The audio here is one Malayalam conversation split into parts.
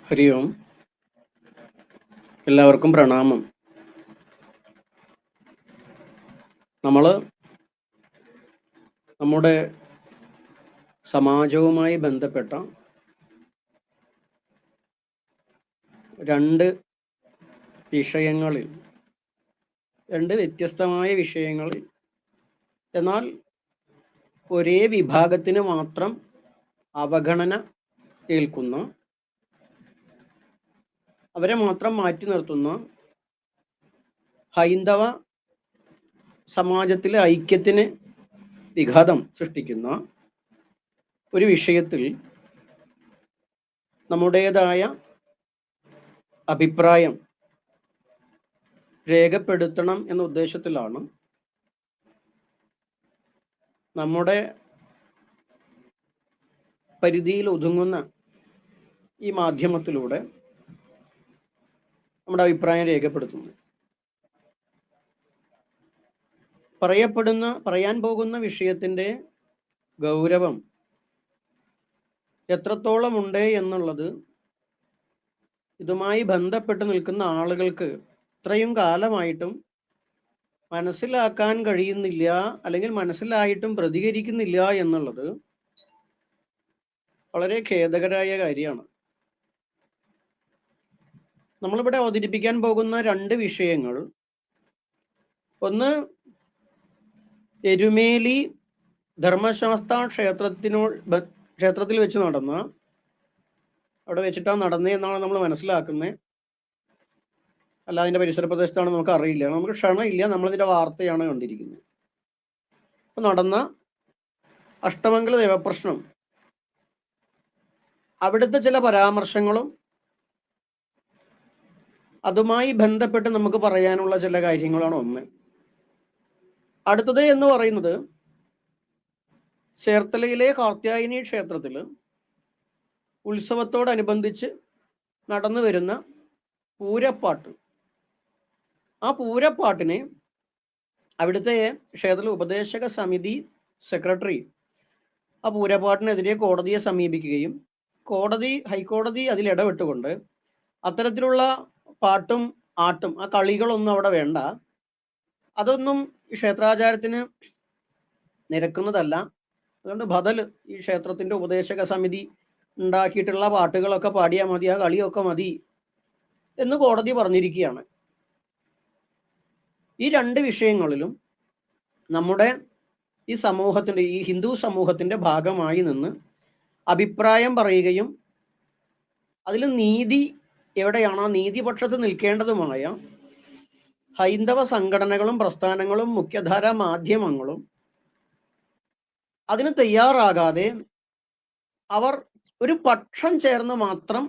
ഹരി ഓം. എല്ലാവർക്കും പ്രണാമം. നമ്മൾ നമ്മുടെ സമാജവുമായി ബന്ധപ്പെട്ട രണ്ട് വിഷയങ്ങളിൽ, രണ്ട് വ്യത്യസ്തമായ വിഷയങ്ങളിൽ, എന്നാൽ ഒരേ വിഭാഗത്തിന് മാത്രം അവഗണന ഏൽക്കുന്ന, അവരെ മാത്രം മാറ്റി നിർത്തുന്ന, ഹൈന്ദവ സമാജത്തിലെ ഐക്യത്തിന് വിഘാതം സൃഷ്ടിക്കുന്ന ഒരു വിഷയത്തിൽ നമ്മുടേതായ അഭിപ്രായം രേഖപ്പെടുത്തണം എന്ന ഉദ്ദേശത്തിലാണ് നമ്മുടെ പരിധിയിൽ ഒതുങ്ങുന്ന ഈ മാധ്യമത്തിലൂടെ നമ്മുടെ അഭിപ്രായം രേഖപ്പെടുത്തുന്നത്. പറയാൻ പോകുന്ന വിഷയത്തിൻ്റെ ഗൗരവം എത്രത്തോളം ഉണ്ട് എന്നുള്ളത് ഇതുമായി ബന്ധപ്പെട്ട് നിൽക്കുന്ന ആളുകൾക്ക് ഇത്രയും കാലമായിട്ടും മനസ്സിലാക്കാൻ കഴിയുന്നില്ല, അല്ലെങ്കിൽ മനസ്സിലായിട്ടും പ്രതികരിക്കുന്നില്ല എന്നുള്ളത് വളരെ ഖേദകരമായ കാര്യമാണ്. നമ്മളിവിടെ അവതരിപ്പിക്കാൻ പോകുന്ന രണ്ട് വിഷയങ്ങൾ, ഒന്ന് എരുമേലി ധർമ്മശാസ്ത്ര ക്ഷേത്രത്തിൽ വെച്ച് നടന്ന, അവിടെ വെച്ചിട്ടാണ് നടന്നത് എന്നാണ് നമ്മൾ മനസ്സിലാക്കുന്നത്. അല്ല, അതിൻ്റെ പരിസര പ്രദേശത്താണ് നമുക്ക് അറിയില്ല, നമുക്ക് ക്ഷണമില്ല, നമ്മളിതിൻ്റെ വാർത്തയാണ് കണ്ടിരിക്കുന്നത്. അപ്പോൾ നടന്ന അഷ്ടമംഗല ദേവപ്രശ്നം, അവിടുത്തെ ചില പരാമർശങ്ങളും അതുമായി ബന്ധപ്പെട്ട് നമുക്ക് പറയാനുള്ള ചില കാര്യങ്ങളാണ് ഒന്ന്. അടുത്തത് എന്ന് പറയുന്നത് ചേർത്തലയിലെ കാർത്യായനി ക്ഷേത്രത്തിൽ ഉത്സവത്തോടനുബന്ധിച്ച് നടന്നു വരുന്ന പൂരപ്പാട്ട്. ആ പൂരപ്പാട്ടിനെ അവിടുത്തെ ക്ഷേത്ര ഉപദേശക സമിതി സെക്രട്ടറി ആ പൂരപ്പാട്ടിനെതിരെ കോടതിയെ സമീപിക്കുകയും ഹൈക്കോടതി അതിൽ ഇടപെട്ടുകൊണ്ട് അത്തരത്തിലുള്ള പാട്ടും ആട്ടും, ആ കളികളൊന്നും അവിടെ വേണ്ട, അതൊന്നും ക്ഷേത്രാചാരത്തിന് നിരക്കുന്നതല്ല, അതുകൊണ്ട് ബദൽ ഈ ക്ഷേത്രത്തിൻ്റെ ഉപദേശക സമിതി ഉണ്ടാക്കിയിട്ടുള്ള പാട്ടുകളൊക്കെ പാടിയാൽ മതി, ആ കളിയൊക്കെ മതി എന്ന് കോടതി പറഞ്ഞിരിക്കുകയാണ്. ഈ രണ്ട് വിഷയങ്ങളിലും നമ്മുടെ ഈ സമൂഹത്തിൻ്റെ, ഈ ഹിന്ദു സമൂഹത്തിൻ്റെ ഭാഗമായി നിന്ന് അഭിപ്രായം പറയുകയും അതിൽ നീതി എവിടെയാണ്, ആ നീതിപക്ഷത്ത് നിൽക്കേണ്ടതുമായ ഹൈന്ദവ സംഘടനകളും പ്രസ്ഥാനങ്ങളും മുഖ്യധാര മാധ്യമങ്ങളും അതിന് തയ്യാറാകാതെ അവർ ഒരു പക്ഷം ചേർന്ന് മാത്രം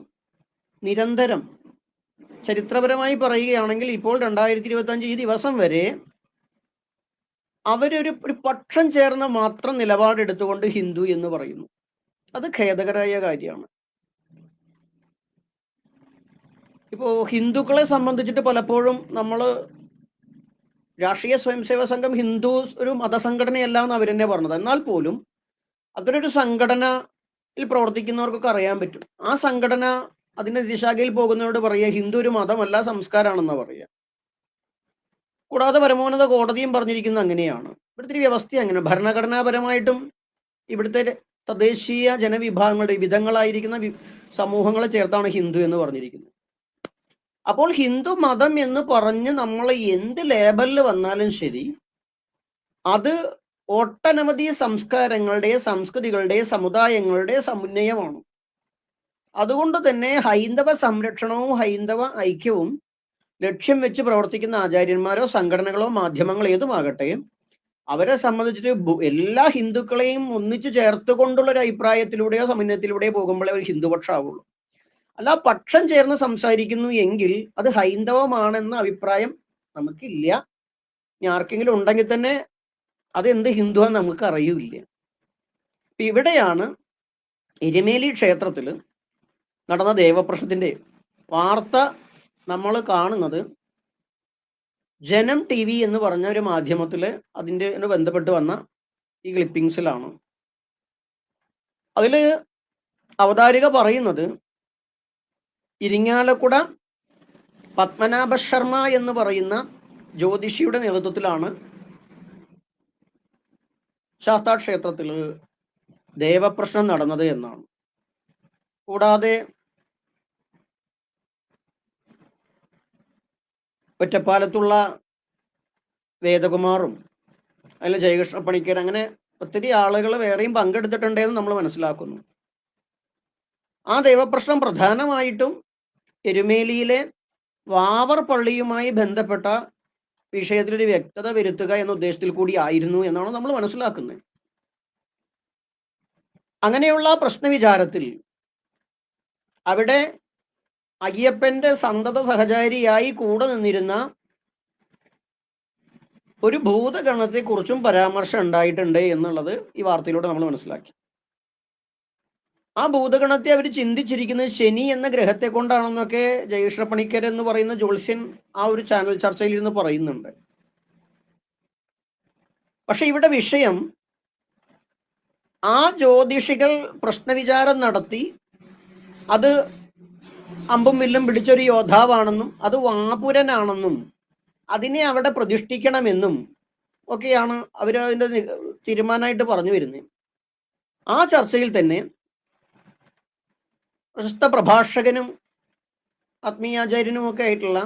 നിരന്തരം, ചരിത്രപരമായി പറയുകയാണെങ്കിൽ ഇപ്പോൾ 2025 ഈ ദിവസം വരെ അവരൊരു പക്ഷം ചേർന്ന് മാത്രം നിലപാടെടുത്തുകൊണ്ട് ഹിന്ദു എന്ന് പറയുന്നു. അത് ഖേദകരമായ കാര്യമാണ്. ഇപ്പോൾ ഹിന്ദുക്കളെ സംബന്ധിച്ചിട്ട് പലപ്പോഴും നമ്മൾ രാഷ്ട്രീയ സ്വയംസേവക സംഘം ഹിന്ദു ഒരു മതസംഘടനയല്ല എന്ന് അവർ തന്നെ പറഞ്ഞത്, എന്നാൽ പോലും അത്തരൊരു സംഘടനയിൽ പ്രവർത്തിക്കുന്നവർക്കൊക്കെ അറിയാൻ പറ്റും. ആ സംഘടന അതിൻ്റെ ദിശാഖയിൽ പോകുന്നവരോട് പറയുക ഹിന്ദു ഒരു മതമല്ല, സംസ്കാരമാണെന്ന് പറയുക. കൂടാതെ പരമോന്നത കോടതിയും പറഞ്ഞിരിക്കുന്നത് അങ്ങനെയാണ്. ഇവിടുത്തെ ഒരു വ്യവസ്ഥ അങ്ങനെ ഭരണഘടനാപരമായിട്ടും ഇവിടുത്തെ തദ്ദേശീയ ജനവിഭാഗങ്ങളുടെ വിധങ്ങളായിരിക്കുന്ന സമൂഹങ്ങളെ ചേർത്താണ് ഹിന്ദു എന്ന് പറഞ്ഞിരിക്കുന്നത്. അപ്പോൾ ഹിന്ദു മതം എന്ന് പറഞ്ഞ് നമ്മൾ എന്ത് ലേബലിൽ വന്നാലും ശരി, അത് ഒട്ടനവധി സംസ്കാരങ്ങളുടെ, സംസ്കൃതികളുടെ, സമുദായങ്ങളുടെ സമന്വയമാണ്. അതുകൊണ്ട് തന്നെ ഹൈന്ദവ സംരക്ഷണവും ഹൈന്ദവ ഐക്യവും ലക്ഷ്യം വെച്ച് പ്രവർത്തിക്കുന്ന ആചാര്യന്മാരോ സംഘടനകളോ മാധ്യമങ്ങളോ ഏതുമാകട്ടെ, അവരെ സംബന്ധിച്ചിട്ട് എല്ലാ ഹിന്ദുക്കളെയും ഒന്നിച്ചു ചേർത്തുകൊണ്ടുള്ള ഒരു അഭിപ്രായത്തിലൂടെയോ സമന്വയത്തിലൂടെയോ പോകുമ്പോഴേ ഒരു ഹിന്ദുപക്ഷമാവുള്ളൂ. അല്ല, പക്ഷം ചേർന്ന് സംസാരിക്കുന്നു എങ്കിൽ അത് ഹൈന്ദവമാണെന്ന അഭിപ്രായം നമുക്കില്ല. ഇനി ആർക്കെങ്കിലും ഉണ്ടെങ്കിൽ തന്നെ അതെന്ത് ഹിന്ദുവാന്ന് നമുക്ക് അറിയില്ല. ഇവിടെയാണ് എരുമേലി ക്ഷേത്രത്തിൽ നടന്ന ദേവപ്രശ്നത്തിൻ്റെ വാർത്ത നമ്മൾ കാണുന്നത്. ജനം TV എന്ന് പറഞ്ഞ ഒരു മാധ്യമത്തിൽ അതിൻ്റെ ബന്ധപ്പെട്ട് വന്ന ഈ ക്ലിപ്പിങ്സിലാണ്. അതിൽ അവതാരിക പറയുന്നത് ഇരിങ്ങാലക്കുട പത്മനാഭ ശർമ്മ എന്ന് പറയുന്ന ജ്യോതിഷിയുടെ നേതൃത്വത്തിലാണ് ശാസ്താ ക്ഷേത്രത്തിൽ ദേവപ്രശ്നം നടന്നത് എന്നാണ്. കൂടാതെ ഒറ്റപ്പാലത്തുള്ള വേദകുമാറും അതിൽ ജയകൃഷ്ണ പണിക്കർ, അങ്ങനെ ഒത്തിരി ആളുകൾ വേറെയും പങ്കെടുത്തിട്ടുണ്ടെന്ന് നമ്മൾ മനസ്സിലാക്കുന്നു. ആ ദേവപ്രശ്നം പ്രധാനമായിട്ടും എരുമേലിയിലെ വാവർ പള്ളിയുമായി ബന്ധപ്പെട്ട വിഷയത്തിലൊരു വ്യക്തത വരുത്തുക എന്ന ഉദ്ദേശത്തിൽ കൂടി ആയിരുന്നു എന്നാണ് നമ്മൾ മനസ്സിലാക്കുന്നത്. അങ്ങനെയുള്ള പ്രശ്നവിചാരത്തിൽ അവിടെ അയ്യപ്പന്റെ സന്തത സഹചാരിയായി കൂടെ നിന്നിരുന്ന ഒരു ഭൂതഗണത്തെ കുറിച്ചും പരാമർശം ഉണ്ടായിട്ടുണ്ട് എന്നുള്ളത് ഈ വാർത്തയിലൂടെ നമ്മൾ മനസ്സിലാക്കി. ആ ഭൂതഗണത്തെ അവർ ചിന്തിച്ചിരിക്കുന്നത് ശനി എന്ന ഗ്രഹത്തെ കൊണ്ടാണെന്നൊക്കെ ജയകൃഷ്ണ പണിക്കർ എന്ന് പറയുന്ന ജ്യോത്സ്യൻ ആ ഒരു ചാനൽ ചർച്ചയിൽ ഇരുന്ന് പറയുന്നുണ്ട്. പക്ഷെ ഇവിടെ വിഷയം, ആ ജ്യോതിഷികൾ പ്രശ്നവിചാരം നടത്തി അത് അമ്പും വില്ലും പിടിച്ചൊരു യോദ്ധാവാണെന്നും അത് വാപുരനാണെന്നും അതിനെ അവിടെ പ്രതിഷ്ഠിക്കണമെന്നും ഒക്കെയാണ് അവർ അതിൻ്റെ തീരുമാനമായിട്ട് പറഞ്ഞു വരുന്നത്. ആ ചർച്ചയിൽ തന്നെ പ്രശസ്ത പ്രഭാഷകനും ആത്മീയാചാര്യനും ഒക്കെ ആയിട്ടുള്ള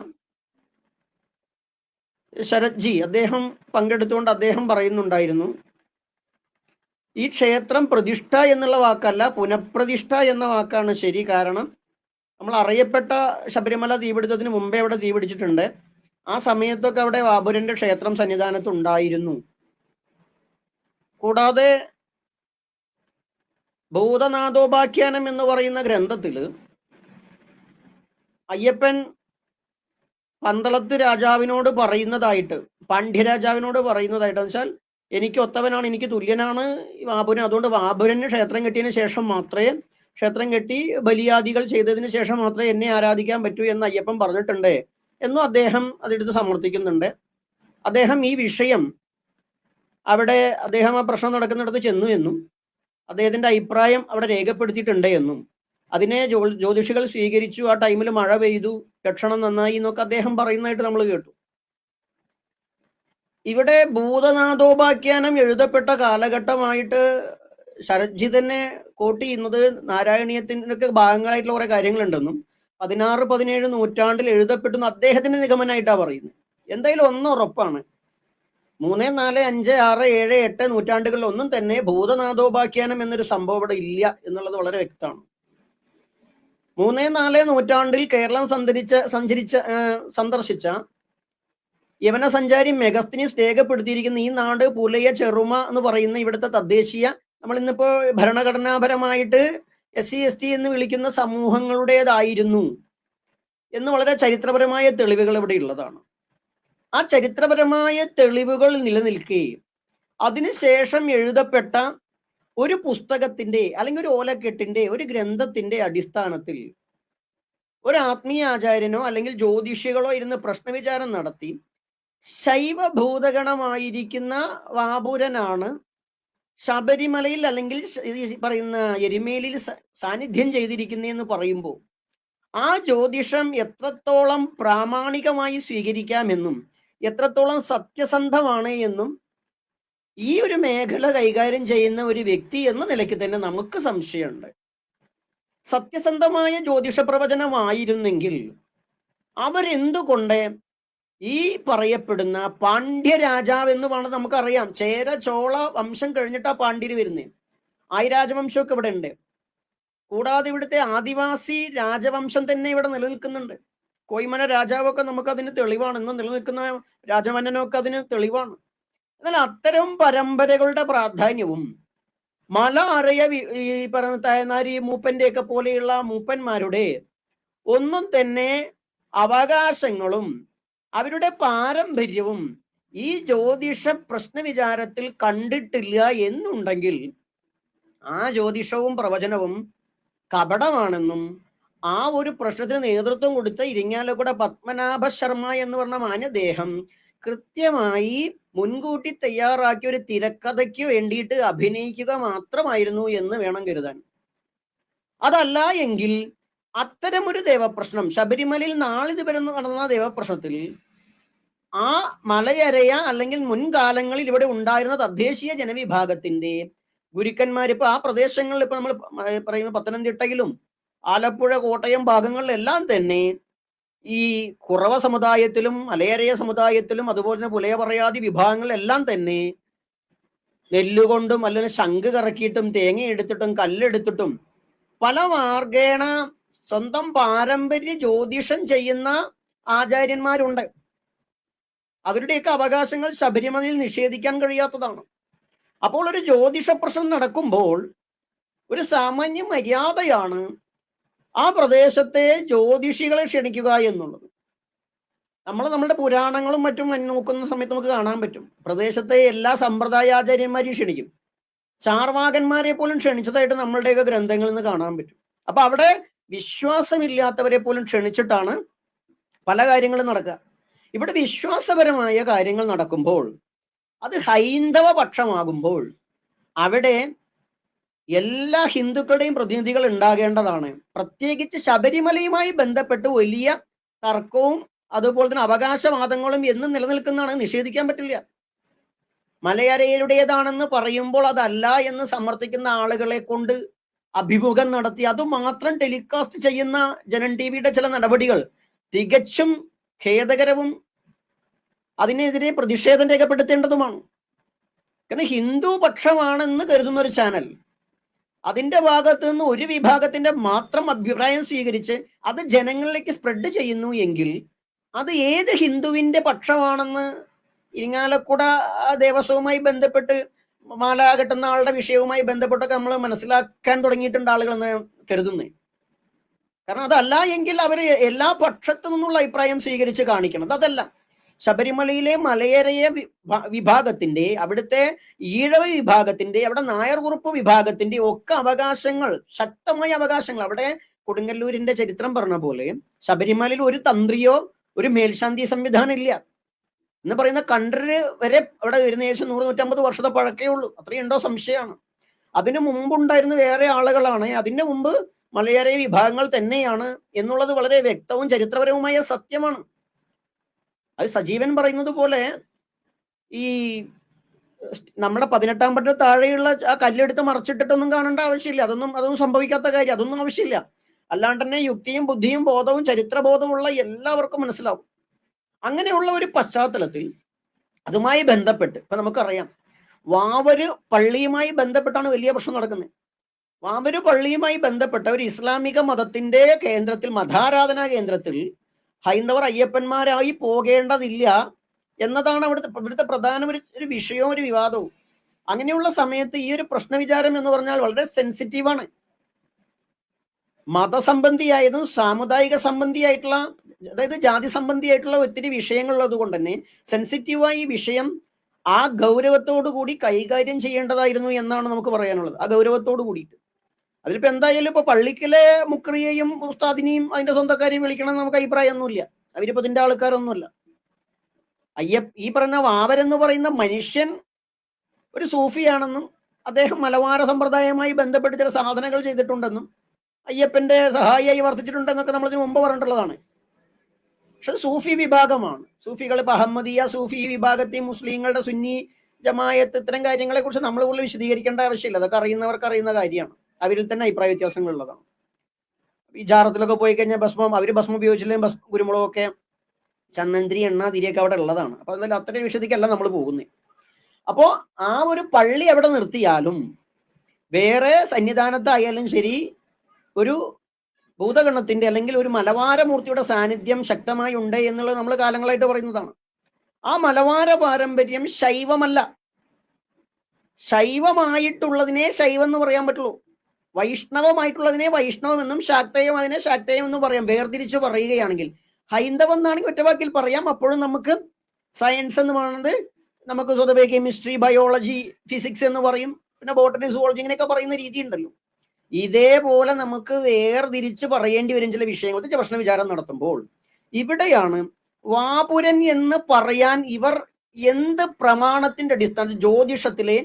ശരത്ജി, അദ്ദേഹം പങ്കെടുത്തുകൊണ്ട് അദ്ദേഹം പറയുന്നുണ്ടായിരുന്നു, ഈ ക്ഷേത്രം പ്രതിഷ്ഠ എന്നുള്ള വാക്കല്ല, പുനഃപ്രതിഷ്ഠ എന്ന വാക്കാണ് ശരി. കാരണം നമ്മൾ അറിയപ്പെട്ട ശബരിമല തീപിടുത്തത്തിന് മുമ്പേ അവിടെ തീപിടിച്ചിട്ടുണ്ട്. ആ സമയത്തൊക്കെ അവിടെ വാപുരന്റെ ക്ഷേത്രം സന്നിധാനത്ത് ഉണ്ടായിരുന്നു. കൂടാതെ ഭൂതനാഥോപാഖ്യാനം എന്ന് പറയുന്ന ഗ്രന്ഥത്തിൽ അയ്യപ്പൻ പന്തളത്ത് രാജാവിനോട് പറയുന്നതായിട്ട്, പാണ്ഡ്യരാജാവിനോട് പറയുന്നതായിട്ട് വെച്ചാൽ, എനിക്ക് ഒത്തവനാണ്, എനിക്ക് തുല്യനാണ് വാപുരൻ, അതുകൊണ്ട് വാപുരന് ക്ഷേത്രം കെട്ടിയതിന് ശേഷം മാത്രമേ, ക്ഷേത്രം കെട്ടി ബലിയാദികൾ ചെയ്തതിന് ശേഷം മാത്രമേ എന്നെ ആരാധിക്കാൻ പറ്റൂ എന്ന് അയ്യപ്പൻ പറഞ്ഞിട്ടുണ്ട് എന്നും അദ്ദേഹം അതെടുത്ത് സമർത്ഥിക്കുന്നുണ്ട്. അദ്ദേഹം ഈ വിഷയം അവിടെ അദ്ദേഹം ആ പ്രശ്നം നടക്കുന്നിടത്ത് ചെന്നു എന്നും അദ്ദേഹത്തിന്റെ അഭിപ്രായം അവിടെ രേഖപ്പെടുത്തിയിട്ടുണ്ട് എന്നും അതിനെ ജ്യോതിഷികൾ സ്വീകരിച്ചു, ആ ടൈമിൽ മഴ പെയ്തു, ലക്ഷണം നന്നായി എന്നൊക്കെ അദ്ദേഹം പറയുന്നതായിട്ട് നമ്മൾ കേട്ടു. ഇവിടെ ഭൂതനാഥോപാഖ്യാനം എഴുതപ്പെട്ട കാലഘട്ടമായിട്ട് ശരത്ജി തന്നെ കോട്ട് ചെയ്യുന്നത് നാരായണീയത്തിനൊക്കെ ഭാഗങ്ങളായിട്ടുള്ള കുറെ കാര്യങ്ങളുണ്ടെന്നും 16-17 നൂറ്റാണ്ടിൽ എഴുതപ്പെട്ടെന്ന് അദ്ദേഹത്തിന്റെ നിഗമനമായിട്ടാണ് പറയുന്നത്. എന്തായാലും ഒന്ന് ഉറപ്പാണ്, 3, 4, 5, 6, 7, 8 നൂറ്റാണ്ടുകളിൽ ഒന്നും തന്നെ ഭൂതനാഥോപാഖ്യാനം എന്നൊരു സംഭവം ഇവിടെ ഇല്ല എന്നുള്ളത് വളരെ വ്യക്തമാണ്. 3, 4 നൂറ്റാണ്ടിൽ കേരളം സന്ദർശിച്ച യവന സഞ്ചാരി മെഗസ്തനീസ് രേഖപ്പെടുത്തിയിരിക്കുന്ന ഈ നാട് പുലയ ചെറുമ എന്ന് പറയുന്ന ഇവിടുത്തെ തദ്ദേശീയ, നമ്മൾ ഇന്നിപ്പോ ഭരണഘടനാപരമായിട്ട് SC ST എന്ന് വിളിക്കുന്ന സമൂഹങ്ങളുടേതായിരുന്നു എന്ന് വളരെ ചരിത്രപരമായ തെളിവുകൾ ഇവിടെ ഉള്ളതാണ്. ആ ചരിത്രപരമായ തെളിവുകൾ നിലനിൽക്കുകയും അതിനുശേഷം എഴുതപ്പെട്ട ഒരു പുസ്തകത്തിന്റെ അല്ലെങ്കിൽ ഒരു ഓലക്കെട്ടിന്റെ ഒരു ഗ്രന്ഥത്തിന്റെ അടിസ്ഥാനത്തിൽ ഒരു ആത്മീയ ആചാര്യനോ അല്ലെങ്കിൽ ജ്യോതിഷികളോ ഇരുന്ന് പ്രശ്നവിചാരം നടത്തി ശൈവ ഭൂതഗണമായിരിക്കുന്ന വാപുരനാണ് ശബരിമലയിൽ അല്ലെങ്കിൽ പറയുന്ന എരുമേലിയിൽ സാന്നിധ്യം ചെയ്തിരിക്കുന്നതെന്ന് പറയുമ്പോൾ ആ ജ്യോതിഷം എത്രത്തോളം പ്രാമാണികമായി സ്വീകരിക്കാമെന്നും എത്രത്തോളം സത്യസന്ധമാണ് എന്നും ഈ ഒരു മേഖല കൈകാര്യം ചെയ്യുന്ന ഒരു വ്യക്തി എന്ന നിലയ്ക്ക് തന്നെ നമുക്ക് സംശയമുണ്ട്. സത്യസന്ധമായ ജ്യോതിഷ പ്രവചനമായിരുന്നെങ്കിൽ അവരെന്തുകൊണ്ട് ഈ പറയപ്പെടുന്ന പാണ്ഡ്യ രാജാവ് എന്ന് പറഞ്ഞത് നമുക്കറിയാം, ചേര ചോള വംശം കഴിഞ്ഞിട്ടാ പാണ്ഡ്യര് വരുന്നത്. ആയിരാജവംശമൊക്കെ ഇവിടെ ഉണ്ട്. കൂടാതെ ഇവിടുത്തെ ആദിവാസി രാജവംശം തന്നെ ഇവിടെ നിലനിൽക്കുന്നുണ്ട്. കോയ്മന രാജാവൊക്കെ നമുക്ക് അതിന് തെളിവാണ്, ഇന്ന് നിലനിൽക്കുന്ന രാജമന്നനൊക്കെ അതിന് തെളിവാണ്. എന്നാൽ അത്തരം പരമ്പരകളുടെ പ്രാധാന്യവും മല അറിയ ഈ പറഞ്ഞ തയനാരി മൂപ്പന്റെയൊക്കെ പോലെയുള്ള മൂപ്പന്മാരുടെ ഒന്നും തന്നെ അവകാശങ്ങളും അവരുടെ പാരമ്പര്യവും ഈ ജ്യോതിഷ പ്രശ്നവിചാരത്തിൽ കണ്ടിട്ടില്ല എന്നുണ്ടെങ്കിൽ ആ ജ്യോതിഷവും പ്രവചനവും കപടമാണെന്നും ആ ഒരു പ്രശ്നത്തിന് നേതൃത്വം കൊടുത്ത ഇരിങ്ങാലക്കുട പത്മനാഭ ശർമ്മ എന്ന് പറഞ്ഞ മാന്യദേഹം കൃത്യമായി മുൻകൂട്ടി തയ്യാറാക്കിയ ഒരു തിരക്കഥയ്ക്ക് വേണ്ടിയിട്ട് അഭിനയിക്കുക മാത്രമായിരുന്നു എന്ന് വേണം കരുതാൻ. അതല്ല എങ്കിൽ അത്തരമൊരു ദേവപ്രശ്നം ശബരിമലയിൽ നാളിതുവരെ നടന്ന ദേവപ്രശ്നത്തിൽ ആ മലയരയ അല്ലെങ്കിൽ മുൻകാലങ്ങളിൽ ഇവിടെ ഉണ്ടായിരുന്ന തദ്ദേശീയ ജനവിഭാഗത്തിന്റെ ഗുരുക്കന്മാർ, ഇപ്പൊ ആ പ്രദേശങ്ങളിൽ ഇപ്പൊ നമ്മൾ പറയുന്ന പത്തനംതിട്ടയിലും ആലപ്പുഴ കോട്ടയം ഭാഗങ്ങളിലെല്ലാം തന്നെ ഈ കുറവ സമുദായത്തിലും മലയരയ സമുദായത്തിലും അതുപോലെ തന്നെ പുലയപറയാതി വിഭാഗങ്ങളിലെല്ലാം തന്നെ നെല്ലുകൊണ്ടും അല്ലെങ്കിൽ ശംഖ് കറക്കിയിട്ടും തേങ്ങ എടുത്തിട്ടും കല്ലെടുത്തിട്ടും പല മാർഗേണ സ്വന്തം പാരമ്പര്യ ജ്യോതിഷം ചെയ്യുന്ന ആചാര്യന്മാരുണ്ട്. അവരുടെയൊക്കെ അവകാശങ്ങൾ ശബരിമലയിൽ നിഷേധിക്കാൻ കഴിയാത്തതാണ്. അപ്പോൾ ഒരു ജ്യോതിഷ പ്രശ്നം നടക്കുമ്പോൾ ഒരു സാമാന്യ മര്യാദയാണ് ആ പ്രദേശത്തെ ജ്യോതിഷികളെ ക്ഷണിക്കുക എന്നുള്ളത്. നമ്മുടെ പുരാണങ്ങളും മറ്റും നോക്കുന്ന സമയത്ത് നമുക്ക് കാണാൻ പറ്റും, പ്രദേശത്തെ എല്ലാ സമ്പ്രദായാചാര്യന്മാരെയും ക്ഷണിക്കും. ചാർവാകന്മാരെ പോലും ക്ഷണിച്ചതായിട്ട് നമ്മളുടെയൊക്കെ ഗ്രന്ഥങ്ങളിൽ നിന്ന് കാണാൻ പറ്റും. അപ്പൊ അവിടെ വിശ്വാസമില്ലാത്തവരെ പോലും ക്ഷണിച്ചിട്ടാണ് പല കാര്യങ്ങളും നടക്കുക. ഇവിടെ വിശ്വാസപരമായ കാര്യങ്ങൾ നടക്കുമ്പോൾ അത് ഹൈന്ദവ പക്ഷമാകുമ്പോൾ അവിടെ എല്ലാ ഹിന്ദുക്കളുടെയും പ്രതിനിധികൾ ഉണ്ടാകേണ്ടതാണ്. പ്രത്യേകിച്ച് ശബരിമലയുമായി ബന്ധപ്പെട്ട് വലിയ തർക്കവും അതുപോലെ തന്നെ അവകാശവാദങ്ങളും എന്നും നിലനിൽക്കുന്നതാണ്, നിഷേധിക്കാൻ പറ്റില്ല. മലയരയരുടേതാണെന്ന് പറയുമ്പോൾ അതല്ല എന്ന് സമർത്ഥിക്കുന്ന ആളുകളെ കൊണ്ട് അഭിമുഖം നടത്തി അതുമാത്രം ടെലികാസ്റ്റ് ചെയ്യുന്ന ജനൻ ടിവിയുടെ ചില നടപടികൾ തികച്ചും ഖേദകരവും അതിനെതിരെ പ്രതിഷേധം രേഖപ്പെടുത്തേണ്ടതുമാണ്. കാരണം ഹിന്ദു പക്ഷമാണെന്ന് കരുതുന്ന ഒരു ചാനൽ അതിന്റെ ഭാഗത്ത് നിന്ന് ഒരു വിഭാഗത്തിന്റെ മാത്രം അഭിപ്രായം സ്വീകരിച്ച് അത് ജനങ്ങളിലേക്ക് സ്പ്രെഡ് ചെയ്യുന്നു എങ്കിൽ അത് ഏത് ഹിന്ദുവിന്റെ പക്ഷമാണെന്ന് ഇരിങ്ങാലക്കുട ദേവസ്വവുമായി ബന്ധപ്പെട്ട് മാല കെട്ടുന്ന ആളുടെ വിഷയവുമായി ബന്ധപ്പെട്ടൊക്കെ നമ്മൾ മനസ്സിലാക്കാൻ തുടങ്ങിയിട്ടുണ്ട് ആളുകൾ എന്ന് കരുതുന്നേ. കാരണം അതല്ല എങ്കിൽ അവര് എല്ലാ പക്ഷത്തു നിന്നുള്ള അഭിപ്രായം സ്വീകരിച്ച് കാണിക്കണം. അതല്ല, ശബരിമലയിലെ മലയരയ വിഭാഗത്തിന്റെ, അവിടുത്തെ ഈഴവ വിഭാഗത്തിന്റെ, അവിടെ നായർ കുറുപ്പ് വിഭാഗത്തിന്റെ ഒക്കെ അവകാശങ്ങൾ, ശക്തമായ അവകാശങ്ങൾ. അവിടെ കൊടുങ്ങല്ലൂരിന്റെ ചരിത്രം പറഞ്ഞ പോലെ ശബരിമലയിൽ ഒരു തന്ത്രിയോ ഒരു മേൽശാന്തി സംവിധാനം ഇല്ല എന്ന് പറയുന്ന കണ്ഠര് വരെ അവിടെ വരുന്ന ഏകദേശം 100-150 വർഷത്തെ പഴക്കേ ഉള്ളൂ. അത്രയും ഉണ്ടോ സംശയമാണ്. അതിനു മുമ്പുണ്ടായിരുന്ന വേറെ ആളുകളാണ്, അതിന്റെ മുമ്പ് മലയരയ വിഭാഗങ്ങൾ തന്നെയാണ് എന്നുള്ളത് വളരെ വ്യക്തവും ചരിത്രപരവുമായ സത്യമാണ്. അത് സജീവൻ പറയുന്നത് പോലെ ഈ നമ്മുടെ 18-ാം പറ്റ താഴെയുള്ള ആ കല്ലെടുത്ത് മറച്ചിട്ടിട്ടൊന്നും കാണേണ്ട ആവശ്യമില്ല. അതൊന്നും സംഭവിക്കാത്ത കാര്യം, അതൊന്നും ആവശ്യമില്ല. അല്ലാണ്ട് തന്നെ യുക്തിയും ബുദ്ധിയും ബോധവും ചരിത്രബോധമുള്ള എല്ലാവർക്കും മനസ്സിലാവും. അങ്ങനെയുള്ള ഒരു പശ്ചാത്തലത്തിൽ അതുമായി ബന്ധപ്പെട്ട് ഇപ്പൊ നമുക്കറിയാം, വാവര് പള്ളിയുമായി ബന്ധപ്പെട്ടാണ് വലിയ പ്രശ്നം നടക്കുന്നത്. വാവര് പള്ളിയുമായി ബന്ധപ്പെട്ട ഒരു ഇസ്ലാമിക മതത്തിന്റെ കേന്ദ്രത്തിൽ, മതാരാധനാ കേന്ദ്രത്തിൽ ഹൈന്ദവർ അയ്യപ്പന്മാരായി പോകേണ്ടതില്ല എന്നതാണ് ഇവിടുത്തെ പ്രധാന ഒരു വിഷയവും ഒരു വിവാദവും. അങ്ങനെയുള്ള സമയത്ത് ഈ ഒരു പ്രശ്നവിചാരം എന്ന് പറഞ്ഞാൽ വളരെ സെൻസിറ്റീവാണ്. മതസംബന്ധിയായതും സാമുദായിക സംബന്ധിയായിട്ടുള്ള, അതായത് ജാതി സംബന്ധിയായിട്ടുള്ള ഒത്തിരി വിഷയങ്ങളുള്ളത് കൊണ്ട് തന്നെ സെൻസിറ്റീവായ ഈ വിഷയം ആ ഗൗരവത്തോടു കൂടി കൈകാര്യം ചെയ്യേണ്ടതായിരുന്നു എന്നാണ് നമുക്ക് പറയാനുള്ളത്. ആ ഗൗരവത്തോടു കൂടിയിട്ട് അതിലിപ്പോ എന്തായാലും ഇപ്പൊ പള്ളിക്കലെ മുക്രിയെയും ഉസ്താദിനെയും അതിന്റെ സ്വന്തക്കാരെയും വിളിക്കണം നമുക്ക് അഭിപ്രായമൊന്നുമില്ല. അവരിപ്പോ ഇതിന്റെ ആൾക്കാരൊന്നുമല്ല. ഈ പറഞ്ഞ വാവരെന്ന് പറയുന്ന മനുഷ്യൻ ഒരു സൂഫിയാണെന്നും അദ്ദേഹം മലബാര സമ്പ്രദായവുമായി ബന്ധപ്പെട്ട് ചില സാധനങ്ങൾ ചെയ്തിട്ടുണ്ടെന്നും അയ്യപ്പന്റെ സഹായിയായി വർത്തിച്ചിട്ടുണ്ടെന്നൊക്കെ നമ്മൾ ഇതിനു മുമ്പ് പറഞ്ഞിട്ടുള്ളതാണ്. പക്ഷെ സൂഫി വിഭാഗമാണ്. സൂഫികൾ ഇപ്പൊ അഹമ്മദിയ സൂഫി വിഭാഗത്തെയും മുസ്ലിങ്ങളുടെ സുന്നി ജമായത്ത് ഇത്തരം കാര്യങ്ങളെ കുറിച്ച് നമ്മൾ കൂടുതൽ വിശദീകരിക്കേണ്ട ആവശ്യമില്ല. അതൊക്കെ അറിയുന്നവർക്ക് അറിയുന്ന കാര്യമാണ്. അവരിൽ തന്നെ അഭിപ്രായ വ്യത്യാസങ്ങൾ ഉള്ളതാണ്. ഈ ജാറത്തിലൊക്കെ പോയി കഴിഞ്ഞാൽ അവര് ഭസ്മം ഉപയോഗിച്ചില്ലെങ്കിൽ കുരുമുളകൊക്കെ ചന്ദനത്തിരി എണ്ണ തിരിയൊക്കെ അവിടെ ഉള്ളതാണ്. അപ്പൊ എന്തായാലും അത്രയും വിശദിക്കല്ല നമ്മൾ പോകുന്നത്. അപ്പോ ആ ഒരു പള്ളി അവിടെ നിർത്തിയാലും വേറെ സന്നിധാനത്തായാലും ശരി ഒരു ഭൂതഗണത്തിന്റെ അല്ലെങ്കിൽ ഒരു മലബാരമൂർത്തിയുടെ സാന്നിധ്യം ശക്തമായി ഉണ്ട് എന്നുള്ളത് നമ്മൾ കാലങ്ങളായിട്ട് പറയുന്നതാണ്. ആ മലബാര പാരമ്പര്യം ശൈവമല്ല. ശൈവമായിട്ടുള്ളതിനെ ശൈവം എന്ന് പറയാൻ പറ്റുള്ളൂ. വൈഷ്ണവമായിട്ടുള്ളതിനെ വൈഷ്ണവം എന്നും ശാക്തേയം അതിനെ ശാക്തേയം എന്നും പറയാം. വേർതിരിച്ച് പറയുകയാണെങ്കിൽ ഹൈന്ദവം എന്നാണെങ്കിൽ ഒറ്റവാക്കിൽ പറയാം. അപ്പോഴും നമുക്ക് സയൻസ് എന്ന് പറയുന്നത് നമുക്ക് സ്വതവേ കെമിസ്ട്രി, ബയോളജി, ഫിസിക്സ് എന്ന് പറയും. പിന്നെ ബോട്ടണി, സുവോളജി ഇങ്ങനെയൊക്കെ പറയുന്ന രീതി ഉണ്ടല്ലോ. ഇതേപോലെ നമുക്ക് വേർതിരിച്ച് പറയേണ്ടി വരും ചില വിഷയങ്ങൾ പ്രശ്ന വിചാരം നടത്തുമ്പോൾ. ഇവിടെയാണ് വാപുരൻ എന്ന് പറയാൻ ഇവർ എന്ത് പ്രമാണത്തിന്റെ അടിസ്ഥാനത്തിൽ, ജ്യോതിഷത്തിലെ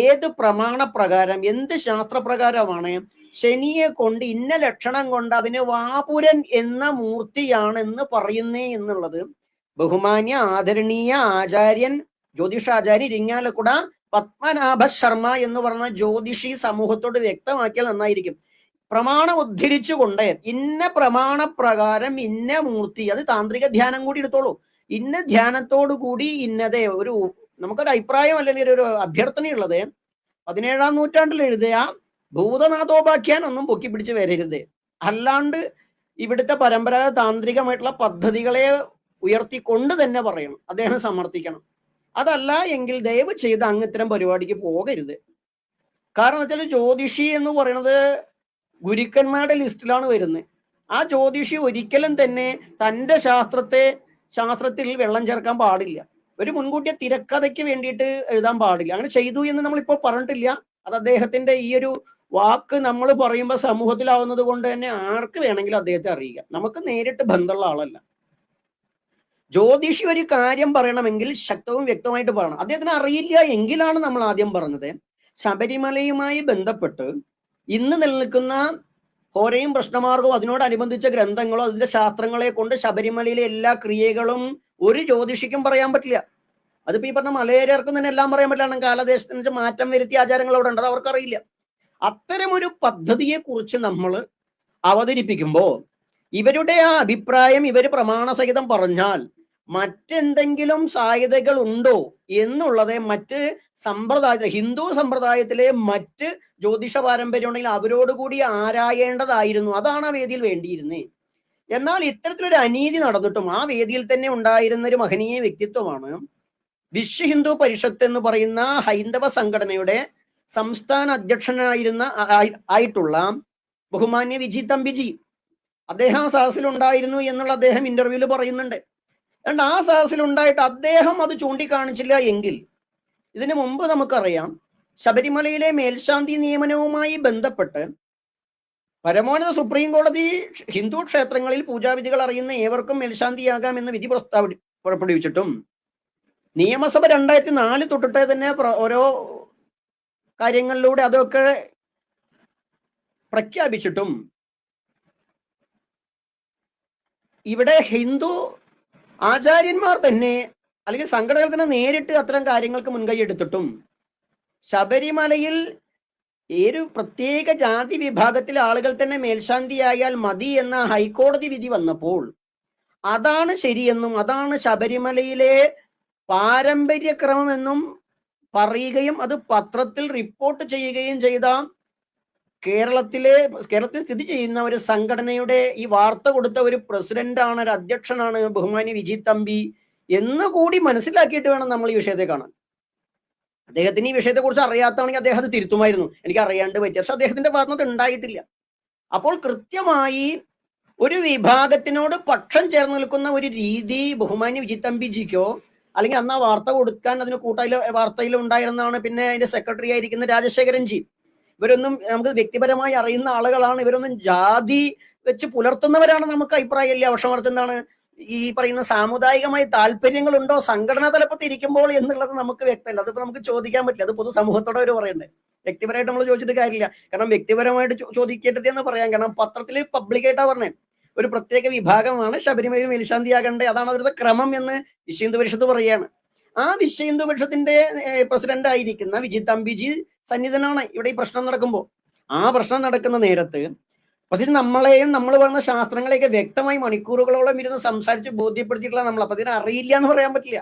ഏത് പ്രമാണപ്രകാരം, എന്ത് ശാസ്ത്രപ്രകാരമാണ് ശനിയെ കൊണ്ട് ഇന്ന ലക്ഷണം കൊണ്ട് അതിന് വാപുരൻ എന്ന മൂർത്തിയാണെന്ന് പറയുന്നേ എന്നുള്ളത് ബഹുമാന്യ ആദരണീയ ആചാര്യൻ ജ്യോതിഷാചാര്യ ഇരിങ്ങാലക്കുട പത്മനാഭ ശർമ്മ എന്ന് പറഞ്ഞ ജ്യോതിഷി സമൂഹത്തോട് വ്യക്തമാക്കിയാൽ നന്നായിരിക്കും. പ്രമാണം ഉദ്ധരിച്ചുകൊണ്ട് ഇന്ന പ്രമാണപ്രകാരം ഇന്ന മൂർത്തി, അത് താന്ത്രിക ധ്യാനം കൂടി എടുത്തോളൂ, ഇന്ന ധ്യാനത്തോടു കൂടി ഇന്നതേ ഒരു നമുക്കൊരു അഭിപ്രായം അല്ലെങ്കിൽ ഒരു അഭ്യർത്ഥനയുള്ളത് 17-ാം നൂറ്റാണ്ടിൽ എഴുതിയ ഭൂതനാഥോപാഖ്യാൻ ഒന്നും പൊക്കി പിടിച്ച് വരരുത്. അല്ലാണ്ട് ഇവിടുത്തെ പരമ്പരാഗത താന്ത്രികമായിട്ടുള്ള പദ്ധതികളെ ഉയർത്തിക്കൊണ്ട് തന്നെ പറയണം, അദ്ദേഹം സമർത്ഥിക്കണം. അതല്ല എങ്കിൽ ദയവ് ചെയ്ത് അങ്ങ് ഇത്തരം പരിപാടിക്ക് പോകരുത്. കാരണം വെച്ചാൽ ജ്യോതിഷി എന്ന് പറയുന്നത് ഗുരുക്കന്മാരുടെ ലിസ്റ്റിലാണ് വരുന്നത്. ആ ജ്യോതിഷി ഒരിക്കലും തന്നെ തൻ്റെ ശാസ്ത്രത്തിൽ വെള്ളം ചേർക്കാൻ പാടില്ല. ഒരു മുൻകൂട്ടിയ തിരക്കഥയ്ക്ക് വേണ്ടിയിട്ട് എഴുതാൻ പാടില്ല. അങ്ങനെ ചെയ്തു എന്ന് നമ്മളിപ്പോൾ പറഞ്ഞിട്ടില്ല. അത് അദ്ദേഹത്തിന്റെ ഈ ഒരു വാക്ക് നമ്മൾ പറയുമ്പോൾ സമൂഹത്തിലാവുന്നത് കൊണ്ട് തന്നെ ആർക്ക് വേണമെങ്കിലും അദ്ദേഹത്തെ അറിയുക. നമുക്ക് നേരിട്ട് ബന്ധമുള്ള ആളല്ല. ജ്യോതിഷി ഒരു കാര്യം പറയണമെങ്കിൽ ശക്തവും വ്യക്തമായിട്ട് പറയണം. അദ്ദേഹത്തിന് അറിയില്ല എങ്കിലാണ് നമ്മൾ ആദ്യം പറഞ്ഞത് ശബരിമലയുമായി ബന്ധപ്പെട്ട് ഇന്ന് നിലനിൽക്കുന്ന ഹോരയും പ്രശ്നമാർഗവും അതിനോടനുബന്ധിച്ച ഗ്രന്ഥങ്ങളോ അതിന്റെ ശാസ്ത്രങ്ങളെ കൊണ്ട് ശബരിമലയിലെ എല്ലാ ക്രിയകളും ഒരു ജ്യോതിഷിക്കും പറയാൻ പറ്റില്ല. അതിപ്പോ ഈ പറഞ്ഞ മലയേരർക്കും തന്നെ എല്ലാം പറയാൻ പറ്റില്ല. കാലദേശത്തിന് മാറ്റം വരുത്തിയ ആചാരങ്ങൾ അവിടെ ഉണ്ട്, അത് അവർക്കറിയില്ല. അത്തരമൊരു പദ്ധതിയെ കുറിച്ച് നമ്മൾ അവതരിപ്പിക്കുമ്പോൾ ഇവരുടെ ആ അഭിപ്രായം ഇവർ പ്രമാണസഹിതം പറഞ്ഞാൽ മറ്റെന്തെങ്കിലും സാധ്യതകൾ ഉണ്ടോ എന്നുള്ളത് മറ്റ് ഹിന്ദു സമ്പ്രദായത്തിലെ മറ്റ് ജ്യോതിഷ പാരമ്പര്യം ഉണ്ടെങ്കിൽ അവരോടുകൂടി ആരായേണ്ടതായിരുന്നു. അതാണ് ആ വേദിയിൽ വേണ്ടിയിരുന്നത്. എന്നാൽ ഇത്തരത്തിലൊരു അനീതി നടന്നിട്ടും ആ വേദിയിൽ തന്നെ ഉണ്ടായിരുന്ന ഒരു മഹനീയ വ്യക്തിത്വമാണ് വിശ്വ ഹിന്ദു പരിഷത്ത് എന്ന് പറയുന്ന ഹൈന്ദവ സംഘടനയുടെ സംസ്ഥാന അധ്യക്ഷനായിരുന്ന ആയിട്ടുള്ള ബഹുമാന്യ വിജി തമ്പിജി. അദ്ദേഹം ആ സദസ്സിലുണ്ടായിരുന്നു എന്നുള്ള അദ്ദേഹം ഇന്റർവ്യൂവിൽ പറയുന്നുണ്ട്. അതുകൊണ്ട് ആ സദസ്സിലുണ്ടായിട്ട് അദ്ദേഹം അത് ചൂണ്ടിക്കാണിച്ചില്ല എങ്കിൽ ഇതിനു മുമ്പ് നമുക്കറിയാം ശബരിമലയിലെ മേൽശാന്തി നിയമനവുമായി ബന്ധപ്പെട്ട് പരമോന്നത സുപ്രീം കോടതി ഹിന്ദു ക്ഷേത്രങ്ങളിൽ പൂജാവിധികൾ അറിയുന്ന ഏവർക്കും മേൽശാന്തിയാകാം എന്ന വിധി പുറപ്പെടുവിച്ചിട്ടും നിയമസഭ 2004 തൊട്ടിട്ട് തന്നെ ഓരോ കാര്യങ്ങളിലൂടെ അതൊക്കെ പ്രഖ്യാപിച്ചിട്ടും ഇവിടെ ഹിന്ദു ആചാര്യന്മാർ തന്നെ അല്ലെങ്കിൽ സംഘടനകൾ തന്നെ നേരിട്ട് അത്തരം കാര്യങ്ങൾക്ക് മുൻകൈ എടുത്തിട്ടും ശബരിമലയിൽ ഒരു പ്രത്യേക ജാതി വിഭാഗത്തിലെ ആളുകൾ തന്നെ മേൽശാന്തിയായാൽ മതി എന്ന ഹൈക്കോടതി വിധി വന്നപ്പോൾ അതാണ് ശരിയെന്നും അതാണ് ശബരിമലയിലെ പാരമ്പര്യക്രമം എന്നും പറയുകയും അത് പത്രത്തിൽ റിപ്പോർട്ട് ചെയ്യുകയും ചെയ്ത കേരളത്തിൽ സ്ഥിതി ചെയ്യുന്ന ഒരു സംഘടനയുടെ ഈ വാർത്ത കൊടുത്ത ഒരു പ്രസിഡന്റാണ്, ഒരു അധ്യക്ഷനാണ് ബഹുമാനി വിജി തമ്പി എന്ന് കൂടി മനസ്സിലാക്കിയിട്ട് വേണം നമ്മൾ ഈ വിഷയത്തെ കാണാൻ. അദ്ദേഹത്തിന് ഈ വിഷയത്തെക്കുറിച്ച് അറിയാത്താണെങ്കിൽ അദ്ദേഹം അത് തിരുത്തുമായിരുന്നു, എനിക്ക് അറിയാണ്ട് പറ്റി. പക്ഷെ അദ്ദേഹത്തിന്റെ ഭാഗത്ത് ഉണ്ടായിട്ടില്ല. അപ്പോൾ കൃത്യമായി ഒരു വിഭാഗത്തിനോട് പക്ഷം ചേർന്ന് നിൽക്കുന്ന ഒരു രീതി ബഹുമാന്യ വിജി തമ്പിജിക്കോ അല്ലെങ്കിൽ അന്ന് ആ വാർത്ത കൊടുക്കാൻ അതിന് വാർത്തയിൽ ഉണ്ടായിരുന്നതാണ് പിന്നെ അതിന്റെ സെക്രട്ടറി ആയിരിക്കുന്ന രാജശേഖരൻജി. ഇവരൊന്നും നമുക്ക് വ്യക്തിപരമായി അറിയുന്ന ആളുകളാണ്. ഇവരൊന്നും ജാതി വെച്ച് പുലർത്തുന്നവരാണ് നമുക്ക് അഭിപ്രായമില്ല. പക്ഷെ എന്താണ് ഈ പറയുന്ന സാമുദായികമായി താല്പര്യങ്ങളുണ്ടോ സംഘടനാ തലപ്പത്ത് ഇരിക്കുമ്പോൾ എന്നുള്ളത് നമുക്ക് വ്യക്തമല്ല. അതിപ്പോ നമുക്ക് ചോദിക്കാൻ പറ്റില്ല. അത് പൊതുസമൂഹത്തോടെ അവർ പറയണ്ടേ. വ്യക്തിപരമായിട്ട് നമ്മൾ ചോദിച്ചിട്ട് കാര്യമില്ല. കാരണം വ്യക്തിപരമായിട്ട് ചോദിക്കേണ്ടത് എന്ന് പറയാൻ കാരണം പത്രത്തിൽ പബ്ലിക്കായിട്ടാ പറഞ്ഞേ ഒരു പ്രത്യേക വിഭാഗമാണ് ശബരിമലയിൽ മേൽശാന്തിയാകേണ്ടത്, അതാണ് അവരുടെ ക്രമം എന്ന് വിശ്വ ഹിന്ദു പരിഷത്ത് പറയുകയാണ്. ആ വിശ്വ ഹിന്ദു പരിഷത്തിന്റെ പ്രസിഡന്റ് ആയിരിക്കുന്ന വിജി തമ്പിജി സന്നിധനാണ് ഇവിടെ ഈ പ്രശ്നം നടക്കുമ്പോൾ. ആ പ്രശ്നം നടക്കുന്ന നേരത്ത് അപ്പൊ നമ്മളെയും നമ്മൾ പറയുന്ന ശാസ്ത്രങ്ങളെയൊക്കെ വ്യക്തമായി മണിക്കൂറുകളോളം ഇരുന്ന് സംസാരിച്ച് ബോധ്യപ്പെടുത്തിയിട്ടുള്ള നമ്മൾ അപ്പൊ ഇതിനെ അറിയില്ല എന്ന് പറയാൻ പറ്റില്ല.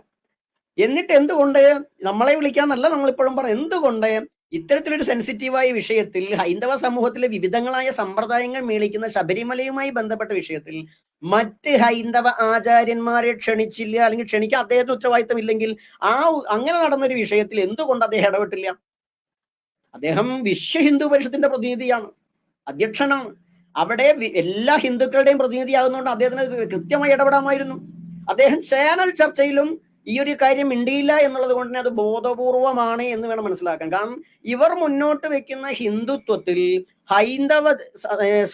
എന്നിട്ട് എന്തുകൊണ്ട് നമ്മളെ വിളിക്കാന്നല്ല നമ്മളിപ്പോഴും പറയാം, എന്തുകൊണ്ട് ഇത്തരത്തിലൊരു സെൻസിറ്റീവായ വിഷയത്തിൽ ഹൈന്ദവ സമൂഹത്തിലെ വിവിധങ്ങളായ സമ്പ്രദായങ്ങൾ മേളിക്കുന്ന ശബരിമലയുമായി ബന്ധപ്പെട്ട വിഷയത്തിൽ മറ്റ് ഹൈന്ദവ ആചാര്യന്മാരെ ക്ഷണിച്ചില്ല, അല്ലെങ്കിൽ ക്ഷണിക്കാൻ അദ്ദേഹത്തിന് ഉത്തരവാദിത്തം ഇല്ലെങ്കിൽ അങ്ങനെ നടന്നൊരു വിഷയത്തിൽ എന്തുകൊണ്ട് അദ്ദേഹം ഇടപെട്ടില്ല? അദ്ദേഹം വിശ്വ ഹിന്ദു പരിഷത്തിന്റെ പ്രതിനിധിയാണ്, അധ്യക്ഷനാണ്. അവിടെ എല്ലാ ഹിന്ദുക്കളുടെയും പ്രതിനിധിയാകുന്നതുകൊണ്ട് അദ്ദേഹത്തിന് കൃത്യമായി ഇടപെടാമായിരുന്നു. അദ്ദേഹം ചാനൽ ചർച്ചയിലും ഈ ഒരു കാര്യം മിണ്ടിയില്ല എന്നുള്ളത് കൊണ്ട് തന്നെ അത് ബോധപൂർവമാണ് എന്ന് വേണം മനസ്സിലാക്കാൻ. കാരണം ഇവർ മുന്നോട്ട് വെക്കുന്ന ഹിന്ദുത്വത്തിൽ, ഹൈന്ദവ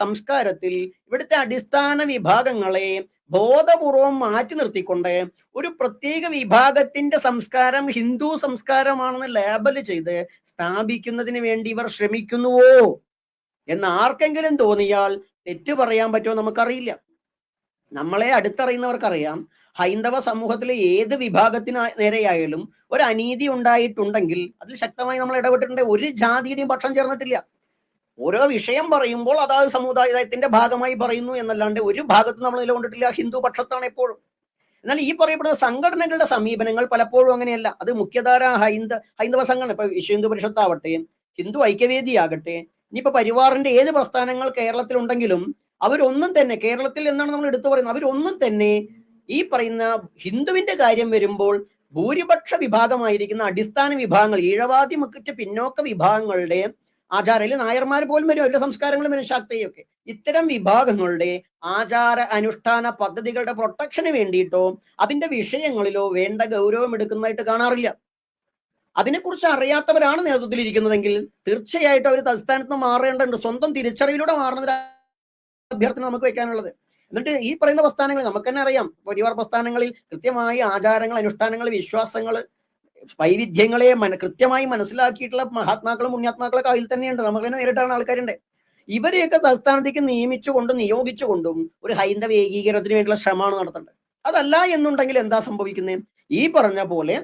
സംസ്കാരത്തിൽ ഇവിടുത്തെ അടിസ്ഥാന വിഭാഗങ്ങളെ ബോധപൂർവം മാറ്റി നിർത്തിക്കൊണ്ട് ഒരു പ്രത്യേക വിഭാഗത്തിന്റെ സംസ്കാരം ഹിന്ദു സംസ്കാരമാണെന്ന് ലേബൽ ചെയ്ത് സ്ഥാപിക്കുന്നതിന് വേണ്ടി ഇവർ ശ്രമിക്കുന്നുവോ എന്ന് ആർക്കെങ്കിലും തോന്നിയാൽ തെറ്റ് പറയാൻ പറ്റുമോ നമുക്കറിയില്ല. നമ്മളെ അടുത്തറിയുന്നവർക്കറിയാം, ഹൈന്ദവ സമൂഹത്തിലെ ഏത് വിഭാഗത്തിന് നേരെയായാലും ഒരു അനീതി ഉണ്ടായിട്ടുണ്ടെങ്കിൽ അതിൽ ശക്തമായി നമ്മൾ ഇടപെട്ടിട്ടുണ്ട്. ഒരു ജാതിയുടെയും പക്ഷം ചേർന്നിട്ടില്ല. ഓരോ വിഷയം പറയുമ്പോൾ അതാത് സമുദായത്തിന്റെ ഭാഗമായി പറയുന്നു എന്നല്ലാണ്ട് ഒരു ഭാഗത്ത് നമ്മൾ നിലകൊണ്ടിട്ടില്ല. ഹിന്ദു പക്ഷത്താണ് എപ്പോഴും. എന്നാൽ ഈ പറയപ്പെടുന്ന സംഘടനകളുടെ സമീപനങ്ങൾ പലപ്പോഴും അങ്ങനെയല്ല. അത് മുഖ്യധാര ഹൈന്ദവ സംഘടന, ഇപ്പൊ വിശ്വ ഹിന്ദു പരിഷത്താവട്ടെ, ഹിന്ദു ഐക്യവേദി ആകട്ടെ, ഇനിയിപ്പോ പരിവാറിന്റെ ഏത് പ്രസ്ഥാനങ്ങൾ കേരളത്തിൽ ഉണ്ടെങ്കിലും അവരൊന്നും തന്നെ, കേരളത്തിൽ എന്നാണ് നമ്മൾ എടുത്തു പറയുന്നത്, അവരൊന്നും തന്നെ ഈ പറയുന്ന ഹിന്ദുവിന്റെ കാര്യം വരുമ്പോൾ ഭൂരിപക്ഷ വിഭാഗമായിരിക്കുന്ന അടിസ്ഥാന വിഭാഗങ്ങൾ, ഈഴവാദി മറ്റ് പിന്നോക്ക വിഭാഗങ്ങളുടെ ആചാരയിൽ നായർമാർ പോലും വരും, എല്ലാ സംസ്കാരങ്ങളും വരും, ശാക്തയൊക്കെ, ഇത്തരം വിഭാഗങ്ങളുടെ ആചാര അനുഷ്ഠാന പദ്ധതികളുടെ പ്രൊട്ടക്ഷന് വേണ്ടിയിട്ടോ അതിന്റെ വിഷയങ്ങളിലോ വേണ്ട ഗൗരവം എടുക്കുന്നതായിട്ട് കാണാറില്ല. അതിനെക്കുറിച്ച് അറിയാത്തവരാണ് നേതൃത്വത്തിൽ ഇരിക്കുന്നതെങ്കിൽ തീർച്ചയായിട്ടും അവർ തൽസ്ഥാനത്ത് മാറേണ്ടതുണ്ട്. സ്വന്തം തിരിച്ചറിവിലൂടെ മാറുന്ന അഭ്യർത്ഥന നമുക്ക് വെക്കാനുള്ളത്. എന്നിട്ട് ഈ പറയുന്ന പ്രസ്ഥാനങ്ങൾ നമുക്ക് തന്നെ അറിയാം, പരിവാർ പ്രസ്ഥാനങ്ങളിൽ കൃത്യമായി ആചാരങ്ങൾ, അനുഷ്ഠാനങ്ങൾ, വിശ്വാസങ്ങൾ, വൈവിധ്യങ്ങളെ കൃത്യമായി മനസ്സിലാക്കിയിട്ടുള്ള മഹാത്മാക്കളും പുണ്യാത്മാക്കളൊക്കെ അതിൽ തന്നെയുണ്ട്. നമുക്ക് തന്നെ നേരിട്ടാണ് ആൾക്കാരുണ്ട്. ഇവരെയൊക്കെ തൽസ്ഥാനത്തേക്ക് നിയമിച്ചുകൊണ്ടും നിയോഗിച്ചുകൊണ്ടും ഒരു ഹൈന്ദവ ഏകീകരണത്തിന് വേണ്ടിയുള്ള ശ്രമമാണ് നടത്തേണ്ടത്. അതല്ല എന്നുണ്ടെങ്കിൽ എന്താ സംഭവിക്കുന്നത്? ഈ പറഞ്ഞ പോലെ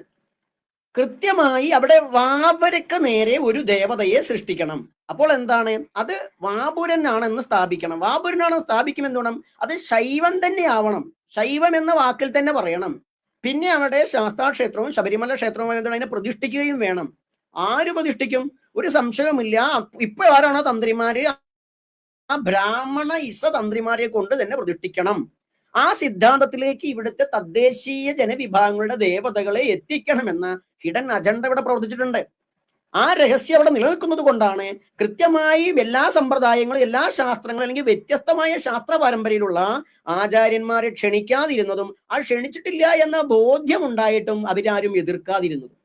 കൃത്യമായി അവിടെ വാപരക്ക് നേരെ ഒരു ദേവതയെ സൃഷ്ടിക്കണം. അപ്പോൾ എന്താണ്? അത് വാപുരനാണെന്ന് സ്ഥാപിക്കണം. വാപുരനാണെന്ന് സ്ഥാപിക്കുമെന്നോണം അത് ശൈവം തന്നെ ആവണം. ശൈവം എന്ന വാക്കിൽ തന്നെ പറയണം. പിന്നെ അവിടെ ശാസ്താക്ഷേത്രവും ശബരിമല ക്ഷേത്രവുമായി അതിനെ പ്രതിഷ്ഠിക്കുകയും വേണം. ആര് പ്രതിഷ്ഠിക്കും? ഒരു സംശയമില്ല. ഇപ്പൊ ആരാണോ തന്ത്രിമാര്, ആ ബ്രാഹ്മണ തന്ത്രിമാരെ കൊണ്ട് തന്നെ പ്രതിഷ്ഠിക്കണം. ആ സിദ്ധാന്തത്തിലേക്ക് ഇവിടുത്തെ തദ്ദേശീയ ജനവിഭാഗങ്ങളുടെ ദേവതകളെ എത്തിക്കണമെന്ന ഹിഡൻ അജണ്ട ഇവിടെ പ്രവർത്തിച്ചിട്ടുണ്ട്. ആ രഹസ്യം അവിടെ നിലനിൽക്കുന്നത് കൊണ്ടാണ് കൃത്യമായി എല്ലാ സമ്പ്രദായങ്ങളും, എല്ലാ ശാസ്ത്രങ്ങളും, അല്ലെങ്കിൽ വ്യത്യസ്തമായ ശാസ്ത്ര പാരമ്പര്യയിലുള്ള ആചാര്യന്മാരെ ക്ഷണിക്കാതിരുന്നതും ആ ക്ഷണിച്ചിട്ടില്ല എന്ന ബോധ്യമുണ്ടായിട്ടും അവരാരും എതിർക്കാതിരുന്നതും.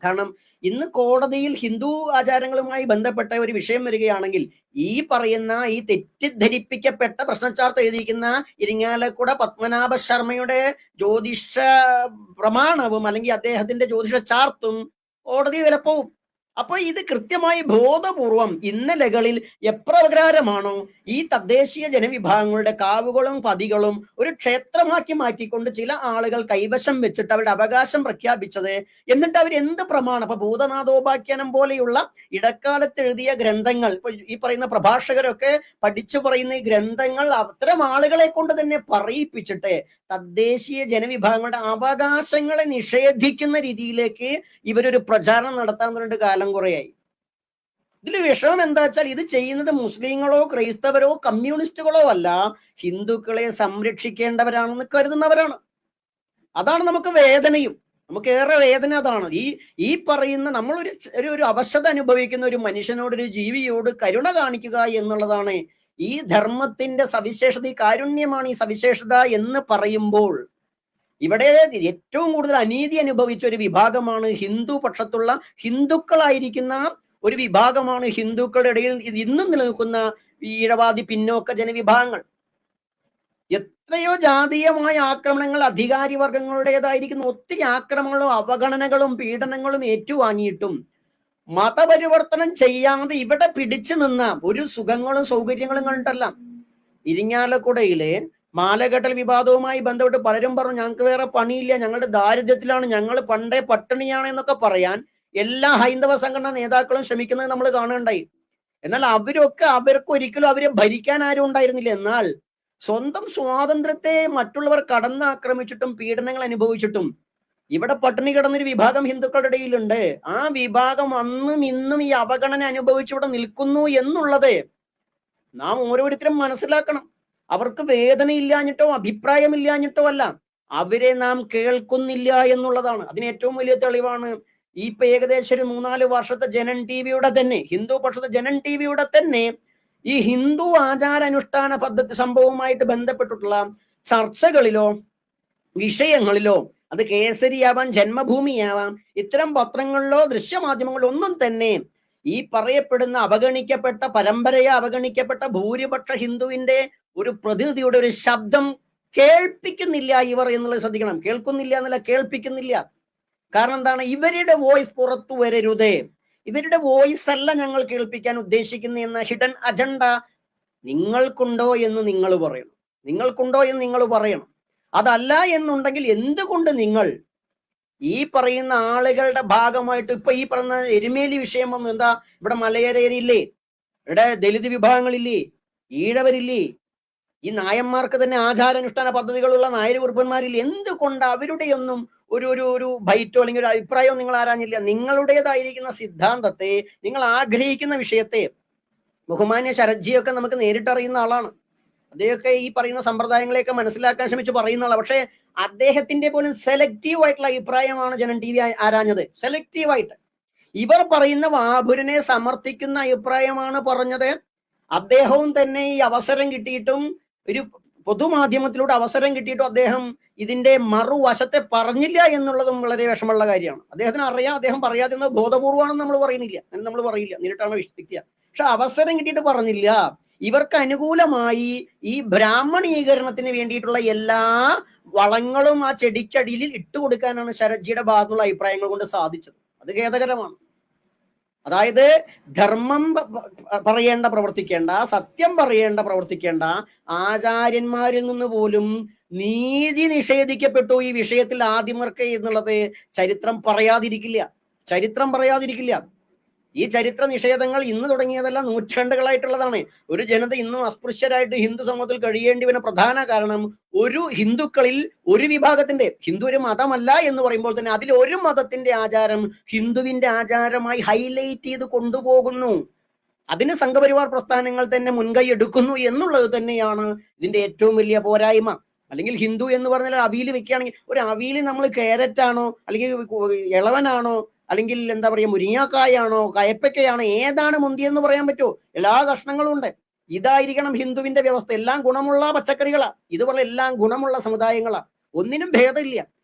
കാരണം ഇന്ന് കോടതിയിൽ ഹിന്ദു ആചാരങ്ങളുമായി ബന്ധപ്പെട്ട ഒരു വിഷയം വരികയാണെങ്കിൽ ഈ പറയുന്ന ഈ തെറ്റിദ്ധരിപ്പിക്കപ്പെട്ട പ്രശ്നചാർത്ത് എഴുതിയിരിക്കുന്ന ഇരിങ്ങാലക്കുട പത്മനാഭ ശർമ്മയുടെ ജ്യോതിഷ പ്രമാണവും അല്ലെങ്കിൽ അദ്ദേഹത്തിന്റെ ജ്യോതിഷ ചാർത്തും കോടതി വിലപ്പോവും. അപ്പൊ ഇത് കൃത്യമായി ബോധപൂർവം ഇന്നലകളിൽ എപ്രകാരമാണോ ഈ തദ്ദേശീയ ജനവിഭാഗങ്ങളുടെ കാവുകളും പതികളും ഒരു ക്ഷേത്രമാക്കി മാറ്റിക്കൊണ്ട് ചില ആളുകൾ കൈവശം വെച്ചിട്ട് അവരുടെ അവകാശം പ്രഖ്യാപിച്ചത്, എന്നിട്ട് അവർ എന്ത് പ്രമാണം, അപ്പൊ ഭൂതനാഥോപാഖ്യാനം പോലെയുള്ള ഇടക്കാലത്ത് എഴുതിയ ഗ്രന്ഥങ്ങൾ, ഇപ്പൊ ഈ പറയുന്ന പ്രഭാഷകരൊക്കെ പഠിച്ചു പറയുന്ന ഈ ഗ്രന്ഥങ്ങൾ അത്തരം ആളുകളെ കൊണ്ട് തന്നെ പറയിപ്പിച്ചിട്ട് തദ്ദേശീയ ജനവിഭാഗങ്ങളുടെ അവകാശങ്ങളെ നിഷേധിക്കുന്ന രീതിയിലേക്ക് ഇവരൊരു പ്രചാരണം നടത്താൻ പറഞ്ഞിട്ട് കാലം കുറയായി. ഇതിൽ വിഷമം എന്താ വെച്ചാൽ ഇത് ചെയ്യുന്നത് മുസ്ലിങ്ങളോ ക്രൈസ്തവരോ കമ്മ്യൂണിസ്റ്റുകളോ അല്ല, ഹിന്ദുക്കളെ സംരക്ഷിക്കേണ്ടവരാണെന്ന് കരുതുന്നവരാണ്. അതാണ് നമുക്ക് വേദനയും, നമുക്ക് ഏറെ വേദന അതാണ്. ഈ പറയുന്ന നമ്മളൊരു ഒരു അവശത അനുഭവിക്കുന്ന ഒരു മനുഷ്യനോട്, ഒരു ജീവിയോട് കരുണ കാണിക്കുക എന്നുള്ളതാണ് ഈ ധർമ്മത്തിന്റെ സവിശേഷത. ഈ കാരുണ്യമാണ് ഈ സവിശേഷത എന്ന് പറയുമ്പോൾ ഇവിടെ ഏറ്റവും കൂടുതൽ അനീതി അനുഭവിച്ച ഒരു വിഭാഗമാണ് ഹിന്ദു പക്ഷത്തുള്ള ഹിന്ദുക്കളായിരിക്കുന്ന ഒരു വിഭാഗമാണ് ഹിന്ദുക്കളുടെ ഇടയിൽ ഇന്നും നിലനിൽക്കുന്ന ഈഴവാദി പിന്നോക്ക ജനവിഭാഗങ്ങൾ. എത്രയോ ജാതീയമായ ആക്രമണങ്ങൾ അധികാരി വർഗങ്ങളുടേതായിരിക്കുന്ന ഒത്തിരി ആക്രമണങ്ങളും അവഗണനകളും പീഡനങ്ങളും ഏറ്റുവാങ്ങിയിട്ടും മതപരിവർത്തനം ചെയ്യാതെ ഇവിടെ പിടിച്ചു നിന്ന ഒരു സുഖങ്ങളും സൗകര്യങ്ങളും കണ്ടല്ല. ഇരിങ്ങാലക്കുടയിലെ മാലകെട്ടൽ വിവാദവുമായി ബന്ധപ്പെട്ട് പലരും പറഞ്ഞു ഞങ്ങൾക്ക് വേറെ പണിയില്ല, ഞങ്ങളുടെ ദാരിദ്ര്യത്തിലാണ്, ഞങ്ങൾ പണ്ടേ പട്ടിണിയാണ് എന്നൊക്കെ പറയാൻ എല്ലാ ഹൈന്ദവ സംഘടനാ നേതാക്കളും ശ്രമിക്കുന്നത് നമ്മൾ കാണുകയുണ്ടായി. എന്നാൽ അവർക്ക് ഒരിക്കലും അവരെ ഭരിക്കാൻ ആരും ഉണ്ടായിരുന്നില്ല. എന്നാൽ സ്വന്തം സ്വാതന്ത്ര്യത്തെ മറ്റുള്ളവർ കടന്നാക്രമിച്ചിട്ടും പീഡനങ്ങൾ അനുഭവിച്ചിട്ടും ഇവിടെ പട്ടിണി കിടന്നൊരു വിഭാഗം ഹിന്ദുക്കളുടെ ഇടയിലുണ്ട്. ആ വിഭാഗം അന്നും ഇന്നും ഈ അവഗണന അനുഭവിച്ച് ഇവിടെ നിൽക്കുന്നു എന്നുള്ളത് നാം ഓരോരുത്തരും മനസ്സിലാക്കണം. അവർക്ക് വേദനയില്ലാഞ്ഞിട്ടോ അഭിപ്രായമില്ലാഞ്ഞിട്ടോ അല്ല, അവരെ നാം കേൾക്കുന്നില്ല എന്നുള്ളതാണ്. അതിന് ഏറ്റവും വലിയ തെളിവാണ് ഇപ്പൊ ഏകദേശം ഒരു 3-4 വർഷത്തെ ജനൻ ടിവിയുടെ തന്നെ, ഹിന്ദു പക്ഷത്തെ ജനൻ ടിവിയുടെ തന്നെ ഈ ഹിന്ദു ആചാരാനുഷ്ഠാന പദ്ധതി സംഭവവുമായിട്ട് ബന്ധപ്പെട്ടിട്ടുള്ള ചർച്ചകളിലോ വിഷയങ്ങളിലോ, അത് കേസരിയാവാം ജന്മഭൂമിയാവാം, ഇത്തരം പത്രങ്ങളിലോ ദൃശ്യമാധ്യമങ്ങളിലോ ഒന്നും തന്നെ ഈ പറയപ്പെടുന്ന അവഗണിക്കപ്പെട്ട പരമ്പരയെ അവഗണിക്കപ്പെട്ട ഭൂരിപക്ഷ ഹിന്ദുവിന്റെ ഒരു പ്രതിനിധിയുടെ ഒരു ശബ്ദം കേൾപ്പിക്കുന്നില്ല ഇവർ എന്നുള്ളത് ശ്രദ്ധിക്കണം. കേൾക്കുന്നില്ല എന്നല്ല, കേൾപ്പിക്കുന്നില്ല. കാരണം എന്താണ്? ഇവരുടെ വോയിസ് പുറത്തു വരരുതേ, ഇവരുടെ വോയിസ് അല്ല ഞങ്ങൾ കേൾപ്പിക്കാൻ ഉദ്ദേശിക്കുന്ന എന്ന ഹിഡൻ അജണ്ട നിങ്ങൾക്കുണ്ടോ എന്ന് നിങ്ങൾ പറയണം. നിങ്ങൾക്കുണ്ടോ എന്ന് നിങ്ങൾ പറയണം. അതല്ല എന്നുണ്ടെങ്കിൽ എന്തുകൊണ്ട് നിങ്ങൾ ഈ പറയുന്ന ആളുകളുടെ ഭാഗമായിട്ട് ഇപ്പൊ ഈ പറയുന്ന എരുമേലി വിഷയം വന്നു, എന്താ ഇവിടെ മലയരയില്ലേ, ഇവിടെ ദലിത് വിഭാഗങ്ങളില്ലേ, ഈഴവരില്ലേ, ഈ നായന്മാർക്ക് തന്നെ ആചാരാനുഷ്ഠാന പദ്ധതികളുള്ള നായർ കുറുപ്പന്മാരില്ലേ, എന്തുകൊണ്ട് അവരുടെയൊന്നും ഒരു ഒരു ഒരു ബൈറ്റോ അല്ലെങ്കിൽ ഒരു അഭിപ്രായമോ നിങ്ങൾ ആരാഞ്ഞില്ല? നിങ്ങളുടേതായിരിക്കുന്ന സിദ്ധാന്തത്തെ, നിങ്ങൾ ആഗ്രഹിക്കുന്ന വിഷയത്തെ, ബഹുമാന്യ ശരത്ജിയൊക്കെ നമുക്ക് നേരിട്ടറിയുന്ന ആളാണ്. അദ്ദേഹമൊക്കെ ഈ പറയുന്ന സമ്പ്രദായങ്ങളെയൊക്കെ മനസ്സിലാക്കാൻ ശ്രമിച്ച് പറയുന്ന ആളാണ്. പക്ഷെ അദ്ദേഹത്തിന്റെ പോലും സെലക്റ്റീവ് ആയിട്ടുള്ള അഭിപ്രായമാണ് ജനം ടി വി ആരാഞ്ഞത്. സെലക്റ്റീവായിട്ട് ഇവർ പറയുന്ന വാപുരനെ സമർത്ഥിക്കുന്ന അഭിപ്രായമാണ് പറഞ്ഞത്. അദ്ദേഹവും തന്നെ ഈ അവസരം കിട്ടിയിട്ടും, ഒരു പൊതുമാധ്യമത്തിലൂടെ അവസരം കിട്ടിയിട്ടും അദ്ദേഹം ഇതിന്റെ മറുവശത്തെ പറഞ്ഞില്ല എന്നുള്ളതും വളരെ വിഷമമുള്ള കാര്യമാണ്. അദ്ദേഹത്തിന് അറിയാം, അദ്ദേഹം പറയാതിരുന്നത് ബോധപൂർവമാണെന്ന് നമ്മൾ പറയുന്നില്ല, അങ്ങനെ നമ്മൾ പറയില്ല, നേരിട്ടാണ് വ്യക്തിയ. പക്ഷെ അവസരം കിട്ടിയിട്ട് പറഞ്ഞില്ല. ഇവർക്ക് അനുകൂലമായി ഈ ബ്രാഹ്മണീകരണത്തിന് വേണ്ടിയിട്ടുള്ള എല്ലാ വളങ്ങളും ആ ചെടിക്കടിയിൽ ഇട്ടുകൊടുക്കാനാണ് ശരത്ജിയുടെ ഭാഗത്തുള്ള അഭിപ്രായങ്ങൾ കൊണ്ട് സാധിച്ചത്. അത് ഖേദകരമാണ്. അതായത് ധർമ്മം പറയേണ്ട പ്രവർത്തിക്കേണ്ട, സത്യം പറയേണ്ട പ്രവർത്തിക്കേണ്ട ആചാര്യന്മാരിൽ നിന്ന് പോലും നീതി നിഷേധിക്കപ്പെട്ടു ഈ വിഷയത്തിൽ ആദിമർക്ക് എന്നുള്ളത് ചരിത്രം പറയാതിരിക്കില്ല. ചരിത്രം പറയാതിരിക്കില്ല. ഈ ചരിത്ര നിഷേധങ്ങൾ ഇന്ന് തുടങ്ങിയതല്ല, നൂറ്റാണ്ടുകളായിട്ടുള്ളതാണ്. ഒരു ജനത ഇന്നും അസ്പൃശ്യരായിട്ട് ഹിന്ദു സമൂഹത്തിൽ കഴിയേണ്ടി വരുന്ന പ്രധാന കാരണം ഒരു ഹിന്ദുക്കളിൽ ഒരു വിഭാഗത്തിന്റെ, ഹിന്ദു ഒരു മതമല്ല എന്ന് പറയുമ്പോൾ തന്നെ അതിൽ ഒരു മതത്തിന്റെ ആചാരം ഹിന്ദുവിന്റെ ആചാരമായി ഹൈലൈറ്റ് ചെയ്ത് കൊണ്ടുപോകുന്നു. അതിന് സംഘപരിവാർ പ്രസ്ഥാനങ്ങൾ തന്നെ മുൻകൈ എടുക്കുന്നു എന്നുള്ളത് തന്നെയാണ് ഇതിന്റെ ഏറ്റവും വലിയ പോരായ്മ. അല്ലെങ്കിൽ ഹിന്ദു എന്ന് പറഞ്ഞാൽ അവിയൽ വെക്കുകയാണെങ്കിൽ ഒരു അവിയൽ നമ്മൾ കാരറ്റാണോ അല്ലെങ്കിൽ ഇളവനാണോ അല്ലെങ്കിൽ എന്താ പറയുക മുരിങ്ങാക്കായാണോ കയപ്പയ്ക്കയാണോ ഏതാണ് മുന്തിയെന്ന് പറയാൻ പറ്റുമോ? എല്ലാ കഷ്ണങ്ങളും ഉണ്ട്. ഇതായിരിക്കണം ഹിന്ദുവിന്റെ വ്യവസ്ഥ. എല്ലാം ഗുണമുള്ള പച്ചക്കറികളാ, ഇതുപോലെ എല്ലാം ഗുണമുള്ള സമുദായങ്ങളാ, ഒന്നിനും ഭേദമില്ല.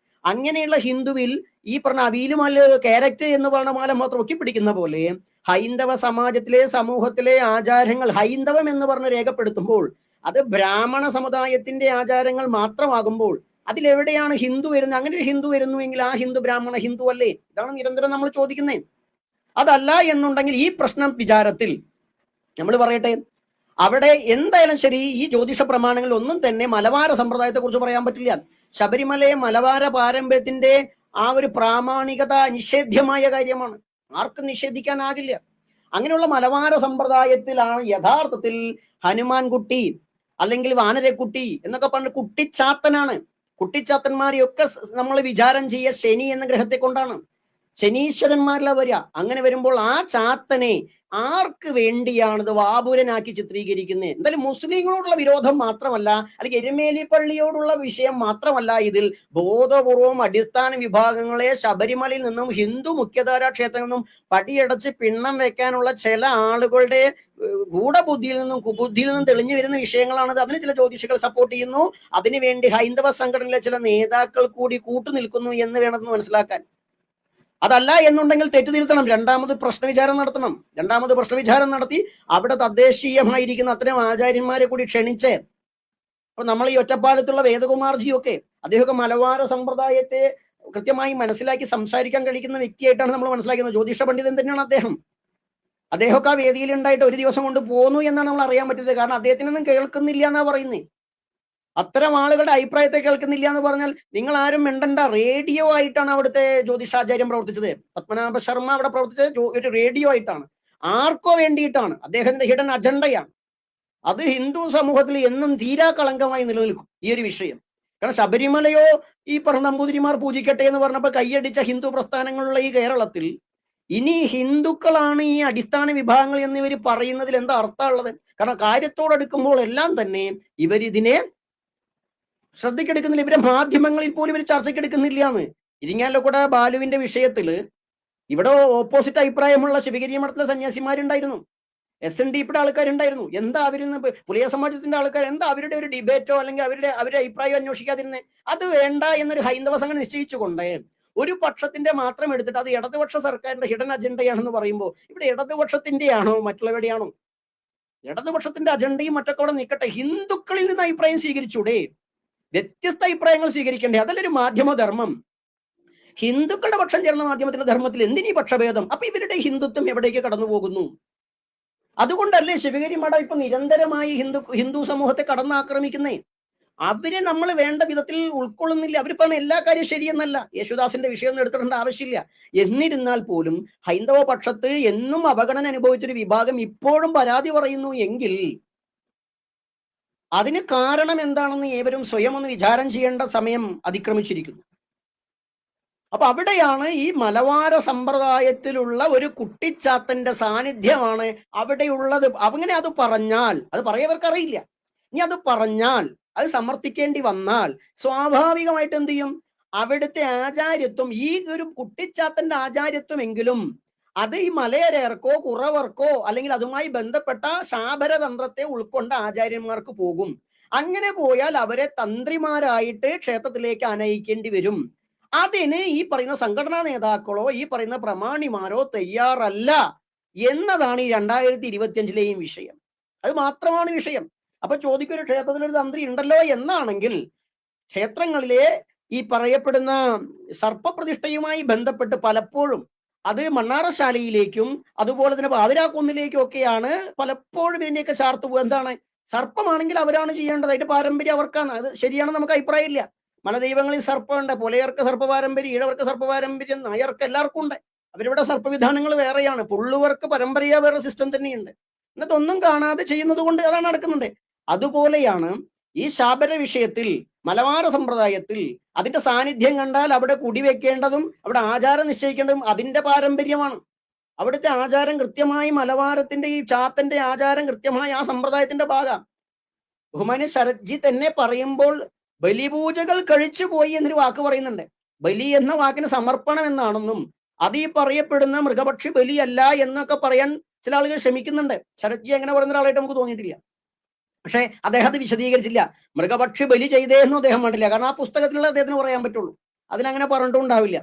അങ്ങനെയുള്ള ഹിന്ദുവിൽ ഈ പറഞ്ഞ അവിയലുമല്ല കാരറ്റ് എന്ന് പറഞ്ഞ മാല മാത്രം ഒക്കി പിടിക്കുന്ന പോലെ ഹൈന്ദവ സമാജത്തിലെ സമൂഹത്തിലെ ആചാരങ്ങൾ ഹൈന്ദവം എന്ന് പറഞ്ഞ് രേഖപ്പെടുത്തുമ്പോൾ അത് ബ്രാഹ്മണ സമുദായത്തിന്റെ ആചാരങ്ങൾ മാത്രമാകുമ്പോൾ അതിലെവിടെയാണ് ഹിന്ദു വരുന്നത്? അങ്ങനെ ഒരു ഹിന്ദു വരുന്നുവെങ്കിൽ ആ ഹിന്ദു ബ്രാഹ്മണ ഹിന്ദു അല്ലേ? ഇതാണ് നിരന്തരം നമ്മൾ ചോദിക്കുന്നത്. അതല്ല എന്നുണ്ടെങ്കിൽ ഈ പ്രശ്നം വിചാരത്തിൽ നമ്മൾ പറയട്ടെ, അവിടെ എന്തായാലും ശരി ഈ ജ്യോതിഷ പ്രമാണങ്ങളിൽ ഒന്നും തന്നെ മലബാര സമ്പ്രദായത്തെ കുറിച്ച് പറയാൻ പറ്റില്ല. ശബരിമലയെ മലബാര പാരമ്പര്യത്തിന്റെ ആ ഒരു പ്രാമാണികത നിഷേധ്യമായ കാര്യമാണ്, ആർക്കും നിഷേധിക്കാനാകില്ല. അങ്ങനെയുള്ള മലബാര സമ്പ്രദായത്തിലാണ് യഥാർത്ഥത്തിൽ ഹനുമാൻ കുട്ടി അല്ലെങ്കിൽ വാനരക്കുട്ടി എന്നൊക്കെ പറഞ്ഞ കുട്ടിച്ചാത്തനാണ്. കുട്ടിച്ചാത്തന്മാരെയൊക്കെ നമ്മൾ വിചാരം ചെയ്യുക ശനി എന്ന ഗ്രഹത്തെ കൊണ്ടാണ്. ശനീശ്വരന്മാരില വരിക. അങ്ങനെ വരുമ്പോൾ ആ ചാത്തനെ ആർക്ക് വേണ്ടിയാണിത് വാപുരനാക്കി ചിത്രീകരിക്കുന്നത്? എന്തായാലും മുസ്ലിങ്ങളോടുള്ള വിരോധം മാത്രമല്ല, അല്ലെങ്കിൽ എരുമേലി പള്ളിയോടുള്ള വിഷയം മാത്രമല്ല, ഇതിൽ ബോധപൂർവം അടിസ്ഥാന വിഭാഗങ്ങളെ ശബരിമലയിൽ നിന്നും ഹിന്ദു മുഖ്യധാരാ ക്ഷേത്രങ്ങളിൽ നിന്നും പടിയടച്ച് പിണ്ണം വെക്കാനുള്ള ചില ആളുകളുടെ ഗൂഢബുദ്ധിയിൽ നിന്നും കുബുദ്ധിയിൽ നിന്നും തെളിഞ്ഞു വരുന്ന വിഷയങ്ങളാണത്. അതിന് ചില ജ്യോതിഷികൾ സപ്പോർട്ട് ചെയ്യുന്നു, അതിനുവേണ്ടി ഹൈന്ദവ സംഘടനയിലെ ചില നേതാക്കൾ കൂടി കൂട്ടുനിൽക്കുന്നു എന്ന് വേണമെന്ന് മനസ്സിലാക്കാൻ. അതല്ല എന്നുണ്ടെങ്കിൽ തെറ്റുതിരുത്തണം, രണ്ടാമത് പ്രശ്നവിചാരം നടത്തണം. രണ്ടാമത് പ്രശ്നവിചാരം നടത്തി അവിടെ തദ്ദേശീയമായിരിക്കുന്ന അത്തരം ആചാര്യന്മാരെ കൂടി ക്ഷണിച്ച്, അപ്പൊ നമ്മൾ ഈ ഒറ്റപ്പാലത്തുള്ള വേദകുമാർജിയൊക്കെ അദ്ദേഹമൊക്കെ മലബാര സമ്പ്രദായത്തെ കൃത്യമായി മനസ്സിലാക്കി സംസാരിക്കാൻ കഴിക്കുന്ന വ്യക്തിയായിട്ടാണ് നമ്മൾ മനസ്സിലാക്കുന്നത്. ജ്യോതിഷ പണ്ഡിതൻ തന്നെയാണ് അദ്ദേഹം. അദ്ദേഹമൊക്കെ ആ വേദിയിൽ ഉണ്ടായിട്ട് ഒരു ദിവസം കൊണ്ട് പോന്നു എന്നാണ് നമ്മൾ അറിയാൻ പറ്റുന്നത്. കാരണം അദ്ദേഹത്തിനൊന്നും കേൾക്കുന്നില്ല എന്നാ പറയുന്നത്. അത്തരം ആളുകളുടെ അഭിപ്രായത്തെ കേൾക്കുന്നില്ല എന്ന് പറഞ്ഞാൽ നിങ്ങൾ ആരും മിണ്ടണ്ട. റേഡിയോ ആയിട്ടാണ് അവിടുത്തെ ജ്യോതിഷാചാര്യം പ്രവർത്തിച്ചത്. പത്മനാഭ ശർമ്മ അവിടെ പ്രവർത്തിച്ചത് ഒരു റേഡിയോ ആയിട്ടാണ്. ആർക്കോ വേണ്ടിയിട്ടാണ്? അദ്ദേഹത്തിന്റെ ഹിഡൻ അജണ്ടയാണ്. അത് ഹിന്ദു സമൂഹത്തിൽ എന്നും തീരാ കളങ്കമായി നിലനിൽക്കും ഈ ഒരു വിഷയം. കാരണം ശബരിമലയോ ഈ പറഞ്ഞ നമ്പൂതിരിമാർ പൂജിക്കട്ടെ എന്ന് പറഞ്ഞപ്പോൾ കൈയടിച്ച ഹിന്ദു പ്രസ്ഥാനങ്ങളുള്ള ഈ കേരളത്തിൽ ഇനി ഹിന്ദുക്കളാണ് ഈ അടിസ്ഥാന വിഭാഗങ്ങൾ എന്നിവർ പറയുന്നതിൽ എന്താ അർത്ഥമുള്ളത്? കാരണം കാര്യത്തോടെടുക്കുമ്പോൾ എല്ലാം തന്നെ ഇവരിതിനെ ശ്രദ്ധയ്ക്കെടുക്കുന്നില്ല. ഇവരെ മാധ്യമങ്ങളിൽ പോലും ഇവർ ചർച്ചയ്ക്കെടുക്കുന്നില്ല എന്ന്. ഇരിങ്ങാലക്കുട ബാലുവിന്റെ വിഷയത്തില് ഇവിടെ ഓപ്പോസിറ്റ് അഭിപ്രായമുള്ള ശിവഗിരി മഠത്തിലെ സന്യാസിമാരുണ്ടായിരുന്നു, SNDP ആൾക്കാരുണ്ടായിരുന്നു. എന്താ അവരിന്ന് പുലിയ സമാജത്തിന്റെ ആൾക്കാർ എന്താ അവരുടെ ഒരു ഡിബേറ്റോ അല്ലെങ്കിൽ അവരുടെ അഭിപ്രായം അന്വേഷിക്കാതിരുന്നേ? അത് വേണ്ട എന്നൊരു ഹൈന്ദവ സംഘം നിശ്ചയിച്ചുകൊണ്ട് ഒരു പക്ഷത്തിന്റെ മാത്രം എടുത്തിട്ട് അത് ഇടതുപക്ഷ സർക്കാരിന്റെ ഹിഡൻ അജണ്ടയാണെന്ന് പറയുമ്പോൾ ഇവിടെ ഇടതുപക്ഷത്തിന്റെ ആണോ മറ്റുള്ളവരുടെയാണോ? ഇടതുപക്ഷത്തിന്റെ അജണ്ടയും മറ്റൊക്കെ അവിടെ നിൽക്കട്ടെ. ഹിന്ദുക്കളിൽ നിന്ന് അഭിപ്രായം സ്വീകരിച്ചൂടെ? വ്യത്യസ്ത അഭിപ്രായങ്ങൾ സ്വീകരിക്കണ്ടേ? അതല്ലൊരു മാധ്യമ ധർമ്മം. ഹിന്ദുക്കളുടെ പക്ഷം ചേർന്ന മാധ്യമത്തിന്റെ ധർമ്മത്തിൽ എന്തിനീ പക്ഷഭേദം? അപ്പൊ ഇവരുടെ ഹിന്ദുത്വം എവിടേക്ക് കടന്നു പോകുന്നു? അതുകൊണ്ടല്ലേ ശിവഗിരി മഠം ഇപ്പൊ നിരന്തരമായി ഹിന്ദു സമൂഹത്തെ കടന്നാക്രമിക്കുന്നേ? അവരെ നമ്മൾ വേണ്ട വിധത്തിൽ ഉൾക്കൊള്ളുന്നില്ല. അവർ പറഞ്ഞ എല്ലാ കാര്യം ശരിയെന്നല്ല, യേശുദാസിന്റെ വിഷയം എടുത്തിടേണ്ട ആവശ്യമില്ല. എന്നിരുന്നാൽ പോലും ഹൈന്ദവ പക്ഷത്ത് എന്നും അവഗണന അനുഭവിച്ചൊരു വിഭാഗം ഇപ്പോഴും പരാതി പറയുന്നു എങ്കിൽ അതിന് കാരണം എന്താണെന്ന് ഏവരും സ്വയം ഒന്ന് വിചാരം ചെയ്യേണ്ട സമയം അതിക്രമിച്ചിരിക്കുന്നു. അപ്പൊ അവിടെയാണ് ഈ മലവാര സമ്പ്രദായത്തിലുള്ള ഒരു കുട്ടിച്ചാത്തന്റെ സാന്നിധ്യമാണ് അവിടെയുള്ളത്. അങ്ങനെ അത് പറഞ്ഞാൽ, അത് പറയവർക്ക് അറിയില്ല, ഇനി അത് പറഞ്ഞാൽ, അത് സമർത്ഥിക്കേണ്ടി വന്നാൽ സ്വാഭാവികമായിട്ട് എന്ത് ചെയ്യും? അവിടുത്തെ ആചാര്യത്വം, ഈ ഒരു കുട്ടിച്ചാത്തന്റെ ആചാര്യത്വമെങ്കിലും അത് ഈ മലയരേർക്കോ കുറവർക്കോ അല്ലെങ്കിൽ അതുമായി ബന്ധപ്പെട്ട ശാബരതന്ത്രത്തെ ഉൾക്കൊണ്ട ആചാര്യന്മാർക്ക് പോകും. അങ്ങനെ പോയാൽ അവരെ തന്ത്രിമാരായിട്ട് ക്ഷേത്രത്തിലേക്ക് അനയിക്കേണ്ടി വരും. അതിന് ഈ പറയുന്ന സംഘടനാ നേതാക്കളോ ഈ പറയുന്ന പ്രമാണിമാരോ തയ്യാറല്ല എന്നതാണ് ഈ 2025ലെയും വിഷയം. അത് മാത്രമാണ് വിഷയം. അപ്പൊ ചോദിക്കൊരു ക്ഷേത്രത്തിലൊരു തന്ത്രി ഉണ്ടല്ലോ എന്നാണെങ്കിൽ, ക്ഷേത്രങ്ങളിലെ ഈ പറയപ്പെടുന്ന സർപ്പപ്രതിഷ്ഠയുമായി ബന്ധപ്പെട്ട് പലപ്പോഴും അത് മണ്ണാറശാലയിലേക്കും അതുപോലെ തന്നെ പാതിരാക്കുന്നിലേക്കും ഒക്കെയാണ് പലപ്പോഴും ഇതിനെയൊക്കെ ചാർത്തു പോകുക. എന്താണ്? സർപ്പമാണെങ്കിൽ അവരാണ് ചെയ്യേണ്ടത്, അതിന്റെ പാരമ്പര്യം അവർക്കാണ്. അത് ശരിയാണെന്ന് നമുക്ക് അഭിപ്രായമില്ല. മലദൈവങ്ങളിൽ സർപ്പമുണ്ട്, പുലയർക്ക് സർപ്പപാരമ്പര്യം, ഈഴവർക്ക് സർപ്പപാരമ്പര്യം, നായർക്ക് എല്ലാവർക്കും ഉണ്ട്. അവരുടെ സർപ്പവിധാനങ്ങൾ വേറെയാണ്. പുള്ളുവർക്ക് പരമ്പരയാ വേറെ സിസ്റ്റം തന്നെയുണ്ട്. എന്നിട്ട് ഒന്നും കാണാതെ ചെയ്യുന്നത് കൊണ്ട് അതാണ് നടക്കുന്നുണ്ട്. അതുപോലെയാണ് ഈ ശാബര വിഷയത്തിൽ മലബാർ സമ്പ്രദായത്തിൽ അതിന്റെ സാന്നിധ്യം കണ്ടാൽ അവിടെ കുടിവെക്കേണ്ടതും അവിടെ ആചാരം നിശ്ചയിക്കേണ്ടതും അതിന്റെ പാരമ്പര്യമാണ്. അവിടുത്തെ ആചാരം കൃത്യമായി മലബാരത്തിന്റെ ഈ ചാത്തന്റെ ആചാരം കൃത്യമായി ആ സമ്പ്രദായത്തിന്റെ ഭാഗം. ബഹുമാന്യ ശരത്ജി തന്നെ പറയുമ്പോൾ ബലിപൂജകൾ കഴിച്ചു പോയി എന്നൊരു വാക്ക് പറയുന്നുണ്ട്. ബലി എന്ന വാക്കിന് സമർപ്പണം എന്നാണെന്നും അത് ഈ പറയപ്പെടുന്ന മൃഗപക്ഷി ബലിയല്ല എന്നൊക്കെ പറയാൻ ചില ആളുകൾ ശ്രമിക്കുന്നുണ്ട്. ശരത്ജി അങ്ങനെ പറയുന്ന ഒരാളായിട്ട് നമുക്ക് തോന്നിയിട്ടില്ല. പക്ഷെ അദ്ദേഹം അത് വിശദീകരിച്ചില്ല. മൃഗപക്ഷി ബലി ചെയ്തേന്നും അദ്ദേഹം കണ്ടില്ല. കാരണം ആ പുസ്തകത്തിലുള്ള അദ്ദേഹത്തിന് പറയാൻ പറ്റുള്ളൂ, അതിനങ്ങനെ പറഞ്ഞിട്ടുണ്ടാവില്ല.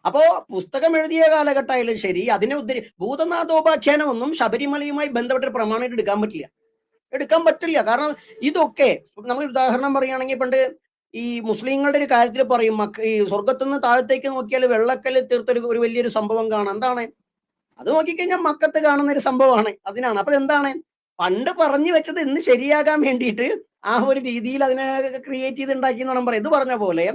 അപ്പോ പുസ്തകം എഴുതിയ കാലഘട്ടമായാലും ശരി, അതിനെ ഭൂതനാഥോപാഖ്യാനമൊന്നും ശബരിമലയുമായി ബന്ധപ്പെട്ട ഒരു പ്രമാണമായിട്ട് എടുക്കാൻ പറ്റില്ല. കാരണം ഇതൊക്കെ നമ്മൾ ഉദാഹരണം പറയുകയാണെങ്കിൽ, പണ്ട് ഈ മുസ്ലിങ്ങളുടെ ഒരു കാര്യത്തിൽ പറയും, ഈ സ്വർഗത്തുനിന്ന് താഴത്തേക്ക് നോക്കിയാൽ വെള്ളക്കല്ല് തീർത്തൊരു ഒരു വലിയൊരു സംഭവം കാണാം. എന്താണ് അത്? നോക്കിക്കഴിഞ്ഞാൽ മക്കത്ത് കാണുന്ന ഒരു സംഭവമാണ്. അതിനാണ്. അപ്പൊ എന്താണ്? പണ്ട് പറഞ്ഞു വെച്ചത് ഇന്ന് ശരിയാകാൻ വേണ്ടിയിട്ട് ആ ഒരു രീതിയിൽ അതിനെ ക്രിയേറ്റ് ചെയ്ത് ഉണ്ടാക്കി എന്ന് വേണം പറയാം. ഇത് പറഞ്ഞ പോലെ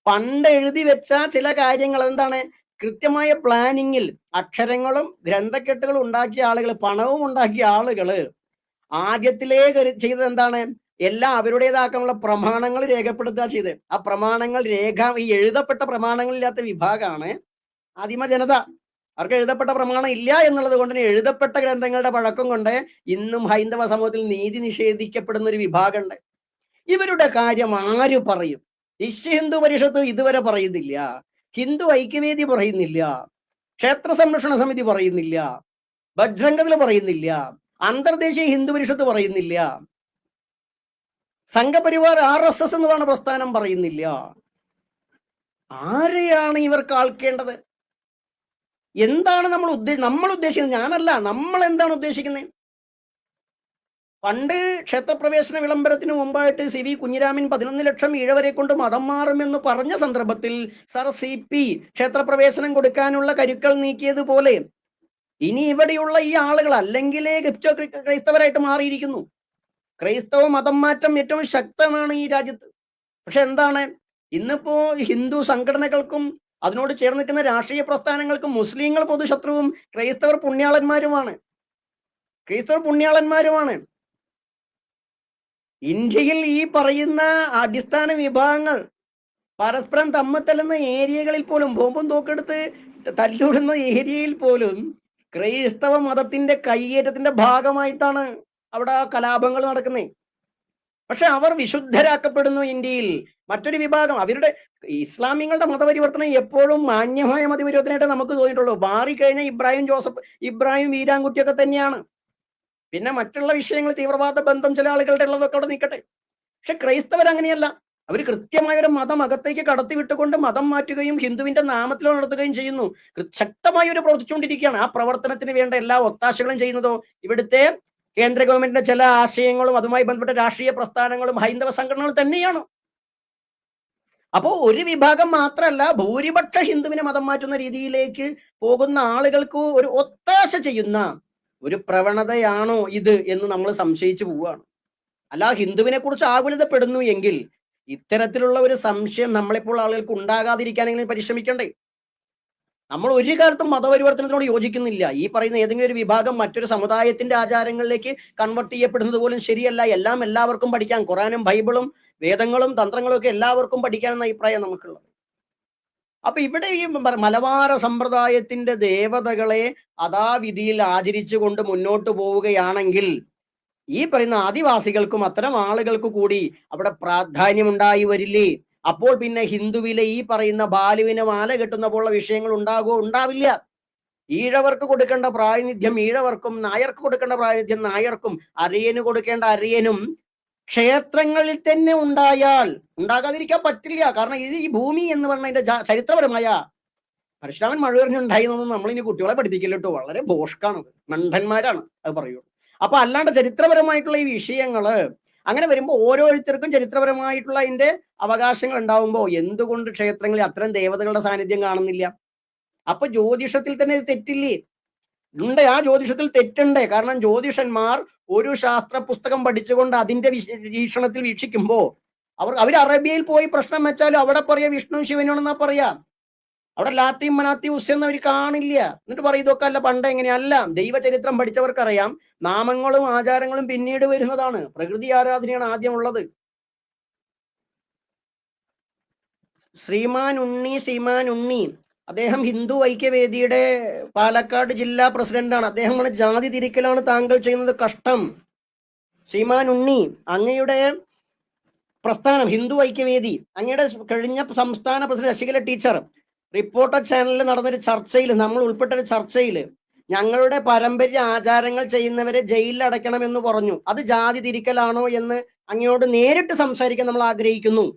പണ്ട് എഴുതി വെച്ച ചില കാര്യങ്ങൾ എന്താണ്? കൃത്യമായ പ്ലാനിങ്ങിൽ അക്ഷരങ്ങളും ഗ്രന്ഥക്കെട്ടുകളും ഉണ്ടാക്കിയ ആളുകൾ, പണവും ഉണ്ടാക്കിയ ആളുകള് ആദ്യത്തിലേ ചെയ്തത് എന്താണ്? എല്ലാം അവരുടേതാക്കാനുള്ള പ്രമാണങ്ങൾ രേഖപ്പെടുത്തുക ചെയ്ത്. ആ പ്രമാണങ്ങൾ ഈ എഴുതപ്പെട്ട പ്രമാണങ്ങളില്ലാത്ത വിഭാഗമാണ് ആദിമ ജനത. അവർക്ക് എഴുതപ്പെട്ട പ്രമാണം ഇല്ല എന്നുള്ളത് കൊണ്ട് തന്നെ എഴുതപ്പെട്ട ഗ്രന്ഥങ്ങളുടെ പഴക്കം കൊണ്ട് ഇന്നും ഹൈന്ദവ സമൂഹത്തിൽ നീതി നിഷേധിക്കപ്പെടുന്ന ഒരു വിഭാഗമുണ്ട്. ഇവരുടെ കാര്യം ആര് പറയും? ഹിന്ദു പരിഷത്ത് ഇതുവരെ പറയുന്നില്ല, ഹിന്ദു ഐക്യവേദി പറയുന്നില്ല, ക്ഷേത്ര സംരക്ഷണ സമിതി പറയുന്നില്ല, ബജ്രംഗദൾ പറയുന്നില്ല, അന്തർദേശീയ ഹിന്ദു പരിഷത്ത് പറയുന്നില്ല, സംഘപരിവാർ RSS എന്ന് പറഞ്ഞ പ്രസ്ഥാനം പറയുന്നില്ല. ആരെയാണ് ഇവർക്ക് ആൾക്കേണ്ടത്? എന്താണ് നമ്മൾ ഉദ്ദേശിക്കുന്നത്? ഞാനല്ല, നമ്മൾ എന്താണ് ഉദ്ദേശിക്കുന്നത്? പണ്ട് ക്ഷേത്രപ്രവേശന വിളംബരത്തിന് മുമ്പായിട്ട് CV കുഞ്ഞിരാമൻ 11 ലക്ഷം ഈഴവരെ കൊണ്ട് മതം മാറുമെന്ന് പറഞ്ഞ സന്ദർഭത്തിൽ സർ CP ക്ഷേത്രപ്രവേശനം കൊടുക്കാനുള്ള കരുക്കൾ നീക്കിയതുപോലെ ഇനി ഇവിടെയുള്ള ഈ ആളുകൾ അല്ലെങ്കിലേ ക്രൈസ്തവരായിട്ട് മാറിയിരിക്കുന്നു. ക്രൈസ്തവ മതം മാറ്റം ഏറ്റവും ശക്തമാണ് ഈ രാജ്യത്ത്. പക്ഷെ എന്താണ്? ഇന്നിപ്പോ ഹിന്ദു സംഘടനകൾക്കും അതിനോട് ചേർന്ന് നിൽക്കുന്ന രാഷ്ട്രീയ പ്രസ്ഥാനങ്ങൾക്കും മുസ്ലിങ്ങൾ പൊതുശത്രുവും ക്രൈസ്തവർ പുണ്യാളന്മാരുമാണ്. ഇന്ത്യയിൽ ഈ പറയുന്ന അടിസ്ഥാന വിഭാഗങ്ങൾ പരസ്പരം തമ്മിൽ ഏരിയകളിൽ പോലും, ബോംബും തോക്കെടുത്ത് തല്ലിവിടുന്ന ഏരിയയിൽ പോലും ക്രൈസ്തവ മതത്തിന്റെ കയ്യേറ്റത്തിന്റെ ഭാഗമായിട്ടാണ് അവിടെ കലാപങ്ങൾ നടക്കുന്നത്. പക്ഷെ അവർ വിശുദ്ധരാക്കപ്പെടുന്നു ഇന്ത്യയിൽ. മറ്റൊരു വിഭാഗം, അവരുടെ ഇസ്ലാമികളുടെ മതപരിവർത്തനം എപ്പോഴും മാന്യമായ മതപരിവർത്തനമായിട്ട് നമുക്ക് തോന്നിയിട്ടുള്ളൂ. മാറിക്കഴിഞ്ഞാൽ ഇബ്രാഹിം വീരാൻകുട്ടിയൊക്കെ തന്നെയാണ്. പിന്നെ മറ്റുള്ള വിഷയങ്ങൾ, തീവ്രവാദ ബന്ധം ചില ആളുകളുടെ ഉള്ളതൊക്കെ അവിടെ നിൽക്കട്ടെ. പക്ഷെ ക്രൈസ്തവർ അങ്ങനെയല്ല. അവർ കൃത്യമായ ഒരു മതം അകത്തേക്ക് കടത്തി വിട്ടുകൊണ്ട് മതം മാറ്റുകയും ഹിന്ദുവിന്റെ നാമത്തിൽ നടത്തുകയും ചെയ്യുന്നു. ശക്തമായി ഒരു പ്രവർത്തിച്ചുകൊണ്ടിരിക്കുകയാണ്. ആ പ്രവർത്തനത്തിന് വേണ്ട എല്ലാ ഒത്താശകളും ചെയ്യുന്നതോ ഇവിടുത്തെ കേന്ദ്ര ഗവൺമെന്റിന്റെ ചില ആശയങ്ങളും അതുമായി ബന്ധപ്പെട്ട രാഷ്ട്രീയ പ്രസ്ഥാനങ്ങളും ഹൈന്ദവ സംഘടനകൾ തന്നെയാണ്. അപ്പോൾ ഒരു വിഭാഗം മാത്രമല്ല, ഭൂരിപക്ഷ ഹിന്ദുവിനെ മതം മാറ്റുന്ന രീതിയിലേക്ക് പോകുന്ന ആളുകൾക്ക് ഒരു ഒത്താശ ചെയ്യുന്ന ഒരു പ്രവണതയാണോ ഇത് എന്ന് നമ്മൾ സംശയിച്ചു പോവുകയാണ്. അല്ല, ഹിന്ദുവിനെ കുറിച്ച് ആകുലതപ്പെടുന്നു എങ്കിൽ ഇത്തരത്തിലുള്ള ഒരു സംശയം നമ്മളിപ്പോൾ ആളുകൾക്ക് ഉണ്ടാകാതിരിക്കാനെങ്കിലും പരിശ്രമിക്കണ്ടേ? നമ്മൾ ഒരു കാലത്തും മതപരിവർത്തനത്തിനോട് യോജിക്കുന്നില്ല. ഈ പറയുന്ന ഏതെങ്കിലും ഒരു വിഭാഗം മറ്റൊരു സമുദായത്തിന്റെ ആചാരങ്ങളിലേക്ക് കൺവെർട്ട് ചെയ്യപ്പെടുന്നത് പോലും ശരിയല്ല. എല്ലാം എല്ലാവർക്കും പഠിക്കാം. ഖുറാനും ബൈബിളും വേദങ്ങളും തന്ത്രങ്ങളും ഒക്കെ എല്ലാവർക്കും പഠിക്കാമെന്ന അഭിപ്രായം നമുക്കുള്ളത്. അപ്പൊ ഇവിടെ ഈ മലബാര സമ്പ്രദായത്തിന്റെ ദേവതകളെ അതാവിധിയിൽ ആചരിച്ചുകൊണ്ട് മുന്നോട്ട് പോവുകയാണെങ്കിൽ ഈ പറയുന്ന ആദിവാസികൾക്കും അത്തരം ആളുകൾക്ക് കൂടി അവിടെ പ്രാധാന്യം ഉണ്ടായി വരില്ലേ? അപ്പോൾ പിന്നെ ഹിന്ദുവിലെ ഈ പറയുന്ന ബാലുവിനെ മാല കെട്ടുന്ന പോലുള്ള വിഷയങ്ങൾ ഉണ്ടാകുമോ? ഉണ്ടാവില്ല. ഈഴവർക്ക് കൊടുക്കേണ്ട പ്രാതിനിധ്യം ഈഴവർക്കും, നായർക്ക് കൊടുക്കേണ്ട പ്രാതിനിധ്യം നായർക്കും, അരയന് കൊടുക്കേണ്ട അരയനും ക്ഷേത്രങ്ങളിൽ തന്നെ ഉണ്ടായാൽ ഉണ്ടാകാതിരിക്കാൻ പറ്റില്ല. കാരണം ഇത് ഈ ഭൂമി എന്ന് പറഞ്ഞതിന്റെ ചരിത്രപരമായ പരശുരാമൻ മഴവെറിഞ്ഞുണ്ടായി എന്നൊന്നും നമ്മളിനി കുട്ടികളെ പഠിപ്പിക്കില്ല കേട്ടോ. വളരെ ഭോഷ്കാണത്, മണ്ടന്മാരാണ് അത് പറയുള്ളൂ. അപ്പൊ അല്ലാണ്ട് ചരിത്രപരമായിട്ടുള്ള ഈ വിഷയങ്ങള് അങ്ങനെ വരുമ്പോൾ ഓരോരുത്തർക്കും ചരിത്രപരമായിട്ടുള്ള അതിന്റെ അവകാശങ്ങൾ ഉണ്ടാവുമ്പോൾ എന്തുകൊണ്ട് ക്ഷേത്രങ്ങളിൽ അത്തരം ദേവതകളുടെ സാന്നിധ്യം കാണുന്നില്ല? അപ്പൊ ജ്യോതിഷത്തിൽ തന്നെ തെറ്റില്ലേ? ഉണ്ട്, ആ ജ്യോതിഷത്തിൽ തെറ്റുണ്ട്. കാരണം ജ്യോതിഷന്മാർ ഒരു ശാസ്ത്ര പുസ്തകം പഠിച്ചുകൊണ്ട് അതിന്റെ വീക്ഷണത്തിൽ വീക്ഷിക്കുമ്പോ അവർ അറേബ്യയിൽ പോയി പ്രശ്നം വെച്ചാലും അവിടെ പറയാ വിഷ്ണു ശിവനാണെന്നാ പറയാ. അവിടെ ലാത്തിയും മനാത്തിയും ഉസ്സെന്ന് അവർ കാണില്ല. എന്നിട്ട് പറയും ഇതൊക്കെ അല്ല പണ്ട് എങ്ങനെയല്ല. ദൈവചരിത്രം പഠിച്ചവർക്കറിയാം നാമങ്ങളും ആചാരങ്ങളും പിന്നീട് വരുന്നതാണ്. പ്രകൃതി ആരാധനയാണ് ആദ്യം ഉള്ളത്. ശ്രീമാൻ ഉണ്ണി അദ്ദേഹം ഹിന്ദു ഐക്യവേദിയുടെ പാലക്കാട് ജില്ലാ പ്രസിഡന്റാണ്. അദ്ദേഹമാണ് ജാതി തിരിക്കലാണ് താങ്കൾ ചെയ്യുന്നത്, കഷ്ടം. ശ്രീമാൻ ഉണ്ണി, അങ്ങയുടെ പ്രസ്ഥാനം ഹിന്ദു ഐക്യവേദി, അങ്ങയുടെ കഴിഞ്ഞ സംസ്ഥാന പ്രസിഡന്റ് ശശികല ടീച്ചർ റിപ്പോർട്ടർ ചാനലിൽ നടന്നൊരു ചർച്ചയിൽ, നമ്മൾ ഉൾപ്പെട്ടൊരു ചർച്ചയിൽ ഞങ്ങളുടെ പാരമ്പര്യ ആചാരങ്ങൾ ചെയ്യുന്നവരെ ജയിലിൽ അടയ്ക്കണമെന്ന് പറഞ്ഞു. അത് ജാതി തിരിക്കലാണോ എന്ന് അങ്ങയോട് നേരിട്ട് സംസാരിക്കാൻ നമ്മൾ ആഗ്രഹിക്കുന്നു.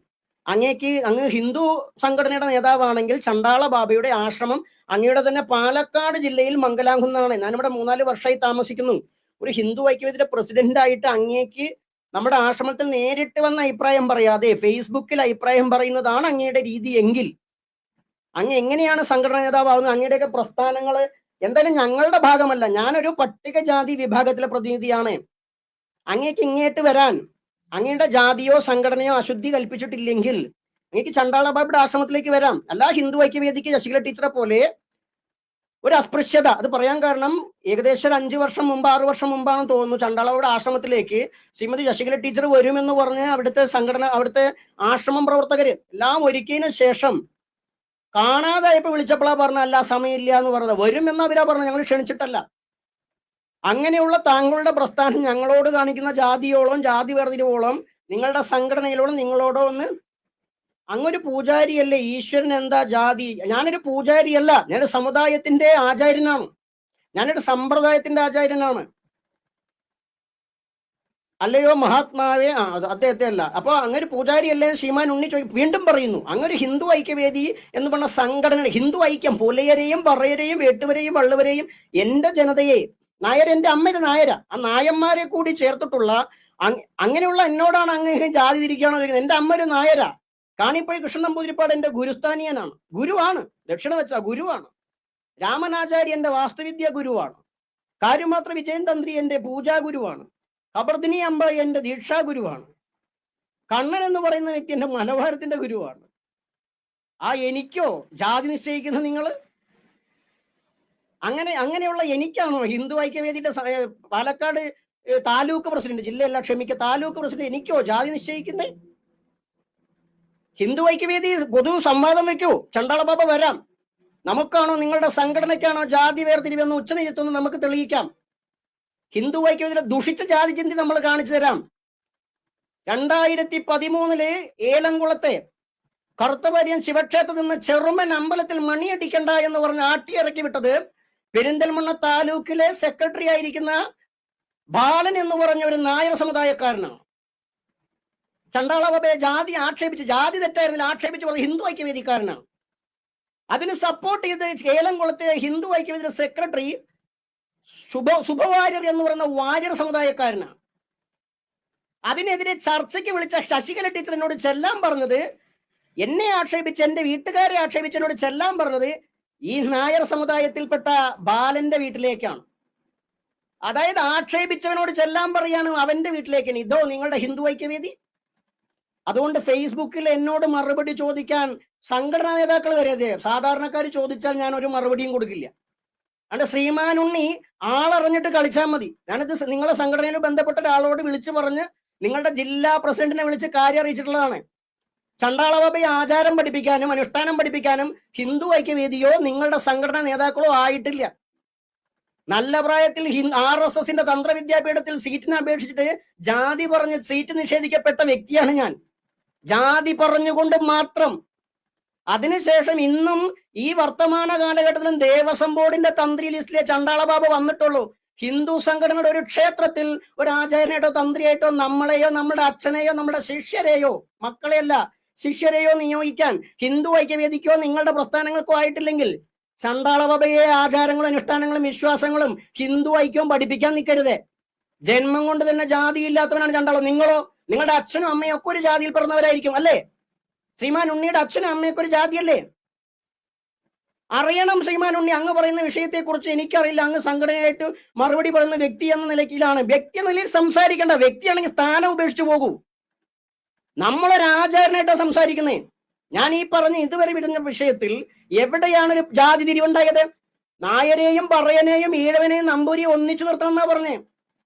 അങ്ങ് ഹിന്ദു സംഘടനയുടെ നേതാവാണെങ്കിൽ ചണ്ടാള ബാബയുടെ ആശ്രമം അങ്ങയുടെ തന്നെ പാലക്കാട് ജില്ലയിൽ മംഗലാംകുന്നാണ്. ഞാനിവിടെ 3-4 വർഷമായി താമസിക്കുന്നു. ഒരു ഹിന്ദു ഐക്യവേദിയുടെ പ്രസിഡന്റായിട്ട് അങ്ങേക്ക് നമ്മുടെ ആശ്രമത്തിൽ നേരിട്ട് വന്ന അഭിപ്രായം പറയാതെ ഫേസ്ബുക്കിൽ അഭിപ്രായം പറയുന്നതാണ് അങ്ങയുടെ രീതി എങ്കിൽ അങ്ങ് എങ്ങനെയാണ് സംഘടനാ നേതാവാകുന്നത്? അങ്ങയുടെയൊക്കെ പ്രസ്ഥാനങ്ങൾ എന്തായാലും ഞങ്ങളുടെ ഭാഗമല്ല. ഞാനൊരു പട്ടികജാതി വിഭാഗത്തിലെ പ്രതിനിധിയാണ്. അങ്ങേക്ക് ഇങ്ങേട്ട് വരാൻ അങ്ങയുടെ ജാതിയോ സംഘടനയോ അശുദ്ധി കൽപ്പിച്ചിട്ടില്ലെങ്കിൽ അങ്ങേക്ക് ചണ്ടാള ബാബയുടെ ആശ്രമത്തിലേക്ക് വരാം. അല്ല ഹിന്ദു ഐക്യവേദിക്ക് ശശികല ടീച്ചറെ പോലെ ഒരു അസ്പൃശ്യത. അത് പറയാൻ കാരണം ഏകദേശം 5 വർഷം മുമ്പ് 6 വർഷം മുമ്പാണെന്ന് തോന്നുന്നു ചണ്ടാളയുടെ ആശ്രമത്തിലേക്ക് ശ്രീമതി ശശികല ടീച്ചർ വരുമെന്ന് പറഞ്ഞ് അവിടുത്തെ സംഘടന, അവിടുത്തെ ആശ്രമം പ്രവർത്തകര് എല്ലാം ഒരുക്കിയതിനു ശേഷം കാണാതായപ്പോ വിളിച്ചപ്പോഴാ പറഞ്ഞ അല്ല സമയമില്ല എന്ന് പറഞ്ഞത്. വരുമെന്ന് അവരാ പറഞ്ഞത്, ഞങ്ങൾ ക്ഷണിച്ചിട്ടല്ല. അങ്ങനെയുള്ള താങ്കളുടെ പ്രസ്ഥാനം ഞങ്ങളോട് കാണിക്കുന്ന ജാതിയോളം ജാതി വേർതിരിവോളം നിങ്ങളുടെ സംഘടനയിലോളം നിങ്ങളോടോ ഒന്ന് അങ്ങൊരു പൂജാരിയല്ലേ? ഈശ്വരൻ എന്താ ജാതി? ഞാനൊരു പൂജാരിയല്ല, ഞാനൊരു സമുദായത്തിന്റെ ആചാര്യനാണ്, ഞാനൊരു സമ്പ്രദായത്തിന്റെ ആചാര്യനാണ്. അല്ലയോ മഹാത്മാവേ? അദ്ദേഹത്തെ അല്ല. അപ്പൊ അങ്ങൊരു പൂജാരിയല്ലേ ശ്രീമാൻ ഉണ്ണി വീണ്ടും പറയുന്നു. അങ്ങൊരു ഹിന്ദു ഐക്യവേദി എന്ന് പറഞ്ഞ സംഘടന, ഹിന്ദു ഐക്യം, പൊലയരെയും പറയരെയും വേട്ടുവരെയും വള്ളുവരെയും എന്റെ ജനതയെ, നായർ എന്റെ അമ്മയുടെ നായര, ആ നായന്മാരെ കൂടി ചേർത്തിട്ടുള്ള അങ്ങനെയുള്ള എന്നോടാണ് അങ്ങ് ജാതി തിരിക്കുകയാണോ ചോദിക്കുന്നത്? എന്റെ അമ്മ ഒരു നായര. കാണിപ്പോയി കൃഷ്ണൻ നമ്പൂതിരിപ്പാട് എന്റെ ഗുരുസ്ഥാനീയനാണ്, ഗുരുവാണ്, ദക്ഷിണ വെച്ച ഗുരുവാണ്. രാമനാചാര്യ എന്റെ വാസ്തുവിദ്യ ഗുരുവാണ്. കാര്യമാത്ര വിജയൻ തന്ത്രി എന്റെ പൂജാ ഗുരുവാണ്. കബർദിനി അമ്പ എന്റെ ദീക്ഷാ ഗുരുവാണ്. കണ്ണൻ എന്ന് പറയുന്ന വ്യക്തി എന്റെ മലബാരത്തിന്റെ ഗുരുവാണ്. ആ എനിക്കോ ജാതി നിശ്ചയിക്കുന്ന നിങ്ങൾ? അങ്ങനെയുള്ള എനിക്കാണോ ഹിന്ദു ഐക്യവേദിയുടെ പാലക്കാട് താലൂക്ക് പ്രസിഡന്റ്, ജില്ലയല്ല ക്ഷമിക്കുക, താലൂക്ക് പ്രസിഡന്റ് എനിക്കോ ജാതി നിശ്ചയിക്കുന്നേ? ഹിന്ദു ഐക്യവേദി പൊതു സംവാദം വെക്കൂ, ചണ്ടാള ബാബ വരാം. നമുക്കാണോ നിങ്ങളുടെ സംഘടനയ്ക്കാണോ ജാതി വേർതിരിവെന്ന് ഉച്ചനീചത്വം നമുക്ക് തെളിയിക്കാം. ഹിന്ദു ഐക്യവേദിയിലെ ദുഷിച്ച ജാതി ചിന്തി നമ്മൾ കാണിച്ചു തരാം. 2013 ഏലംകുളത്തെ കറുത്തവാര്യൻ ശിവക്ഷേത്രത്തിൽ നിന്ന് ചെറുമൻ അമ്പലത്തിൽ മണിയടിക്കണ്ട എന്ന് പറഞ്ഞ് ആട്ടിയിറക്കി വിട്ടത് പെരിന്തൽമണ്ണ താലൂക്കിലെ സെക്രട്ടറി ആയിരിക്കുന്ന ബാലൻ എന്ന് പറഞ്ഞ ഒരു നായർ സമുദായക്കാരനാണ്. ചണ്ടാള ബാബയെ ജാതി ആക്ഷേപിച്ച്, ജാതി തെറ്റായിരുന്നില്ല, ആക്ഷേപിച്ച് പറഞ്ഞ ഹിന്ദു ഐക്യവേദിക്കാരനാണ്. അതിന് സപ്പോർട്ട് ചെയ്ത് ഏലംകുളത്തെ ഹിന്ദു ഐക്യവേദിയുടെ സെക്രട്ടറി സുഭവാര്യർ എന്ന് പറയുന്ന വാര്യർ സമുദായക്കാരനാണ്. അതിനെതിരെ ചർച്ചയ്ക്ക് വിളിച്ച ശശികല ടീച്ചർ എന്നോട് ചെല്ലാൻ പറഞ്ഞത് എന്നെ ആക്ഷേപിച്ച്, എന്റെ വീട്ടുകാരെ ആക്ഷേപിച്ചതിനോട് ചെല്ലാൻ പറഞ്ഞത് ഈ നായർ സമുദായത്തിൽപ്പെട്ട ബാലന്റെ വീട്ടിലേക്കാണ്. അതായത് ആക്ഷേപിച്ചവനോട് ചെല്ലാൻ പറയാണ് അവന്റെ വീട്ടിലേക്കാണ്. ഇതോ നിങ്ങളുടെ ഹിന്ദു ഐക്യവേദി? അതുകൊണ്ട് ഫേസ്ബുക്കിൽ എന്നോട് മറുപടി ചോദിക്കാൻ സംഘടനാ നേതാക്കൾ വരരുത്. സാധാരണക്കാർ ചോദിച്ചാൽ ഞാൻ ഒരു മറുപടിയും കൊടുക്കില്ല. അതുകൊണ്ട് ശ്രീമാൻ ഉണ്ണി ആളറിഞ്ഞിട്ട് കളിച്ചാൽ മതി. ഞാനിത് നിങ്ങളുടെ സംഘടനയിൽ ബന്ധപ്പെട്ട ഒരാളോട് വിളിച്ചു പറഞ്ഞ് നിങ്ങളുടെ ജില്ലാ പ്രസിഡന്റിനെ വിളിച്ച് കാര്യം അറിയിച്ചിട്ടുള്ളതാണ്. ചണ്ടാളബാബയെ ആചാരം പഠിപ്പിക്കാനും അനുഷ്ഠാനം പഠിപ്പിക്കാനും ഹിന്ദു ഐക്യവേദിയോ നിങ്ങളുടെ സംഘടനാ നേതാക്കളോ ആയിട്ടില്ല. നല്ല പ്രായത്തിൽ RSSന്റെ തന്ത്രവിദ്യാപീഠത്തിൽ സീറ്റിനെ അപേക്ഷിച്ചിട്ട് ജാതി പറഞ്ഞ് സീറ്റ് നിഷേധിക്കപ്പെട്ട വ്യക്തിയാണ് ഞാൻ. ജാതി പറഞ്ഞുകൊണ്ട് മാത്രം. അതിനുശേഷം ഇന്നും ഈ വർത്തമാന കാലഘട്ടത്തിലും ദേവസ്വം ബോർഡിന്റെ തന്ത്രി ലിസ്റ്റിലെ ചണ്ടാളബാബ വന്നിട്ടുള്ളൂ. ഹിന്ദു സംഘടനയുടെ ഒരു ക്ഷേത്രത്തിൽ ഒരു ആചാര്യനായിട്ടോ തന്ത്രിയായിട്ടോ നമ്മളെയോ നമ്മുടെ അച്ഛനെയോ നമ്മുടെ ശിഷ്യരെയോ, മക്കളെയല്ല ശിഷ്യരെയോ നിയോഗിക്കാൻ ഹിന്ദു ഐക്യവേദിക്കോ നിങ്ങളുടെ പ്രസ്ഥാനങ്ങൾക്കോ ആയിട്ടില്ലെങ്കിൽ ചണ്ടാളബാബയെ ആചാരങ്ങളും അനുഷ്ഠാനങ്ങളും വിശ്വാസങ്ങളും ഹിന്ദു ഐക്യവും പഠിപ്പിക്കാൻ നിൽക്കരുത്. ജന്മം കൊണ്ട് തന്നെ ജാതി ഇല്ലാത്തവനാണ് ചണ്ടാളം. നിങ്ങളോ നിങ്ങളുടെ അച്ഛനും അമ്മയും ഒക്കെ ഒരു ജാതിയിൽ പിറന്നവരായിരിക്കും അല്ലേ? ശ്രീമാൻ ഉണ്ണിയുടെ അച്ഛനും അമ്മയൊക്കെ ഒരു ജാതിയല്ലേ? അറിയണം ശ്രീമാൻ ഉണ്ണി, അങ്ങ് പറയുന്ന വിഷയത്തെ കുറിച്ച് എനിക്കറിയില്ല. അങ്ങ് സംഘടനയായിട്ട് മറുപടി പറയുന്ന വ്യക്തി എന്ന നിലയ്ക്കിലാണ്. വ്യക്തി എന്ന നിലയിൽ സംസാരിക്കേണ്ട. വ്യക്തിയാണെങ്കിൽ സ്ഥാനം ഉപേക്ഷിച്ചു പോകൂ. നമ്മളൊരു ആചാരനായിട്ടാണ് സംസാരിക്കുന്നേ. ഞാൻ ഈ പറഞ്ഞ ഇതുവരെ വിടുന്ന വിഷയത്തിൽ എവിടെയാണ് ഒരു ജാതി തിരിവുണ്ടായത്? നായരെയും പറയനെയും ഈഴവനെയും നമ്പൂരിയും ഒന്നിച്ചു നിർത്തണം എന്നാ പറഞ്ഞേ.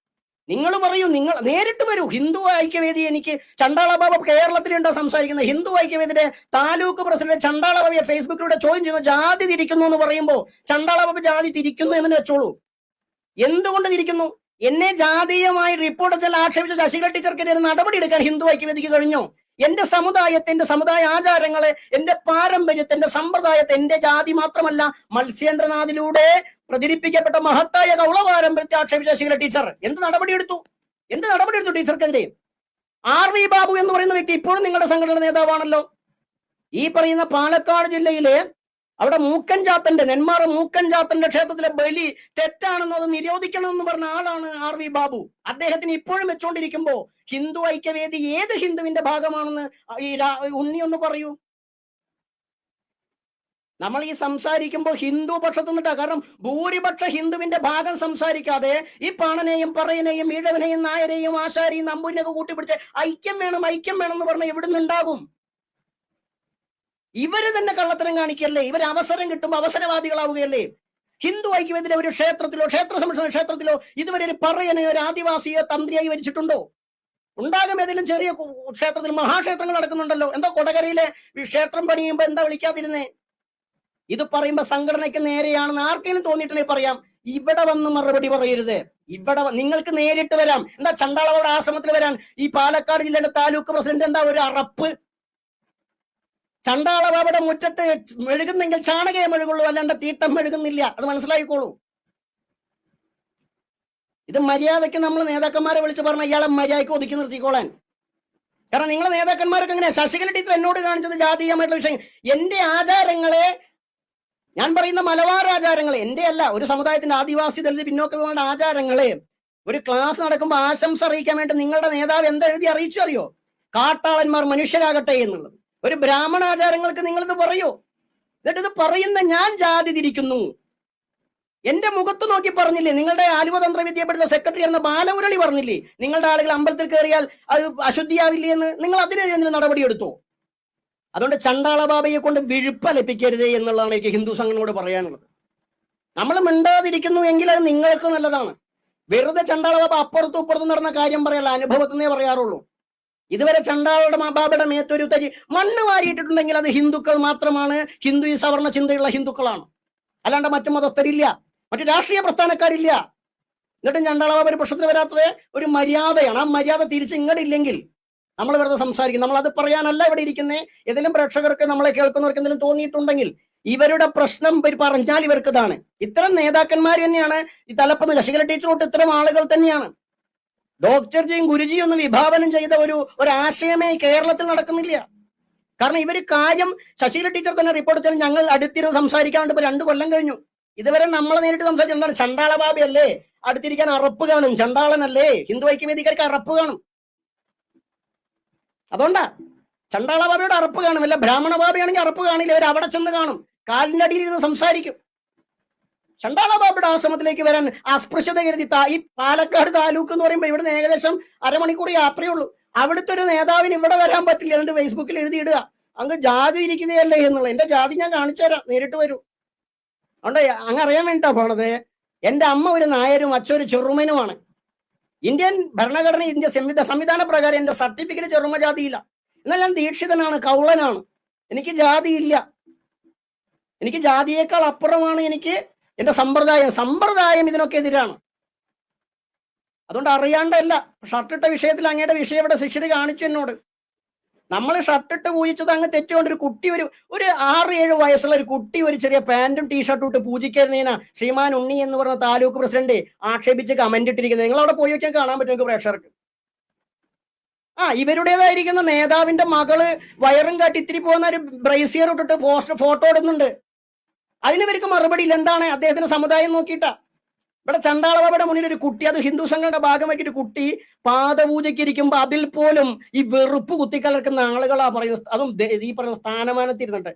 നിങ്ങൾ പറയൂ, നിങ്ങൾ നേരിട്ട് വരൂ. ഹിന്ദു ഐക്യവേദി, എനിക്ക് ചണ്ടാളബാബ കേരളത്തിലുണ്ടോ സംസാരിക്കുന്നത്? ഹിന്ദു ഐക്യവേദിയുടെ താലൂക്ക് പ്രസിഡന്റ് ചണ്ടാളബാബയെ ഫേസ്ബുക്കിലൂടെ ചോദ്യം ചെയ്യുന്നു, ജാതി തിരിക്കുന്നു എന്ന് പറയുമ്പോൾ ചണ്ടാളബാബ ജാതി തിരിക്കുന്നു എന്ന് വെച്ചോളൂ. എന്തുകൊണ്ട് തിരിക്കുന്നു? എന്നെ ജാതീയമായി റിപ്പോർട്ട് ചെയ്ത് ആക്ഷേപിച്ച ശശികല ടീച്ചർക്കെതിരെ നടപടി എടുക്കാൻ ഹിന്ദു ഐക്യവേദിക്ക് കഴിഞ്ഞോ? എന്റെ സമുദായത്തെ, എന്റെ സമുദായ ആചാരങ്ങളെ, എന്റെ പാരമ്പര്യത്തെ, എന്റെ സമ്പ്രദായത്തെ, എന്റെ ജാതി മാത്രമല്ല മത്സ്യേന്ദ്രനാഥിലൂടെ പ്രചരിപ്പിക്കപ്പെട്ട മഹത്തായ കൗള പാരമ്പര്യത്തെ ആക്ഷേപിച്ച ശശികല ടീച്ചർ എന്ത് നടപടിയെടുത്തു? ടീച്ചർക്കെതിരെ? RV ബാബു എന്ന് പറയുന്ന വ്യക്തി ഇപ്പോഴും നിങ്ങളുടെ സംഘടന നേതാവാണല്ലോ. ഈ പറയുന്ന പാലക്കാട് ജില്ലയിലെ അവിടെ മൂക്കൻചാത്തന്റെ, നെന്മാറ മൂക്കൻചാത്തന്റെ ക്ഷേത്രത്തിലെ ബലി തെറ്റാണെന്നോ അത് നിരോധിക്കണമെന്ന് പറഞ്ഞ ആളാണ് RV ബാബു. അദ്ദേഹത്തിന് ഇപ്പോഴും വെച്ചോണ്ടിരിക്കുമ്പോ ഹിന്ദു ഐക്യവേദി ഏത് ഹിന്ദുവിന്റെ ഭാഗമാണെന്ന് ഈ ഉണ്ണി ഒന്ന് പറയൂ. നമ്മൾ ഈ സംസാരിക്കുമ്പോൾ ഹിന്ദു പക്ഷത്തു നിന്നിട്ടാ. കാരണം ഭൂരിപക്ഷ ഹിന്ദുവിന്റെ ഭാഗം സംസാരിക്കാതെ ഈ പാണനെയും പറയനെയും ഈഴവനെയും നായരെയും ആശാരിയും നമ്പൂരിനെയൊക്കെ കൂട്ടിപ്പിടിച്ച് ഐക്യം വേണം എന്ന് പറഞ്ഞാൽ എവിടുന്ന് ഉണ്ടാകും? ഇവര് തന്നെ കള്ളത്തരം കാണിക്കല്ലേ? ഇവർ അവസരം കിട്ടുമ്പോൾ അവസരവാദികളാവുകയല്ലേ? ഹിന്ദു ഐക്യവേദിയുടെ ഒരു ക്ഷേത്രത്തിലോ ക്ഷേത്ര സംരക്ഷണ ക്ഷേത്രത്തിലോ ഇതുവരെ ഒരു പറയനെയോ ഒരു ആദിവാസിയോ തന്ത്രിയായി വരിച്ചിട്ടുണ്ടോ? ഉണ്ടാകും. ഏതെങ്കിലും ചെറിയ ക്ഷേത്രത്തിൽ മഹാക്ഷേത്രങ്ങൾ നടക്കുന്നുണ്ടല്ലോ. എന്തോ കൊടകരയിലെ ക്ഷേത്രം പണിയുമ്പോ എന്താ വിളിക്കാതിരുന്നേ? ഇത് പറയുമ്പോ സംഘടനയ്ക്ക് നേരെയാണെന്ന് ആർക്കെങ്കിലും തോന്നിയിട്ടുണ്ടെങ്കിൽ പറയാം. ഇവിടെ വന്ന് മറുപടി പറയരുത്. ഇവിടെ നിങ്ങൾക്ക് നേരിട്ട് വരാം. എന്താ ചണ്ടാളവരുടെ ആശ്രമത്തിൽ വരാൻ ഈ പാലക്കാട് ജില്ലയുടെ താലൂക്ക് പ്രസിഡന്റ് എന്താ ഒരു അറപ്പ്? ചണ്ടാളബാബയുടെ മുറ്റത്ത് മെഴുകുന്നെങ്കിൽ ചാണകയെ മെഴുകുള്ളൂ, അല്ലാണ്ട് തീട്ടം മെഴുകുന്നില്ല. അത് മനസ്സിലായിക്കോളൂ. ഇത് മര്യാദയ്ക്ക് നമ്മൾ നേതാക്കന്മാരെ വിളിച്ചു പറഞ്ഞ ഇയാളെ മര്യാദയ്ക്ക് ഒതുക്കി നിർത്തിക്കോളാൻ. കാരണം നിങ്ങളെ നേതാക്കന്മാരൊക്കെ എങ്ങനെയാ? ശശികല ടീച്ചർ എന്നോട് കാണിച്ചത് ജാതീയമായിട്ടുള്ള വിഷയം. എന്റെ ആചാരങ്ങളെ, ഞാൻ പറയുന്ന മലബാർ ആചാരങ്ങളെ, എന്റെ അല്ല, ഒരു സമുദായത്തിന്റെ ആദിവാസി ദളിത് പിന്നോക്ക വിഭാഗങ്ങളുടെ ആചാരങ്ങളെ ഒരു ക്ലാസ് നടക്കുമ്പോൾ ആശംസ അറിയിക്കാൻ വേണ്ടി നിങ്ങളുടെ നേതാവ് എന്തെഴുതി അറിയിച്ചു അറിയോ? കാട്ടാളന്മാർ മനുഷ്യരാകട്ടെ എന്നുള്ളത്. ഒരു ബ്രാഹ്മണ ആചാരങ്ങൾക്ക് നിങ്ങളിത് പറയോ? എന്നിട്ട് ഇത് പറയുന്ന ഞാൻ ജാതി തിരിക്കുന്നു. എന്റെ മുഖത്ത് നോക്കി പറഞ്ഞില്ലേ? നിങ്ങളുടെ ആലുവ തന്ത്ര വിദ്യാപീഠ സെക്രട്ടറി എന്ന ബാലമുരളി പറഞ്ഞില്ലേ നിങ്ങളുടെ ആളുകൾ അമ്പലത്തിൽ കയറിയാൽ അത് അശുദ്ധിയാവില്ലേ എന്ന്? നിങ്ങൾ അതിനെതിരെ നടപടിയെടുത്തോ? അതുകൊണ്ട് ചണ്ടാളബാബയെ കൊണ്ട് വിഴുപ്പലപ്പിക്കരുത് എന്നുള്ളതാണ് എനിക്ക് ഹിന്ദു സംഘടനയോട് പറയാനുള്ളത്. നമ്മൾ മിണ്ടാതിരിക്കുന്നു എങ്കിൽ അത് നിങ്ങൾക്ക് നല്ലതാണ്. വെറുതെ ചണ്ടാളബാബ അപ്പുറത്തും ഇപ്പുറത്തും നടന്ന കാര്യം പറയല്ല, അനുഭവത്തിനേ പറയാറുള്ളൂ. ഇതുവരെ ചണ്ടാളുടെ ബാബയുടെ മേത്തൊരു തരി മണ്ണ് വാരിയിട്ടിട്ടുണ്ടെങ്കിൽ അത് ഹിന്ദുക്കൾ മാത്രമാണ്, ഹിന്ദു ഈ സവർണ ചിന്തയുള്ള ഹിന്ദുക്കളാണ്, അല്ലാണ്ട് മറ്റു മതസ്ഥരില്ല, മറ്റു രാഷ്ട്രീയ പ്രസ്ഥാനക്കാരില്ല. എന്നിട്ടും ചണ്ടാളബാബ ഒരു പ്രശ്നത്തിന് വരാത്തത് ഒരു മര്യാദയാണ്. ആ മര്യാദ തിരിച്ച് ഇങ്ങോട്ടില്ലെങ്കിൽ നമ്മൾ വെറുതെ സംസാരിക്കും. നമ്മൾ അത് പറയാനല്ല ഇവിടെ ഇരിക്കുന്നേ. ഏതെങ്കിലും പ്രേക്ഷകർക്ക്, നമ്മളെ കേൾക്കുന്നവർക്ക് എന്തെങ്കിലും തോന്നിയിട്ടുണ്ടെങ്കിൽ ഇവരുടെ പ്രശ്നം പറഞ്ഞാൽ ഇവർക്ക് ഇതാണ്. ഇത്തരം നേതാക്കന്മാർ തന്നെയാണ് ഈ തലപ്പത്ത് ശശികല ടീച്ചറോട്ട് ഇത്തരം ആളുകൾ തന്നെയാണ്. ഡോക്ടർജിയും ഗുരുജിയും ഒന്ന് വിഭാവനം ചെയ്ത ഒരു ആശയമേ കേരളത്തിൽ നടക്കുന്നില്ല. കാരണം ഇവര് കാര്യം ശശികല ടീച്ചർ തന്നെ റിപ്പോർട്ട് ചെയ്ത് ഞങ്ങൾ അടുത്തിരുന്ന് സംസാരിക്കാണ്ട് ഇപ്പൊ 2 കൊല്ലം കഴിഞ്ഞു. ഇതുവരെ നമ്മളെ നേരിട്ട് സംസാരിച്ചാൽ ചണ്ടാളബാബയല്ലേ അടുത്തിരിക്കാൻ അറപ്പ് കാണും, ചണ്ടാളനല്ലേ ഹിന്ദു ഐക്യവേദിക്കാർക്ക് അറപ്പ് കാണും. അതുകൊണ്ടാ ചണ്ടാള ബാബയുടെ അറപ്പ് കാണും, അല്ല ബ്രാഹ്മണ ബാബയാണെങ്കിൽ അറപ്പ് കാണില്ല, അവർ അവിടെ ചെന്ന് കാണും, കാലിന്റെ അടിയിൽ ഇരുന്ന് സംസാരിക്കും. ചണ്ടാള ബാബയുടെ ആശ്രമത്തിലേക്ക് വരാൻ അസ്പൃശ്യത കരുതി ഈ പാലക്കാട് താലൂക്ക് എന്ന് പറയുമ്പോൾ ഇവിടുന്ന് ഏകദേശം അരമണിക്കൂർ യാത്രയേ ഉള്ളൂ. അവിടുത്തെ ഒരു നേതാവിന് ഇവിടെ വരാൻ പറ്റില്ല, എന്നിട്ട് ഫേസ്ബുക്കിൽ എഴുതിയിടുക അങ്ങ് ജാതി ഇരിക്കുകയല്ലേ എന്നുള്ളത്. എന്റെ ജാതി ഞാൻ കാണിച്ചു തരാം, നേരിട്ട് വരൂ. അതുകൊണ്ട് അങ്ങ് അറിയാൻ വേണ്ടിട്ടാ പോണത്. എന്റെ അമ്മ ഒരു നായരും അച്ഛൻ ഒരു ചെറുമനുമാണ്. ഇന്ത്യൻ ഭരണഘടന, ഇന്ത്യ സംവിധാന പ്രകാരം എന്റെ സർട്ടിഫിക്കറ്റ് ചെറുമ ജാതിയില്ല. എന്നാൽ ഞാൻ ദീക്ഷിതനാണ്, കൗളനാണ്, എനിക്ക് ജാതിയില്ല. എനിക്ക് ജാതിയേക്കാൾ അപ്പുറമാണ് എനിക്ക് എന്റെ സമ്പ്രദായം ഇതിനൊക്കെ എതിരാണ്. അതുകൊണ്ട് അറിയാണ്ടല്ല. ഷർട്ടിട്ട വിഷയത്തിൽ അങ്ങയുടെ വിഷയം ഇവിടെ ശിഷ്യര് കാണിച്ചു എന്നോട്. നമ്മൾ ഷർട്ടിട്ട് പൂജിച്ചത് അങ്ങ് തെറ്റുകൊണ്ട് ഒരു കുട്ടി, ഒരു 6-7 വയസ്സുള്ള ഒരു കുട്ടി ഒരു ചെറിയ പാന്റും ടീഷർട്ടും ഇട്ട് പൂജിക്കുന്നതിനാ ശ്രീമാൻ ഉണ്ണി എന്ന് പറഞ്ഞ താലൂക്ക് പ്രസിഡന്റ് ആക്ഷേപിച്ച് കമന്റ് ഇട്ടിരിക്കുന്നത്. നിങ്ങൾ അവിടെ പോയി നോക്കിയാൽ കാണാൻ പറ്റും നിങ്ങൾക്ക് പ്രേക്ഷകർക്ക്. ഇവരുടേതായിരിക്കുന്ന നേതാവിന്റെ മകള് വയറും കാട്ടി ഇത്തിരി പോകുന്ന ഒരു ബ്രേസിയർ ഇട്ടിട്ട് ഫോട്ടോ ഇടുന്നുണ്ട്. അതിന് ഇവർക്ക് മറുപടി ഇല്ല. എന്താണ്? അദ്ദേഹത്തിന്റെ സമുദായം നോക്കിയിട്ടാ. ഇവിടെ ചണ്ടാളബാബയുടെ മുന്നിൽ ഒരു കുട്ടി, അത് ഹിന്ദു സംഘങ്ങളുടെ ഭാഗമായിട്ടൊരു കുട്ടി പാദപൂജയ്ക്ക് ഇരിക്കുമ്പോ അതിൽ പോലും ഈ വെറുപ്പ് കുത്തിക്കലർക്കുന്ന ആളുകളാ പറയുന്നത്. അതും ഈ പറയുന്ന സ്ഥാനമാനത്തിരുന്നിട്ട്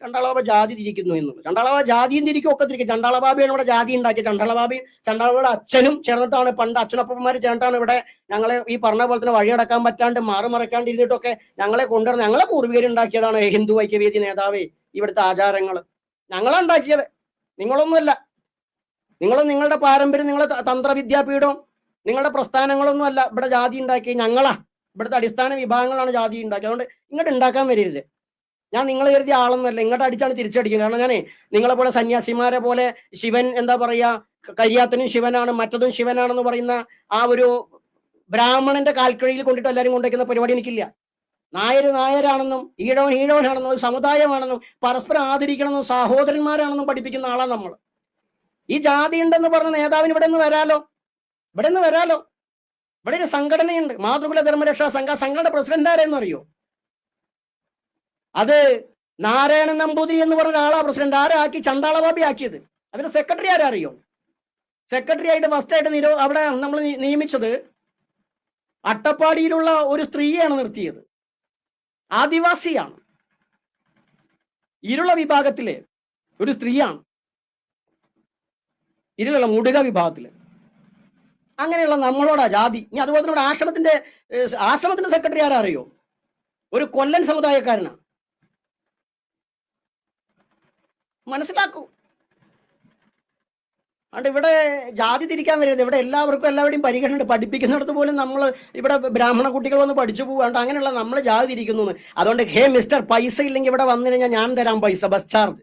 ചണ്ടാളബാബ ജാതി തിരിക്കുന്നു എന്നുള്ളത്. ചണ്ടാളബാബ ജാതിയും തിരിക്കും, ഒക്കെ തിരിക്കും. ചണ്ടാളബാബയാണ് ഇവിടെ ജാതി ഉണ്ടാക്കിയത്. ചണ്ടാളബാബയുടെ അച്ഛനും ചേർന്നിട്ടാണ്, പണ്ട് അച്ഛനപ്പന്മാർ ചേർന്നിട്ടാണ് ഇവിടെ ഞങ്ങളെ ഈ പറഞ്ഞ പോലെ തന്നെ വഴിയടക്കാൻ പറ്റാണ്ട് മറക്കാണ്ട് ഇരുന്നിട്ടൊക്കെ ഞങ്ങളെ കൊണ്ടുവരുന്ന, ഞങ്ങളെ പൂർവികരുണ്ടാക്കിയതാണ് ഹിന്ദു ഐക്യവേദി നേതാവേ. ഇവിടുത്തെ ആചാരങ്ങൾ ഞങ്ങളുണ്ടാക്കിയത്, നിങ്ങളൊന്നുമല്ല. നിങ്ങളും നിങ്ങളുടെ പാരമ്പര്യം, നിങ്ങളെ തന്ത്രവിദ്യാപീഠം, നിങ്ങളുടെ പ്രസ്ഥാനങ്ങളൊന്നും അല്ല ഇവിടെ ജാതി ഉണ്ടാക്കി. ഞങ്ങളാ, ഇവിടുത്തെ അടിസ്ഥാന വിഭാഗങ്ങളാണ് ജാതി ഉണ്ടാക്കി. അതുകൊണ്ട് ഇങ്ങോട്ട് ഉണ്ടാക്കാൻ വരരുത്. ഞാൻ നിങ്ങൾ കരുതിയ ആളൊന്നുമല്ല, ഇങ്ങോട്ട് അടിച്ചാണ് തിരിച്ചടിക്കുക. കാരണം ഞാൻ നിങ്ങളെ പോലെ സന്യാസിമാരെ പോലെ ശിവൻ എന്താ പറയാ, കരിയാത്തനും ശിവനാണ് മറ്റതും ശിവനാണെന്ന് പറയുന്ന ആ ഒരു ബ്രാഹ്മണന്റെ കാൽക്കഴിയിൽ കൊണ്ടിട്ട് എല്ലാവരും കൊണ്ടുവയ്ക്കുന്ന പരിപാടി എനിക്കില്ല. നായരാണെന്നും ഈഴവനാണെന്നും ഒരു സമുദായമാണെന്നും പരസ്പരം ആദരിക്കണമെന്നും സഹോദരന്മാരാണെന്നും പഠിപ്പിക്കുന്ന ആളാണ് നമ്മൾ. ഈ ജാതി ഉണ്ടെന്ന് പറഞ്ഞ നേതാവിന് ഇവിടെ നിന്ന് വരാലോ. ഇവിടെ ഒരു സംഘടനയുണ്ട്, മാതൃകുല ധർമ്മരക്ഷാ സംഘടന പ്രസിഡന്റ് ആരെന്ന് അറിയോ? അത് നാരായണൻ നമ്പൂതിരി എന്ന് പറഞ്ഞ ആളാ പ്രസിഡന്റ്. ആരാക്കി? ചണ്ടാളബാബി ആക്കിയത്. അതിന്റെ സെക്രട്ടറി ആരറിയോ? സെക്രട്ടറി ആയിട്ട് ഫസ്റ്റ് ആയിട്ട് അവിടെ നമ്മൾ നിയമിച്ചത് അട്ടപ്പാടിയിലുള്ള ഒരു സ്ത്രീയാണ് നിർത്തിയത്. ആദിവാസിയാണ്, ഇരുള വിഭാഗത്തിലെ ഒരു സ്ത്രീയാണ്, ഇരുളുള്ള മുടുക വിഭാഗത്തില്. അങ്ങനെയുള്ള നമ്മളോടാ ജാതി. ഇനി അതുപോലെ തന്നെ ആശ്രമത്തിന്റെ സെക്രട്ടറി ആരാ അറിയോ? ഒരു കൊല്ലൻ സമുദായക്കാരനാണ്. മനസ്സിലാക്കൂ. അതുകൊണ്ട് ഇവിടെ ജാതി തിരിക്കാൻ വരരുത്. ഇവിടെ എല്ലാവരുടെയും പരിഗണന. പഠിപ്പിക്കുന്നിടത്ത് പോലും നമ്മൾ ഇവിടെ ബ്രാഹ്മണ കുട്ടികൾ വന്ന് പഠിച്ചു പോകാണ്ട് അങ്ങനെയുള്ള നമ്മൾ ജാതി തിരിക്കുന്നു. അതുകൊണ്ട് ഹേ മിസ്റ്റർ, പൈസ ഇല്ലെങ്കിൽ ഇവിടെ വന്നു കഴിഞ്ഞാൽ ഞാൻ തരാം പൈസ, ബസ് ചാർജ്.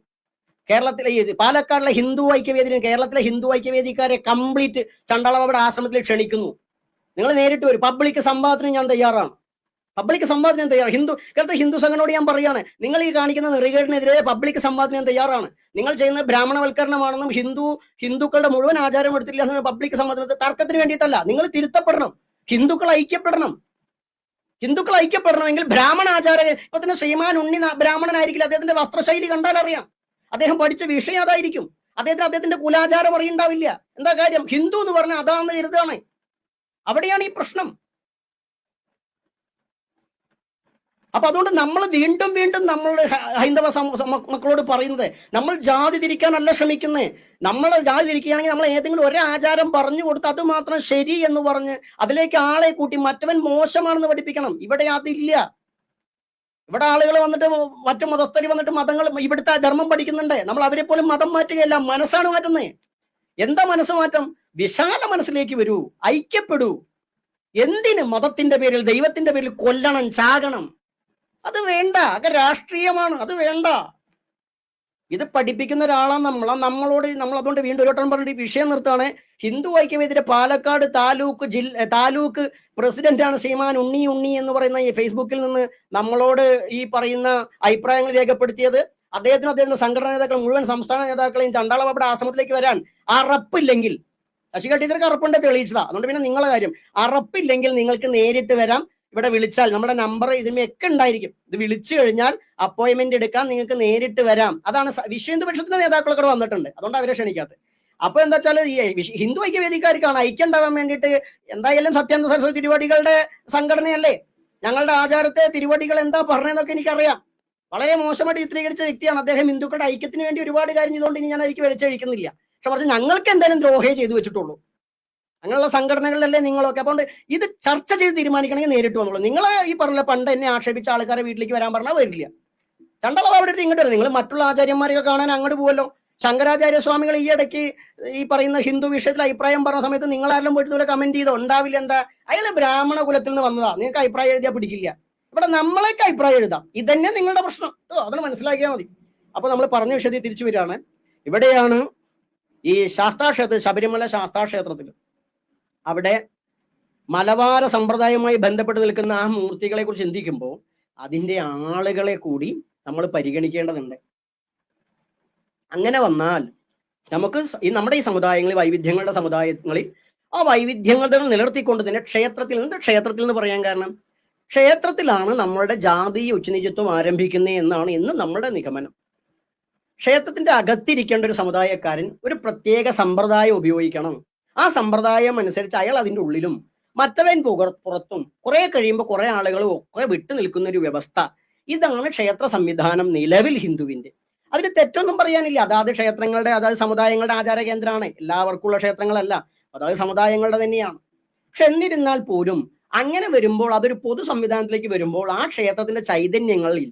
കേരളത്തിലെ പാലക്കാടിലെ ഹിന്ദു ഐക്യവേദി, കേരളത്തിലെ ഹിന്ദു ഐക്യവേദിക്കാരെ കംപ്ലീറ്റ് ചണ്ടാളബാബയുടെ ആശ്രമത്തിൽ ക്ഷണിക്കുന്നു. നിങ്ങൾ നേരിട്ട് വരും. പബ്ലിക് സംവാദത്തിന് ഞാൻ തയ്യാറാണ്. കേരളത്തിലെ ഹിന്ദു സംഘടനയോട് ഞാൻ പറയാണ്, നിങ്ങൾ ഈ കാണിക്കുന്ന നെറികേടിനെതിരെ പബ്ലിക് സംവാദത്തിന് ഞാൻ തയ്യാറാണ്. നിങ്ങൾ ചെയ്യുന്ന ബ്രാഹ്മണവൽക്കരണമാണെന്നും ഹിന്ദുക്കളുടെ മുഴുവൻ ആചാരം എടുത്തില്ല എന്ന പബ്ലിക് സംവാദത്തിന് തർക്കത്തിന് വേണ്ടിയിട്ടല്ല. നിങ്ങൾ തിരുത്തപ്പെടണം. ഹിന്ദുക്കൾ ഐക്യപ്പെടണമെങ്കിൽ ബ്രാഹ്മണ ആചാരം. ഇപ്പൊ തന്നെ ശ്രീമാൻ ഉണ്ണി ബ്രാഹ്മണനായിരിക്കില്ല, അദ്ദേഹത്തിന്റെ വസ്ത്രശൈലി കണ്ടാൽ അറിയാം. അദ്ദേഹം പഠിച്ച വിഷയം അതായിരിക്കും. അദ്ദേഹത്തിന്റെ കുലാചാരം അറിയുണ്ടാവില്ല. എന്താ കാര്യം? ഹിന്ദു എന്ന് പറഞ്ഞാൽ അതാണെന്ന് കരുതാണ്. അവിടെയാണ് ഈ പ്രശ്നം. അപ്പൊ അതുകൊണ്ട് നമ്മൾ വീണ്ടും നമ്മളുടെ ഹൈന്ദവ മക്കളോട് പറയുന്നത്, നമ്മൾ ജാതി തിരിക്കാനല്ല ശ്രമിക്കുന്നത്. നമ്മൾ ജാതി തിരിക്കുകയാണെങ്കിൽ നമ്മൾ ഏതെങ്കിലും ഒരേ ആചാരം പറഞ്ഞു കൊടുത്ത് അത് മാത്രം ശരി എന്ന് പറഞ്ഞ് അതിലേക്ക് ആളെ കൂട്ടി മറ്റവൻ മോശമാണെന്ന് പഠിപ്പിക്കണം. ഇവിടെ അതില്ല. ഇവിടെ ആളുകൾ വന്നിട്ട് മറ്റു മതസ്ഥര് വന്നിട്ട് മതങ്ങൾ ഇവിടുത്തെ ധർമ്മം പഠിക്കുന്നുണ്ട്. നമ്മൾ അവരെ പോലും മതം മാറ്റുകയല്ല, മനസ്സാണ് മാറ്റുന്നത്. എന്താ മനസ്സ് മാറ്റം? വിശാല മനസ്സിലേക്ക് വരൂ, ഐക്യപ്പെടൂ. എന്തിന് മതത്തിന്റെ പേരിൽ, ദൈവത്തിന്റെ പേരിൽ കൊല്ലണം, ചാകണം? അത് വേണ്ട. അത് രാഷ്ട്രീയമാണ്, അത് വേണ്ട. ഇത് പഠിപ്പിക്കുന്ന ഒരാളാണ് നമ്മളോട്. നമ്മൾ അതുകൊണ്ട് വീണ്ടും ഒരു വട്ടം പറഞ്ഞിട്ട് വിഷയം നിർത്താണ്. ഹിന്ദു ഐക്യവേദിയുടെ പാലക്കാട് താലൂക്ക് പ്രസിഡന്റാണ് ശ്രീമാൻ ഉണ്ണി എന്ന് പറയുന്ന ഈ ഫേസ്ബുക്കിൽ നിന്ന് നമ്മളോട് ഈ പറയുന്ന അഭിപ്രായങ്ങൾ രേഖപ്പെടുത്തിയത്. അദ്ദേഹത്തിന്റെ സംഘടനാ നേതാക്കൾ മുഴുവൻ സംസ്ഥാന നേതാക്കളെയും ചണ്ടാളബാബയുടെ ആശ്രമത്തിലേക്ക് വരാൻ അറപ്പില്ലെങ്കിൽ, ശശികല ടീച്ചർക്ക് അറപ്പുണ്ട്, തെളിയിച്ചതാ. അതുകൊണ്ട് പിന്നെ നിങ്ങളെ കാര്യം, അറപ്പില്ലെങ്കിൽ നിങ്ങൾക്ക് നേരിട്ട് വരാം. ഇവിടെ വിളിച്ചാൽ നമ്മുടെ നമ്പർ ഇതിന്മേയൊക്കെ ഉണ്ടായിരിക്കും. ഇത് വിളിച്ചു കഴിഞ്ഞാൽ അപ്പോയിന്റ്മെന്റ് എടുക്കാൻ നിങ്ങൾക്ക് നേരിട്ട് വരാം. അതാണ് വിശ്വ ഹിന്ദു പരിഷത്തിന്റെ നേതാക്കളൊക്കെ വന്നിട്ടുണ്ട്. അതുകൊണ്ട് അവരെ ക്ഷണിക്കാത്തത്. അപ്പൊ എന്താ വെച്ചാൽ ഹിന്ദു ഐക്യവേദിക്കാർക്കാണ് ഐക്യം ഉണ്ടാകാൻ വേണ്ടിയിട്ട്. എന്തായാലും സത്യാനന്ദ സരസ്വതി തിരുവടികളുടെ സംഘടനയല്ലേ, ഞങ്ങളുടെ ആചാരത്തെ തിരുവടികൾ എന്താ പറഞ്ഞതെന്നൊക്കെ എനിക്കറിയാം. വളരെ മോശമായിട്ട് ചിത്രീകരിച്ച വ്യക്തിയാണ് അദ്ദേഹം. ഹിന്ദുക്കളുടെ ഐക്യത്തിന് വേണ്ടി ഒരുപാട് കാര്യം ചെയ്തുകൊണ്ട് ഇനി ഞാൻ അതിലേക്ക് വലിച്ചഴിക്കുന്നില്ല. പക്ഷെ കുറച്ച് ഞങ്ങൾക്ക് എന്തായാലും ദ്രോഹേ ചെയ്തു വെച്ചിട്ടുള്ളൂ. അങ്ങനെയുള്ള സംഘടനകളിലല്ലേ നിങ്ങളൊക്കെ. അപ്പോൾ ഇത് ചർച്ച ചെയ്ത് തീരുമാനിക്കണമെങ്കിൽ നേരിട്ട് വന്നോളൂ. നിങ്ങൾ ഈ പറഞ്ഞ പണ്ട് എന്നെ ആക്ഷേപിച്ച ആൾക്കാരെ വീട്ടിലേക്ക് വരാൻ പറഞ്ഞാൽ വരില്ല. ചണ്ടളവ് അവിടെ അടുത്ത് ഇങ്ങോട്ട് വരും. നിങ്ങൾ മറ്റുള്ള ആചാര്യന്മാരെയൊക്കെ കാണാൻ അങ്ങോട്ട് പോവല്ലോ. ശങ്കരാചാര്യ സ്വാമികൾ ഈ ഇടയ്ക്ക് ഈ പറയുന്ന ഹിന്ദു വിഷയത്തിൽ അഭിപ്രായം പറഞ്ഞ സമയത്ത് നിങ്ങളാരെല്ലാം പോയിട്ട് ഇതുപോലെ കമന്റ് ചെയ്തോ? ഉണ്ടാവില്ല. എന്താ, അയാൾ ബ്രാഹ്മണ കുലത്തിൽ നിന്ന് വന്നതാ, നിങ്ങൾക്ക് അഭിപ്രായം എഴുതിയാൽ പിടിക്കില്ല. ഇവിടെ നമ്മളൊക്കെ അഭിപ്രായം എഴുതാം. ഇതന്നെ നിങ്ങളുടെ പ്രശ്നം കേട്ടോ, അതൊന്ന് മനസ്സിലാക്കിയാൽ മതി. അപ്പൊ നമ്മൾ പറഞ്ഞ വിഷയത്തിൽ തിരിച്ചു വരികയാണ്. ഇവിടെയാണ് ഈ ശാസ്താക്ഷേത്ര, ശബരിമല ശാസ്താക്ഷേത്രത്തിൽ അവിടെ മലബാര സമ്പ്രദായവുമായി ബന്ധപ്പെട്ട് നിൽക്കുന്ന ആ മൂർത്തികളെ കുറിച്ച് ചിന്തിക്കുമ്പോൾ അതിൻ്റെ ആളുകളെ കൂടി നമ്മൾ പരിഗണിക്കേണ്ടതുണ്ട്. അങ്ങനെ വന്നാൽ നമുക്ക് നമ്മുടെ ഈ സമുദായങ്ങളിൽ, വൈവിധ്യങ്ങളുടെ സമുദായങ്ങളിൽ, ആ വൈവിധ്യങ്ങൾ നിലനിർത്തിക്കൊണ്ട് തന്നെ ക്ഷേത്രത്തിൽ എന്ന് പറയാൻ കാരണം, ക്ഷേത്രത്തിലാണ് നമ്മളുടെ ജാതീയ ഉച്ചനീചത്വം ആരംഭിക്കുന്നത് എന്നാണ് ഇന്ന് നമ്മുടെ നിഗമനം. ക്ഷേത്രത്തിന്റെ അകത്തിരിക്കേണ്ട ഒരു സമുദായക്കാരൻ ഒരു പ്രത്യേക സമ്പ്രദായം ഉപയോഗിക്കണം. ആ സമ്പ്രദായം അനുസരിച്ച് അയാൾ അതിൻ്റെ ഉള്ളിലും മറ്റവൻ പുറത്തും കുറെ കഴിയുമ്പോൾ കുറെ ആളുകൾ ഒക്കെ വിട്ടു നിൽക്കുന്ന ഒരു വ്യവസ്ഥ. ഇതാണ് ക്ഷേത്ര സംവിധാനം നിലവിൽ ഹിന്ദുവിന്റെ. അതിന് തെറ്റൊന്നും പറയാനില്ല. അതാത് ക്ഷേത്രങ്ങളുടെ, അതായത് സമുദായങ്ങളുടെ ആചാര കേന്ദ്രമാണ്. എല്ലാവർക്കുള്ള ക്ഷേത്രങ്ങളല്ല, അതായത് സമുദായങ്ങളുടെ തന്നെയാണ്. പക്ഷെ എന്നിരുന്നാൽ പോലും അങ്ങനെ വരുമ്പോൾ, അതൊരു പൊതു സംവിധാനത്തിലേക്ക് വരുമ്പോൾ, ആ ക്ഷേത്രത്തിന്റെ ചൈതന്യങ്ങളിൽ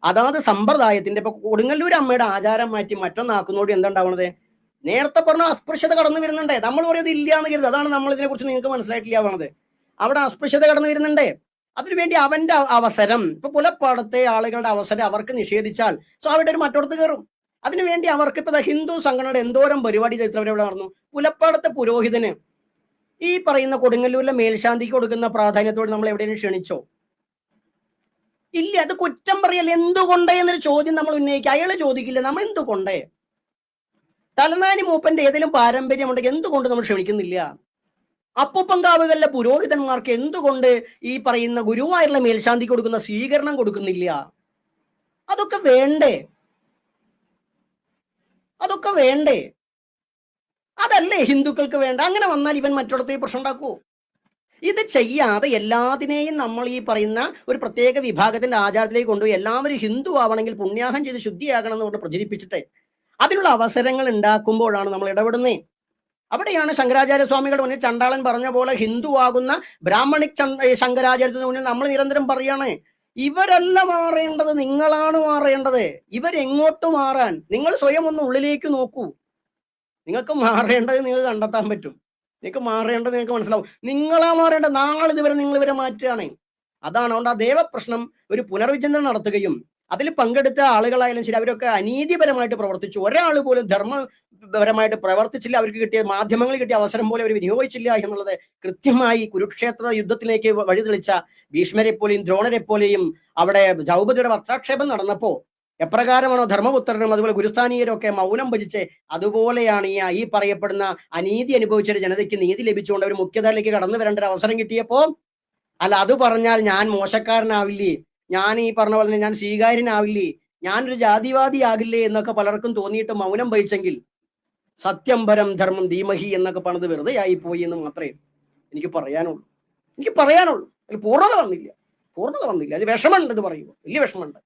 അതാത് സമ്പ്രദായത്തിന്റെ, ഇപ്പൊ കൊടുങ്ങല്ലൂർ അമ്മയുടെ ആചാരം മാറ്റി മറ്റൊന്നാക്കുന്നതോട് എന്തുണ്ടാവുന്നത്? നേരത്തെ പറഞ്ഞ അസ്പൃശ്യത കടന്നു വരുന്നുണ്ടേ. നമ്മൾ പറയുന്നത് ഇല്ല എന്ന് കരുത്. അതാണ് നമ്മൾ ഇതിനെ കുറിച്ച് നിങ്ങൾക്ക് മനസ്സിലായിട്ടില്ല ആവണത്. അവിടെ അസ്പൃശ്യത കടന്നു വരുന്നുണ്ടേ. അതിനുവേണ്ടി അവന്റെ അവസരം, ഇപ്പൊ പുലപ്പാടത്തെ ആളുകളുടെ അവസരം അവർക്ക് നിഷേധിച്ചാൽ അവിടെ ഒരു മറ്റോടത്ത് കയറും. അതിനുവേണ്ടി അവർക്ക് ഇപ്പൊ ഹിന്ദു സംഘടനയുടെ എന്തോരം പരിപാടി ചരിത്രം എവിടെ നടന്നു. പുലപ്പാടത്തെ പുരോഹിതന് ഈ പറയുന്ന കൊടുങ്ങല്ലൂരിലെ മേൽശാന്തിക്ക് കൊടുക്കുന്ന പ്രാധാന്യത്തോട് നമ്മൾ എവിടെയും ക്ഷണിച്ചോ? ഇല്ല. അത് കുറ്റം പറയല്ലേ. എന്തുകൊണ്ടേ എന്നൊരു ചോദ്യം നമ്മൾ ഉന്നയിക്കുക. അയാള് ചോദിക്കില്ല നമ്മൾ എന്തുകൊണ്ടേ. തലനാനി മൂപ്പന്റെ ഏതെങ്കിലും പാരമ്പര്യമുണ്ടെങ്കിൽ എന്തുകൊണ്ട് നമ്മൾ ക്ഷമിക്കുന്നില്ല? അപ്പൂപ്പൻകാവുകളിലെ പുരോഹിതന്മാർക്ക് എന്തുകൊണ്ട് ഈ പറയുന്ന ഗുരുവായൂരിലെ മേൽശാന്തിക്ക് കൊടുക്കുന്ന സ്വീകരണം കൊടുക്കുന്നില്ല? അതൊക്കെ വേണ്ടേ? അതൊക്കെ വേണ്ടേ? അതല്ലേ ഹിന്ദുക്കൾക്ക് വേണ്ട. അങ്ങനെ വന്നാൽ ഇവൻ മറ്റിടത്തേക്ക് പ്രശ്നം ഉണ്ടാക്കൂ. ഇത് ചെയ്യാതെ എല്ലാത്തിനെയും നമ്മൾ ഈ പറയുന്ന ഒരു പ്രത്യേക വിഭാഗത്തിന്റെ ആചാരത്തിലേക്ക് കൊണ്ടുപോയി എല്ലാവരും ഹിന്ദു ആവണമെങ്കിൽ പുണ്യാഹം ചെയ്ത് ശുദ്ധിയാകണം എന്ന് കൊണ്ട് പ്രചരിപ്പിച്ചിട്ട് അതിനുള്ള അവസരങ്ങൾ ഉണ്ടാക്കുമ്പോഴാണ് നമ്മൾ ഇടപെടുന്നത്. അവിടെയാണ് ശങ്കരാചാര്യ സ്വാമികളുടെ മുന്നിൽ ചണ്ടാളൻ പറഞ്ഞ പോലെ ഹിന്ദു ആകുന്ന ബ്രാഹ്മണിക് ശങ്കരാചാര്യത്തിന് മുന്നിൽ നമ്മൾ നിരന്തരം പറയാണ്, ഇവരല്ല മാറേണ്ടത്, നിങ്ങളാണ് മാറേണ്ടത്. ഇവരെങ്ങോട്ട് മാറാൻ? നിങ്ങൾ സ്വയം ഒന്ന് ഉള്ളിലേക്ക് നോക്കൂ. നിങ്ങൾക്ക് മാറേണ്ടത് നിങ്ങൾക്ക് കണ്ടെത്താൻ പറ്റും. നിങ്ങൾക്ക് മാറേണ്ടത് നിങ്ങൾക്ക് മനസ്സിലാവും. നിങ്ങളാ മാറേണ്ടത്. നാളെ നിങ്ങൾ ഇവരെ മാറ്റുകയാണ്. അതാണ്. അതുകൊണ്ട് ആ ദേവപ്രശ്നം ഒരു പുനർവിചിന്തനം നടത്തുകയും അതിൽ പങ്കെടുത്ത ആളുകളായാലും ശരി, അവരൊക്കെ അനീതിപരമായിട്ട് പ്രവർത്തിച്ചു. ഒരാൾ പോലും ധർമ്മപരമായിട്ട് പ്രവർത്തിച്ചില്ല. അവർക്ക് കിട്ടിയ മാധ്യമങ്ങൾ കിട്ടിയ അവസരം പോലെ അവർ വിനിയോഗിച്ചില്ല എന്നുള്ളത് കൃത്യമായി കുരുക്ഷേത്ര യുദ്ധത്തിലേക്ക് വഴിതെളിച്ച ഭീഷ്മരെ പോലെയും ദ്രോണരെ പോലെയും അവിടെ ദ്രൗപദിയുടെ വസ്ത്രാക്ഷേപം നടന്നപ്പോ എപ്രകാരമാണോ ധർമ്മപുത്രനും അതുപോലെ ഗുരുസ്ഥാനീയരൊക്കെ മൗനം ഭജിച്ച്, അതുപോലെയാണ് ഈ പറയപ്പെടുന്ന അനീതി അനുഭവിച്ച ജനതയ്ക്ക് നീതി ലഭിച്ചുകൊണ്ട് അവർ മുഖ്യധാരയിലേക്ക് കടന്നു വരേണ്ട ഒരു അവസരം കിട്ടിയപ്പോ, അല്ല അത് പറഞ്ഞാൽ ഞാൻ മോശക്കാരനാവില്ലേ, ഞാൻ ഈ പറഞ്ഞ പോലെ ഞാൻ സ്വീകാര്യനാവില്ലേ, ഞാനൊരു ജാതിവാദി ആകില്ലേ എന്നൊക്കെ പലർക്കും തോന്നിയിട്ട് മൗനം വഹിച്ചെങ്കിൽ സത്യം പരം ധർമ്മം ധീമഹി എന്നൊക്കെ പറഞ്ഞത് വെറുതെ ആയിപ്പോയി എന്ന് മാത്രമേ എനിക്ക് പറയാനുള്ളൂ. അതിൽ പൂർണ്ണത വന്നില്ല. അത് വിഷമമുണ്ട്. ഇത് പറയുമ്പോൾ വലിയ വിഷമമുണ്ട്.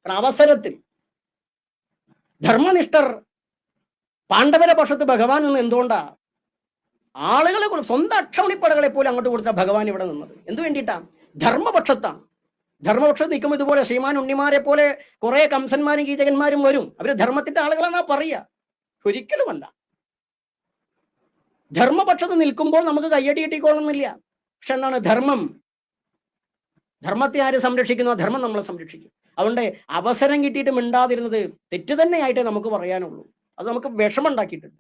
കാരണം അവസരത്തിൽ ധർമ്മനിഷ്ഠർ പാണ്ഡവരെ പക്ഷത്ത് ഭഗവാൻ നിന്ന് എന്തുകൊണ്ടാ ആളുകളെ സ്വന്തം അക്ഷൗണിപ്പടകളെ പോലെ അങ്ങോട്ട് കൊടുത്ത ഭഗവാൻ ഇവിടെ നിന്നത് എന്തു വേണ്ടിയിട്ടാ? ധർമ്മപക്ഷത്താണ്. ധർമ്മപക്ഷത്ത് നിൽക്കുമ്പോൾ ഇതുപോലെ ശ്രീമാൻ ഉണ്ണിമാരെ പോലെ കുറെ കംസന്മാരും കീചകന്മാരും വരും. അവര് ധർമ്മത്തിന്റെ ആളുകളെന്നാ പറയുക. ഒരിക്കലുമല്ല. ധർമ്മപക്ഷത്ത് നിൽക്കുമ്പോൾ നമുക്ക് കയ്യടി കിട്ടിക്കൊള്ളുന്നില്ല. പക്ഷെ എന്താണ് ധർമ്മം? ധർമ്മത്തെ ആര് സംരക്ഷിക്കുന്നു? ധർമ്മം നമ്മളെ സംരക്ഷിക്കും. അതുകൊണ്ട് അവസരം കിട്ടിയിട്ട് മിണ്ടാതിരുന്നത് തെറ്റ് തന്നെയായിട്ടേ നമുക്ക് പറയാനുള്ളൂ. അത് നമുക്ക് വിഷമുണ്ടാക്കിയിട്ടുണ്ട്.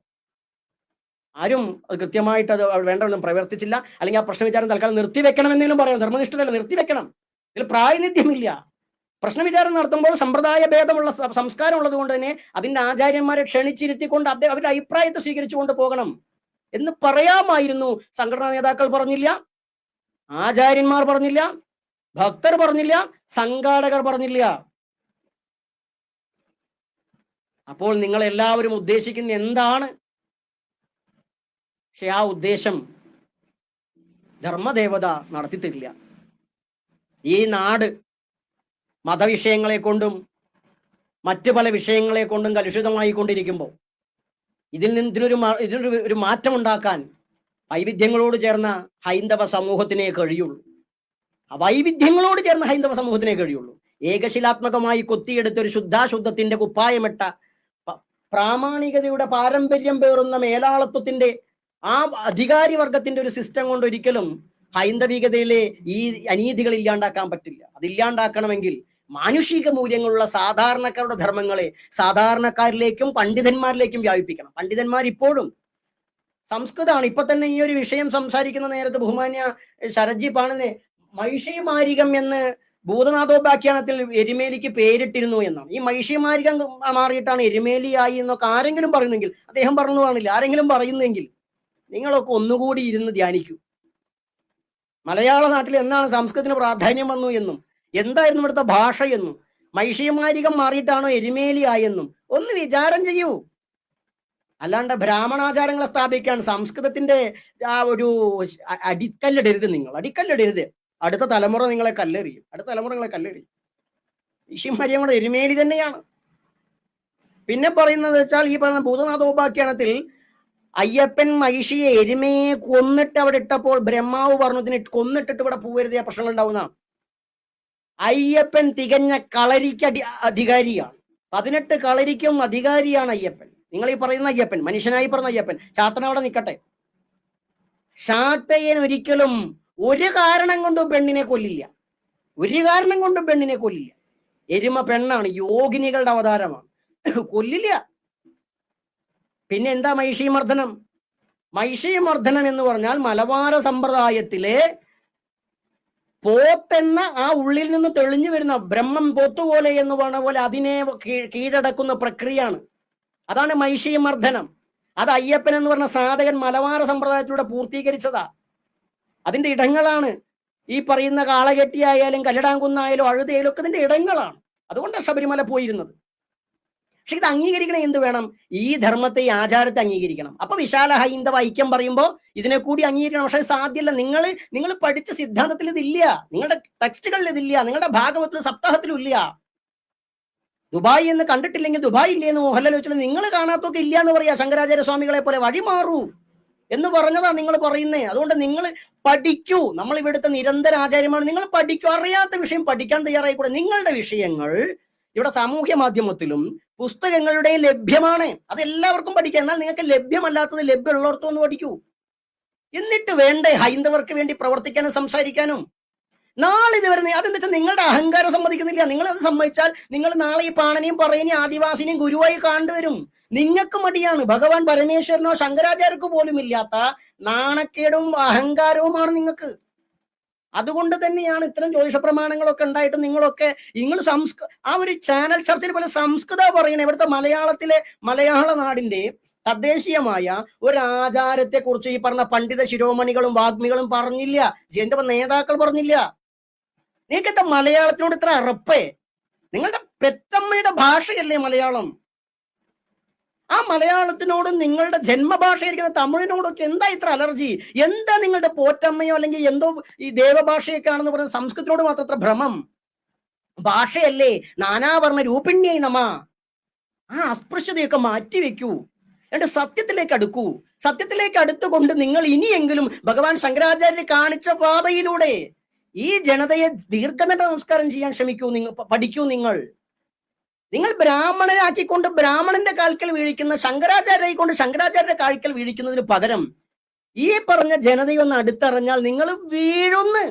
ആരും അത് കൃത്യമായിട്ട് അത് വേണ്ടവണ്ണം പ്രവർത്തിച്ചില്ല. അല്ലെങ്കിൽ ആ പ്രശ്നവിചാരം തൽക്കാലം നിർത്തിവെക്കണമെന്നെങ്കിലും പറയാം. ധർമ്മനിഷ്ഠരല്ല, നിർത്തിവെക്കണം. ഇതിൽ പ്രാതിനിധ്യമില്ല. പ്രശ്നവിചാരം നടത്തുമ്പോൾ സമ്പ്രദായ ഭേദമുള്ള സംസ്കാരം ഉള്ളത് കൊണ്ട് തന്നെ അതിന്റെ ആചാര്യന്മാരെ ക്ഷണിച്ചിരുത്തിക്കൊണ്ട് അവരുടെ അഭിപ്രായത്തെ സ്വീകരിച്ചുകൊണ്ട് പോകണം എന്ന് പറയാമായിരുന്നു. സംഘടനാ നേതാക്കൾ പറഞ്ഞില്ല, ആചാര്യന്മാർ പറഞ്ഞില്ല, ഭക്തർ പറഞ്ഞില്ല, സംഘാടകർ പറഞ്ഞില്ല. അപ്പോൾ നിങ്ങൾ എല്ലാവരും ഉദ്ദേശിക്കുന്ന എന്താണ്? പക്ഷെ ആ ഉദ്ദേശം ധർമ്മദേവത നടത്തി തരില്ല. ഈ നാട് മതവിഷയങ്ങളെ കൊണ്ടും മറ്റു പല വിഷയങ്ങളെ കൊണ്ടും കലുഷിതമായി കൊണ്ടിരിക്കുമ്പോൾ ഇതിനൊരു മാറ്റമുണ്ടാക്കാൻ വൈവിധ്യങ്ങളോട് ചേർന്ന ഹൈന്ദവ സമൂഹത്തിനേ കഴിയുള്ളൂ. വൈവിധ്യങ്ങളോട് ചേർന്ന ഹൈന്ദവ സമൂഹത്തിനേ കഴിയുള്ളൂ. ഏകശിലാത്മകമായി കൊത്തിയെടുത്ത ഒരു ശുദ്ധാശുദ്ധത്തിന്റെ കുപ്പായമിട്ട പ്രാമാണികതയുടെ പാരമ്പര്യം പേറുന്ന മേലാളത്വത്തിന്റെ ആ അധികാരി വർഗത്തിന്റെ ഒരു സിസ്റ്റം കൊണ്ട് ഒരിക്കലും ഹൈന്ദവികതയിലെ ഈ അനീതികൾ ഇല്ലാണ്ടാക്കാൻ പറ്റില്ല. അതില്ലാണ്ടാക്കണമെങ്കിൽ മാനുഷിക മൂല്യങ്ങളുള്ള സാധാരണക്കാരുടെ ധർമ്മങ്ങളെ സാധാരണക്കാരിലേക്കും പണ്ഡിതന്മാരിലേക്കും വ്യാപിപ്പിക്കണം. പണ്ഡിതന്മാർ ഇപ്പോഴും സംസ്കൃതമാണ്. ഇപ്പൊ തന്നെ ഈ ഒരു വിഷയം സംസാരിക്കുന്ന നേരത്ത് ബഹുമാന്യ ശരത്ജി പാണനെ മൈഷിമാരികം എന്ന് ഭൂതനാഥോപാഖ്യാനത്തിൽ എരുമേലിക്ക് പേരിട്ടിരുന്നു എന്നാണ്. ഈ മൈഷിമാരികം മാറിയിട്ടാണ് എരുമേലിയായി എന്നൊക്കെ ആരെങ്കിലും പറയുന്നെങ്കിൽ, അദ്ദേഹം പറഞ്ഞു കാണില്ല, ആരെങ്കിലും പറയുന്നെങ്കിൽ നിങ്ങളൊക്കെ ഒന്നുകൂടി ഇരുന്ന് ധ്യാനിക്കൂ. മലയാള നാട്ടിൽ എന്നാണ് സംസ്കൃതത്തിന് പ്രാധാന്യം വന്നു എന്നും എന്തായിരുന്നു ഇവിടുത്തെ ഭാഷ എന്നും മൈഷിമാരികം മാറിയിട്ടാണോ എരുമേലിയായെന്നും ഒന്ന് വിചാരം ചെയ്യൂ. അല്ലാണ്ട് ബ്രാഹ്മണാചാരങ്ങളെ സ്ഥാപിക്കാൻ സംസ്കൃതത്തിന്റെ ആ ഒരു അടിക്കല്ലിടരുത്. നിങ്ങൾ അടിക്കല്ലിടരുത്. അടുത്ത തലമുറ നിങ്ങളെ കല്ലെറിയും. മൈഷിമാരികം കൂടെ എരുമേലി തന്നെയാണ്. പിന്നെ പറയുന്നത് വെച്ചാൽ ഈ പറയുന്ന ഭൂതനാഥോപാഖ്യാനത്തിൽ അയ്യപ്പൻ മഹിഷിയെ എരുമയെ കൊന്നിട്ട് അവിടെ ഇട്ടപ്പോൾ ബ്രഹ്മാവ് പറഞ്ഞു ഇതിനെ കൊന്നിട്ടിട്ട് ഇവിടെ പോവരുത്, പ്രശ്നങ്ങൾ ഉണ്ടാവുന്ന. അയ്യപ്പൻ തികഞ്ഞ കളരിക്ക് അധികാരിയാണ്. 18 കളരിക്കും അധികാരിയാണ് അയ്യപ്പൻ. നിങ്ങൾ ഈ പറയുന്ന അയ്യപ്പൻ, മനുഷ്യനായി പറഞ്ഞ അയ്യപ്പൻ. ചാത്തൻ അവിടെ നിൽക്കട്ടെ. ചാത്തയ്യൻ ഒരിക്കലും ഒരു കാരണം കൊണ്ടും പെണ്ണിനെ കൊല്ലില്ല. എരുമ പെണ്ണാണ്, യോഗിനികളുടെ അവതാരമാണ്, കൊല്ലില്ല. പിന്നെ എന്താ മഹിഷീമർദ്ദനം? മഹിഷീമർദ്ദനം എന്ന് പറഞ്ഞാൽ മലബാര സമ്പ്രദായത്തിലെ പോത്തെന്ന ആ ഉള്ളിൽ നിന്ന് തെളിഞ്ഞു വരുന്ന ബ്രഹ്മം പോത്തുപോലെ എന്ന് പറഞ്ഞ പോലെ അതിനെ കീഴടക്കുന്ന പ്രക്രിയയാണ്. അതാണ് മഹിഷീമർദ്ദനം. അത് അയ്യപ്പൻ എന്ന് പറഞ്ഞ സാധകൻ മലബാര സമ്പ്രദായത്തിലൂടെ പൂർത്തീകരിച്ചതാ. അതിന്റെ ഇടങ്ങളാണ് ഈ പറയുന്ന കാളകെട്ടിയായാലും കല്ലടാങ്കുന്നായാലും അഴുതയായാലും ഒക്കെ ഇതിന്റെ ഇടങ്ങളാണ്. അതുകൊണ്ടാണ് ശബരിമല പോയിരുന്നത്. പക്ഷെ ഇത് അംഗീകരിക്കണം. എന്ത് വേണം? ഈ ധർമ്മത്തെ, ഈ ആചാരത്തെ അംഗീകരിക്കണം. അപ്പൊ വിശാല ഹൈന്ദവ ഐക്യം പറയുമ്പോൾ ഇതിനെ കൂടി അംഗീകരിക്കണം. പക്ഷെ സാധ്യമല്ല. നിങ്ങൾ പഠിച്ച സിദ്ധാന്തത്തിൽ ഇതില്ല, നിങ്ങളുടെ ടെക്സ്റ്റുകളിൽ ഇതില്ല, നിങ്ങളുടെ ഭാഗവത്തിലും സപ്താഹത്തിലും ഇല്ല. ദുബായ് എന്ന് കണ്ടിട്ടില്ലെങ്കിൽ ദുബായ് ഇല്ലേ എന്ന് മോഹൻലാൽ ചോദിച്ചാൽ നിങ്ങൾ കാണാത്തൊക്കെ ഇല്ല എന്ന് പറയാ. ശങ്കരാചാര്യ സ്വാമികളെ പോലെ വഴി മാറൂ എന്ന് പറഞ്ഞതാ നിങ്ങൾ പറയുന്നേ. അതുകൊണ്ട് നിങ്ങൾ പഠിക്കൂ. നമ്മൾ ഇവിടുത്തെ നിരന്തര ആചാര്യമാണ്. നിങ്ങൾ പഠിക്കൂ. അറിയാത്ത വിഷയം പഠിക്കാൻ തയ്യാറായിക്കൂടെ? നിങ്ങളുടെ വിഷയങ്ങൾ ഇവിടെ സാമൂഹ്യ മാധ്യമത്തിലും പുസ്തകങ്ങളുടെയും ലഭ്യമാണ്. അത് എല്ലാവർക്കും പഠിക്കാം. എന്നാൽ നിങ്ങൾക്ക് ലഭ്യമല്ലാത്തത് ലഭ്യമുള്ളിടത്തും ഒന്ന് പഠിക്കൂ. എന്നിട്ട് വേണ്ടേ ഹൈന്ദവർക്ക് വേണ്ടി പ്രവർത്തിക്കാനും സംസാരിക്കാനും? നാളെ ഇതുവരെ അതെന്താ വെച്ചാൽ നിങ്ങളുടെ അഹങ്കാരം സമ്മതിക്കുന്നില്ല. നിങ്ങൾ അത് സമ്മതിച്ചാൽ നിങ്ങൾ നാളെ ഈ പാണനെയും പറയനെയും ആദിവാസിനെയും ഗുരുവായി കണ്ടുവരും. നിങ്ങൾക്ക് മടിയാണ്. ഭഗവാൻ പരമേശ്വരനോ ശങ്കരാചാര്യർക്കോ പോലും ഇല്ലാത്ത നാണക്കേടും അഹങ്കാരവുമാണ് നിങ്ങൾക്ക്. അതുകൊണ്ട് തന്നെയാണ് ഇത്തരം ജ്യോതിഷ പ്രമാണങ്ങളൊക്കെ ഉണ്ടായിട്ട് നിങ്ങൾ ആ ഒരു ചാനൽ ചർച്ചയിൽ പോലെ സംസ്കൃത പറയണേ. ഇവിടുത്തെ മലയാള നാടിന്റെ തദ്ദേശീയമായ ഒരു ആചാരത്തെ കുറിച്ച് ഈ പറഞ്ഞ പണ്ഡിത ശിരോമണികളും വാഗ്മികളും പറഞ്ഞില്ല. എന്റെ നേതാക്കൾ പറഞ്ഞില്ല. നിങ്ങൾക്കെന്താ മലയാളത്തിനോട് ഇത്ര അറപ്പേ? നിങ്ങളുടെ പെറ്റമ്മയുടെ ഭാഷയല്ലേ മലയാളം. ആ മലയാളത്തിനോടും നിങ്ങളുടെ ജന്മഭാഷയായിരിക്കുന്ന തമിഴിനോടൊക്കെ എന്താ ഇത്ര അലർജി? എന്താ നിങ്ങളുടെ പോറ്റമ്മയോ അല്ലെങ്കിൽ എന്തോ ഈ ദേവഭാഷയൊക്കെ ആണെന്ന് പറയുന്നത് സംസ്കൃതത്തിനോട് മാത്രം ഇത്ര ഭ്രമം? ഭാഷയല്ലേ, നാനാവർണ്ണ രൂപിണ്യായി നമ. ആ അസ്പൃശ്യതയൊക്കെ മാറ്റിവെക്കൂ. എന്നിട്ട് സത്യത്തിലേക്ക് അടുത്തുകൊണ്ട് നിങ്ങൾ ഇനിയെങ്കിലും ഭഗവാൻ ശങ്കരാചാര്യർ കാണിച്ച പാതയിലൂടെ ഈ ജനതയെ ദീർഘനേര നമസ്കാരം ചെയ്യാൻ ശ്രമിക്കൂ. പഠിക്കൂ. നിങ്ങൾ ബ്രാഹ്മണനാക്കിക്കൊണ്ട് ബ്രാഹ്മണന്റെ കാൽക്കൽ വീഴിക്കുന്ന, ശങ്കരാചാര്യരായിക്കൊണ്ട് ശങ്കരാചാര്യരുടെ കാൽക്കൽ വീഴിക്കുന്നതിന് പകരം ഈ പറഞ്ഞ ജനതയൊന്ന് അടുത്തറിഞ്ഞാൽ നിങ്ങൾ വീഴുന്ന്.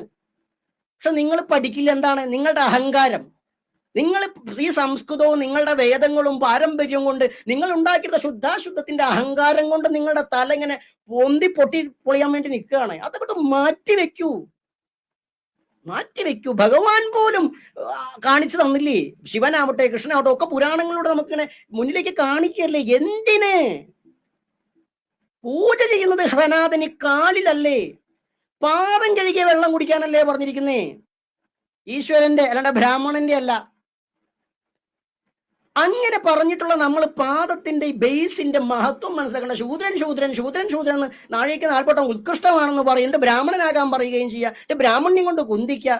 പക്ഷെ നിങ്ങൾ പഠിക്കില്ല. എന്താണ് നിങ്ങളുടെ അഹങ്കാരം? നിങ്ങൾ ഈ സംസ്കൃതവും നിങ്ങളുടെ വേദങ്ങളും പാരമ്പര്യവും കൊണ്ട് നിങ്ങൾ ഉണ്ടാക്കിയിട്ടുള്ള ശുദ്ധാശുദ്ധത്തിന്റെ അഹങ്കാരം കൊണ്ട് നിങ്ങളുടെ തല ഇങ്ങനെ പൊളിയാൻ വേണ്ടി നിൽക്കുകയാണ്. അതൊക്കെ മാറ്റിവെക്കൂ. ഭഗവാൻ പോലും കാണിച്ചു തന്നില്ലേ? ശിവനാവട്ടെ കൃഷ്ണനാവട്ടെ ഒക്കെ പുരാണങ്ങളിലൂടെ നമുക്കിങ്ങനെ മുന്നിലേക്ക് കാണിക്കല്ലേ. എന്തിന് പൂജ ചെയ്യുന്നത്? ഹൃനാഥന് കാലിലല്ലേ, പാദം കഴുകിയ വെള്ളം കുടിക്കാനല്ലേ പറഞ്ഞിരിക്കുന്നേ? ഈശ്വരന്റെ അല്ലാണ്ട് ബ്രാഹ്മണന്റെ അല്ല. അങ്ങനെ പറഞ്ഞിട്ടുള്ള നമ്മൾ പാദത്തിന്റെ ഈ ബേസിന്റെ മഹത്വം മനസ്സിലാക്കേണ്ട. ശൂദ്രൻ നാഴിക 40 ഉത്കൃഷ്ടമാണെന്ന് പറയുന്നുണ്ട്. ബ്രാഹ്മണനാകാൻ പറയുകയും ചെയ്യുക. ബ്രാഹ്മണ്യം കൊണ്ട് കുന്തിക്കുക.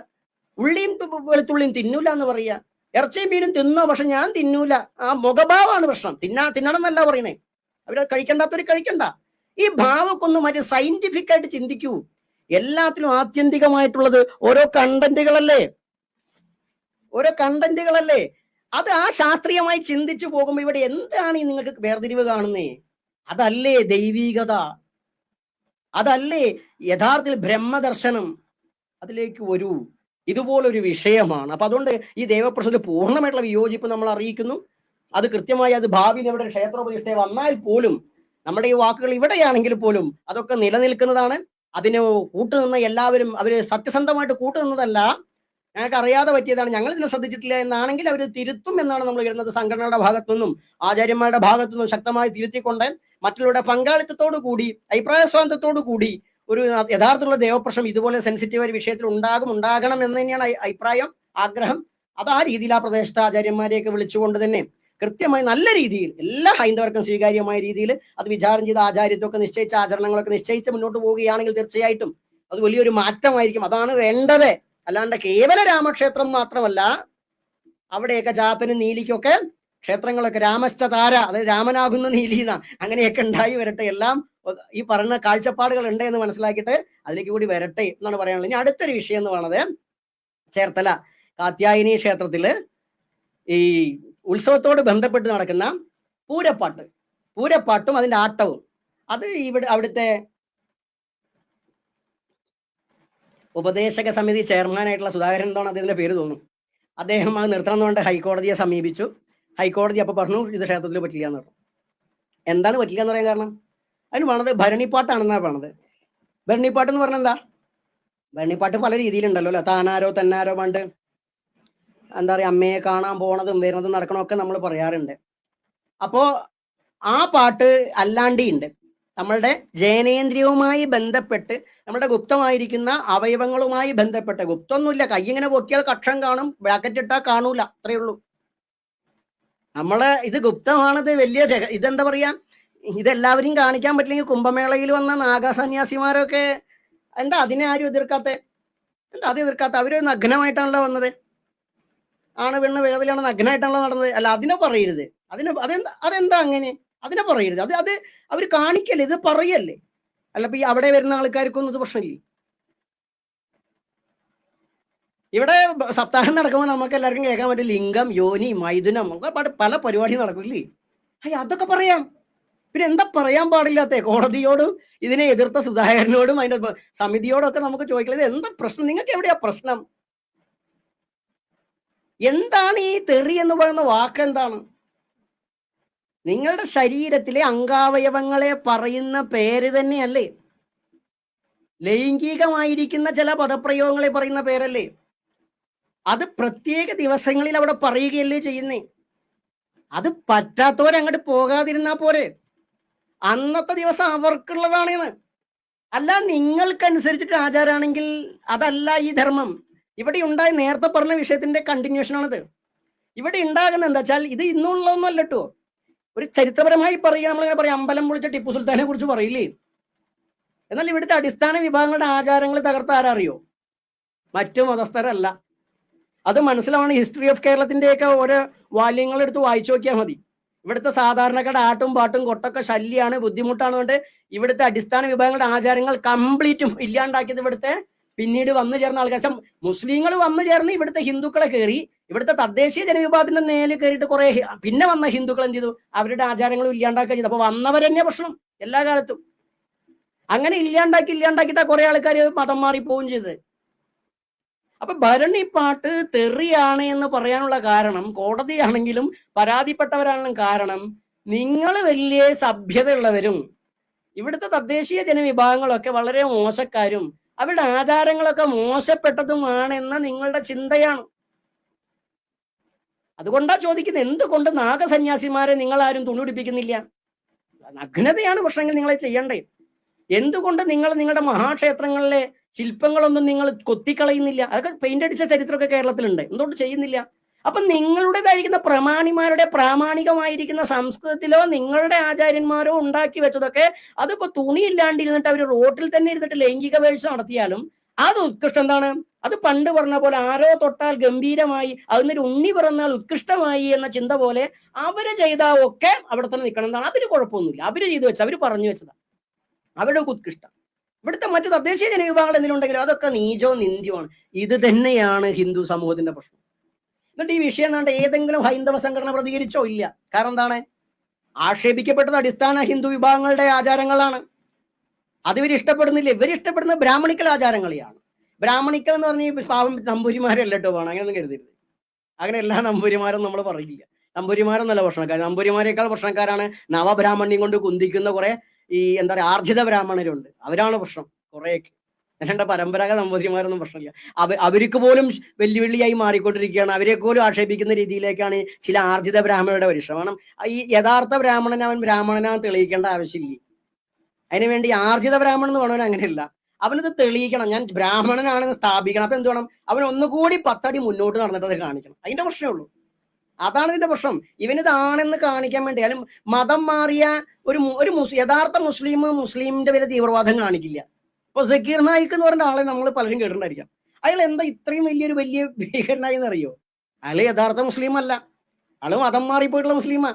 ഉള്ളിയും വെളുത്തുള്ളിയും തിന്നൂല എന്ന് പറയാ. ഇറച്ചിയും മീനും തിന്നോ, പക്ഷെ ഞാൻ തിന്നൂല. ആ മുഖഭാവമാണ് പ്രശ്നം. തിന്നണം എന്നല്ല പറയണേ. അവര് കഴിക്കണ്ടാത്തവര് കഴിക്കണ്ട. ഈ ഭാവക്കൊന്നും മറ്റേ സയന്റിഫിക് ആയിട്ട് ചിന്തിക്കൂ. എല്ലാത്തിലും ആത്യന്തികമായിട്ടുള്ളത് ഓരോ കണ്ടന്റുകളല്ലേ. അത് ആ ശാസ്ത്രീയമായി ചിന്തിച്ചു പോകുമ്പോ ഇവിടെ എന്താണ് ഈ നിങ്ങൾക്ക് വേർതിരിവ് കാണുന്നേ? അതല്ലേ ദൈവീകത, അതല്ലേ യഥാർത്ഥത്തിൽ ബ്രഹ്മദർശനം. അതിലേക്ക് വരൂ. ഇതുപോലൊരു വിഷയമാണ്. അപ്പൊ അതുകൊണ്ട് ഈ ദേവപ്രശ്നത്തിൽ പൂർണ്ണമായിട്ടുള്ള വിയോജിപ്പ് നമ്മൾ അറിയിക്കുന്നു. അത് കൃത്യമായി അത് ഭാവിയിൽ ഇവിടെ ക്ഷേത്രോപതിഷ്ഠ വന്നാൽ പോലും നമ്മുടെ ഈ വാക്കുകൾ ഇവിടെയാണെങ്കിൽ പോലും അതൊക്കെ നിലനിൽക്കുന്നതാണ്. അതിന് കൂട്ടുനിന്ന എല്ലാവരും അവര് സത്യസന്ധമായിട്ട് കൂട്ടുനിന്നതല്ല, ഞങ്ങൾക്ക് അറിയാതെ പറ്റിയതാണ്, ഞങ്ങൾ ഇതിനെ ശ്രദ്ധിച്ചിട്ടില്ല എന്നാണെങ്കിൽ അവർ തിരുത്തും എന്നാണ് നമ്മൾ വരുന്നത്. സംഘടനയുടെ ഭാഗത്തു നിന്നും ആചാര്യന്മാരുടെ ഭാഗത്തു നിന്നും ശക്തമായി തിരുത്തിക്കൊണ്ട് മറ്റുള്ളവരുടെ പങ്കാളിത്തത്തോടു കൂടി അഭിപ്രായ സ്വാതന്ത്ര്യത്തോടു കൂടി ഒരു യഥാർത്ഥമുള്ള ദേവപ്രശ്നം ഇതുപോലെ സെൻസിറ്റീവ് ഒരു വിഷയത്തിൽ ഉണ്ടാകണം എന്ന് തന്നെയാണ് അഭിപ്രായം, ആഗ്രഹം. അത് ആ രീതിയിൽ ആ പ്രദേശത്തെ ആചാര്യന്മാരെയൊക്കെ വിളിച്ചുകൊണ്ട് തന്നെ കൃത്യമായി നല്ല രീതിയിൽ എല്ലാ ഹൈന്ദവർക്കും സ്വീകാര്യമായ രീതിയിൽ അത് വിചാരം ചെയ്ത് ആചാര്യത്വമൊക്കെ നിശ്ചയിച്ച ആചരണങ്ങളൊക്കെ നിശ്ചയിച്ച് മുന്നോട്ട് പോവുകയാണെങ്കിൽ തീർച്ചയായിട്ടും അത് വലിയൊരു മാറ്റമായിരിക്കും. അതാണ് വേണ്ടത്. അല്ലാണ്ട് കേവല രാമക്ഷേത്രം മാത്രമല്ല, അവിടെയൊക്കെ ജാതനും നീലിക്കൊക്കെ ക്ഷേത്രങ്ങളൊക്കെ രാമശ്ചതാര, അതായത് രാമനാകുന്ന നീലിന, അങ്ങനെയൊക്കെ ഉണ്ടായി വരട്ടെ. എല്ലാം ഈ പറഞ്ഞ കാഴ്ചപ്പാടുകൾ ഉണ്ട് എന്ന് മനസ്സിലാക്കിയിട്ട് അതിലേക്ക് കൂടി വരട്ടെ എന്നാണ് പറയാനുള്ളത്. ഇനി അടുത്തൊരു വിഷയം എന്ന് പറയുന്നത് ചേർത്തല കാത്യായനി ക്ഷേത്രത്തില് ഈ ഉത്സവത്തോട് ബന്ധപ്പെട്ട് നടക്കുന്ന പൂരപ്പാട്ടും അതിന്റെ ആട്ടവും, അത് അവിടുത്തെ ഉപദേശക സമിതി ചെയർമാനായിട്ടുള്ള സുധാകരൻ എന്താണ് അദ്ദേഹത്തിന്റെ പേര് തോന്നുന്നു, അദ്ദേഹം അത് നിർത്തണം എന്നുകൊണ്ട് ഹൈക്കോടതിയെ സമീപിച്ചു. ഹൈക്കോടതി അപ്പൊ പറഞ്ഞു ഇത് ക്ഷേത്രത്തിൽ പറ്റില്ല എന്ന് പറഞ്ഞു. എന്താണ് പറ്റില്ല എന്ന് പറയാൻ കാരണം? അതിന് വേണത് ഭരണിപ്പാട്ടാണെന്നാണ് പറഞ്ഞത്. ഭരണിപ്പാട്ട് എന്ന് പറഞ്ഞാൽ എന്താ? ഭരണിപ്പാട്ട് പല രീതിയിലുണ്ടല്ലോ അല്ലെ. താനാരോ തന്നാരോ പണ്ട് എന്താ പറയാ, അമ്മയെ കാണാൻ പോണതും വരുന്നതും നടക്കണമൊക്കെ നമ്മൾ പറയാറുണ്ട്. അപ്പോ ആ പാട്ട് അല്ലാണ്ടിയുണ്ട്. നമ്മളുടെ ജനനേന്ദ്രിയവുമായി ബന്ധപ്പെട്ട് നമ്മുടെ ഗുപ്തമായിരിക്കുന്ന അവയവങ്ങളുമായി ബന്ധപ്പെട്ട്, ഗുപ്തൊന്നുമില്ല, കൈ ഇങ്ങനെ പൊക്കിയാൽ കക്ഷം കാണും, ബ്രാക്കറ്റ് ഇട്ടാൽ കാണൂല, അത്രയേ ഉള്ളൂ. നമ്മള് ഇത് ഗുപ്തമാണത്, വലിയ ഇതെന്താ പറയാ, ഇതെല്ലാവരെയും കാണിക്കാൻ പറ്റില്ലെങ്കിൽ കുംഭമേളയിൽ വന്ന നാഗസന്യാസിമാരൊക്കെ എന്താ അതിനെ ആരും എതിർക്കാത്ത? എന്താ അത് എതിർക്കാത്ത? അവര് നഗ്നമായിട്ടാണല്ലോ വന്നത്. ആണ് പെണ്ണ് വേദനയാണ്, നഗ്നമായിട്ടാണല്ലോ നടന്നത്. അല്ല, അതിനെ പറയരുത്. അതെന്താ അങ്ങനെ? അതിനെ പറയരുത്. അത് അവർ കാണിക്കല്ലേ, ഇത് പറയല്ലേ. അല്ല, ഇപ്പൊ ഈ അവിടെ വരുന്ന ആൾക്കാർക്കൊന്നും ഇത് പ്രശ്നമില്ലേ? ഇവിടെ സപ്താഹം നടക്കുമ്പോൾ നമുക്ക് എല്ലാവർക്കും കേൾക്കാൻ പറ്റും ലിംഗം, യോനി, മൈഥുനം, പല പരിപാടി നടക്കില്ലേ. അതൊക്കെ പറയാം. പിന്നെ എന്താ പറയാൻ പാടില്ലാത്ത? കോടതിയോടും ഇതിനെ എതിർത്ത സുധാകരനോടും അതിന്റെ സമിതിയോടും ഒക്കെ നമുക്ക് ചോദിക്കുന്നത് എന്താ പ്രശ്നം? നിങ്ങൾക്ക് എവിടെയാ പ്രശ്നം? എന്താണ് ഈ തെറി എന്ന് പറയുന്ന വാക്ക്? എന്താണ്? നിങ്ങളുടെ ശരീരത്തിലെ അംഗാവയവങ്ങളെ പറയുന്ന പേര് തന്നെയല്ലേ? ലൈംഗികമായിരിക്കുന്ന ചില പദപ്രയോഗങ്ങളെ പറയുന്ന പേരല്ലേ? അത് പ്രത്യേക ദിവസങ്ങളിൽ അവിടെ പറയുകയല്ലേ ചെയ്യുന്നേ? അത് പറ്റാത്തവരങ്ങോട്ട് പോകാതിരുന്നാ പോരെ. അന്നത്തെ ദിവസം അവർക്കുള്ളതാണെന്ന്. അല്ല, നിങ്ങൾക്കനുസരിച്ചിട്ട് ആചാരാണെങ്കിൽ അതല്ല ഈ ധർമ്മം. ഇവിടെ ഉണ്ടായ നേരത്തെ പറഞ്ഞ വിഷയത്തിന്റെ കണ്ടിന്യൂഷൻ ആണിത്. ഇവിടെ ഉണ്ടാകുന്ന എന്താ വെച്ചാൽ ഇത് ഇന്നുള്ളതൊന്നും അല്ല കേട്ടോ. ഒരു ചരിത്രപരമായി പറയുക, നമ്മളിങ്ങനെ പറയാം അമ്പലം പൊളിച്ച ടിപ്പു സുൽത്താനെ കുറിച്ച് പറയില്ലേ. എന്നാൽ ഇവിടുത്തെ അടിസ്ഥാന വിഭാഗങ്ങളുടെ ആചാരങ്ങൾ തകർത്ത ആരറിയോ? മറ്റു മതസ്ഥരല്ല. അത് മനസ്സിലാവണം. ഹിസ്റ്ററി ഓഫ് കേരളത്തിന്റെയൊക്കെ ഓരോ വാല്യങ്ങൾ എടുത്ത് വായിച്ചു നോക്കിയാൽ മതി. ഇവിടുത്തെ സാധാരണക്കാരുടെ ആട്ടും പാട്ടും കൊട്ടൊക്കെ ശല്യമാണ്, ബുദ്ധിമുട്ടാണ്. കൊണ്ട് ഇവിടുത്തെ അടിസ്ഥാന വിഭാഗങ്ങളുടെ ആചാരങ്ങൾ കംപ്ലീറ്റും ഇല്ലാണ്ടാക്കിയത് ഇവിടുത്തെ പിന്നീട് വന്നു ചേർന്ന ആൾക്കാർ. മുസ്ലിങ്ങൾ വന്നു ചേർന്ന് ഇവിടുത്തെ ഹിന്ദുക്കളെ കയറി, ഇവിടുത്തെ തദ്ദേശീയ ജനവിഭാഗത്തിന്റെ നേരെ കയറിയിട്ട് കുറെ പിന്നെ വന്ന ഹിന്ദുക്കൾ എന്ത് ചെയ്തു? അവരുടെ ആചാരങ്ങളും ഇല്ലാണ്ടാക്കുക ചെയ്തു. അപ്പൊ വന്നവരെന്നെ പ്രശ്നം എല്ലാ കാലത്തും. അങ്ങനെ ഇല്ലാണ്ടാക്കിയിട്ടാ കുറെ ആൾക്കാർ മതം മാറി പോവുകയും ചെയ്തത്. അപ്പൊ ഭരണിപ്പാട്ട് തെറിയാണ് എന്ന് പറയാനുള്ള കാരണം, കോടതിയാണെങ്കിലും പരാതിപ്പെട്ടവരാണെങ്കിലും കാരണം, നിങ്ങൾ വലിയ സഭ്യതയുള്ളവരും ഇവിടുത്തെ തദ്ദേശീയ ജനവിഭാഗങ്ങളൊക്കെ വളരെ മോശക്കാരും അവരുടെ ആചാരങ്ങളൊക്കെ മോശപ്പെട്ടതുമാണെന്ന നിങ്ങളുടെ ചിന്തയാണ്. അതുകൊണ്ടാ ചോദിക്കുന്നത്, എന്തുകൊണ്ട് നാഗസന്യാസിമാരെ നിങ്ങൾ ആരും തുണിപിടിപ്പിക്കുന്നില്ല? നഗ്നതയാണ് പ്രശ്നങ്ങൾ നിങ്ങളെ ചെയ്യണ്ടേ. എന്തുകൊണ്ട് നിങ്ങൾ നിങ്ങളുടെ മഹാക്ഷേത്രങ്ങളിലെ ശില്പങ്ങളൊന്നും നിങ്ങൾ കൊത്തിക്കളയുന്നില്ല? അതൊക്കെ പെയിന്റ് അടിച്ച ചരിത്രമൊക്കെ കേരളത്തിലുണ്ട്. എന്തുകൊണ്ട് ചെയ്യുന്നില്ല? അപ്പൊ നിങ്ങളുടേതായിരിക്കുന്ന പ്രമാണിമാരുടെ പ്രാമാണികമായിരിക്കുന്ന സംസ്കൃതത്തിലോ നിങ്ങളുടെ ആചാര്യന്മാരോ ഉണ്ടാക്കി വെച്ചതൊക്കെ അതിപ്പോ തുണിയില്ലാണ്ടിരുന്നിട്ട് അവർ റോട്ടിൽ തന്നെ ഇരുന്നിട്ട് ലൈംഗിക വീഴ്ച നടത്തിയാലും അത് ഉത്കൃഷ്ടം എന്താണ്? അത് പണ്ട് പറഞ്ഞ പോലെ ആരോ തൊട്ടാൽ ഗംഭീരമായി, അതിനൊരു ഉണ്ണി പിറന്നാൽ ഉത്കൃഷ്ടമായി എന്ന ചിന്ത പോലെ അവര് ചെയ്താൽ ഒക്കെ അവിടെ തന്നെ നിൽക്കണം എന്നാണ്. അതിന് കുഴപ്പമൊന്നുമില്ല. അവര് ചെയ്തു വെച്ചത്, അവര് പറഞ്ഞു വെച്ചതാണ്, അവരുടെ ഉത്കൃഷ്ടം. ഇവിടുത്തെ മറ്റു തദ്ദേശീയ ജനവിഭാഗങ്ങൾ എന്തിനുണ്ടെങ്കിലും അതൊക്കെ നീചവും നിന്ദ്യവുമാണ്. ഇത് തന്നെയാണ് ഹിന്ദു സമൂഹത്തിന്റെ പ്രശ്നം. എന്നിട്ട് ഈ വിഷയം എന്നാണ്ട് ഏതെങ്കിലും ഹൈന്ദവ സംഘടന പ്രതികരിച്ചോ? ഇല്ല. കാരണം എന്താണ്? ആക്ഷേപിക്കപ്പെട്ടത് അടിസ്ഥാന ഹിന്ദു വിഭാഗങ്ങളുടെ ആചാരങ്ങളാണ്. അത് ഇവർ ഇഷ്ടപ്പെടുന്നില്ല. ഇവർ ഇഷ്ടപ്പെടുന്ന ബ്രാഹ്മണിക്കൽ ആചാരങ്ങളെയാണ്. ബ്രാഹ്മണിക്കൽ എന്ന് പറഞ്ഞാൽ പാവം നമ്പൂരിമാരല്ല കേട്ടോ, വേണം അങ്ങനെയൊന്നും കരുതരുത്. അങ്ങനെ എല്ലാ നമ്പൂരിമാരും നമ്മൾ പറയില്ല. നമ്പൂരിമാരൊന്നല്ല പ്രശ്നക്കാർ. നമ്പൂരിമാരെക്കാൾ പ്രശ്നക്കാരാണ് നവബ്രാഹ്മണ്യം കൊണ്ട് കുന്തിക്കുന്ന കുറെ ഈ എന്താ പറയുക ആർജിത ബ്രാഹ്മണരുണ്ട്. അവരാണ് പ്രശ്നം കുറേയൊക്കെ. അല്ലാണ്ട് പരമ്പരാഗത നമ്പൂതിരിമാരൊന്നും പ്രശ്നമില്ല. അവർക്ക് പോലും വെല്ലുവിളിയായി മാറിക്കൊണ്ടിരിക്കുകയാണ്. അവരെ പോലും ആക്ഷേപിക്കുന്ന രീതിയിലേക്കാണ് ചില ആർജിത ബ്രാഹ്മണരുടെ പരിശ്രമം. ഈ യഥാർത്ഥ ബ്രാഹ്മണൻ അവൻ ബ്രാഹ്മണനാന്ന് തെളിയിക്കേണ്ട ആവശ്യമില്ല. അതിനുവേണ്ടി ആർജിത ബ്രാഹ്മണൻ എന്ന് പറഞ്ഞാൽ അങ്ങനെയല്ല. അവനത് തെളിയിക്കണം, ഞാൻ ബ്രാഹ്മണനാണെന്ന് സ്ഥാപിക്കണം. അപ്പൊ എന്ത് വേണം? അവൻ ഒന്നുകൂടി 10 അടി മുന്നോട്ട് നടന്നിട്ട് അത് കാണിക്കണം. അതിന്റെ പ്രശ്നമേ ഉള്ളൂ. അതാണ് ഇതിന്റെ പ്രശ്നം. ഇവനിതാണെന്ന് കാണിക്കാൻ വേണ്ടി, അയാലും മതം മാറിയ ഒരു യഥാർത്ഥ മുസ്ലിമിന്റെ വരെ തീവ്രവാദം കാണിക്കില്ല. ഇപ്പൊ സക്കീർ നായിക് എന്ന് പറഞ്ഞ ആളെ നമ്മൾ പലരും കേട്ടിട്ടുണ്ടായിരിക്കാം. അയാൾ എന്താ ഇത്രയും വലിയ ഭീകരനായി എന്നറിയോ? അയാൾ യഥാർത്ഥ മുസ്ലിം അല്ല, അയാൾ മതം മാറിപ്പോയിട്ടുള്ള മുസ്ലിമാ.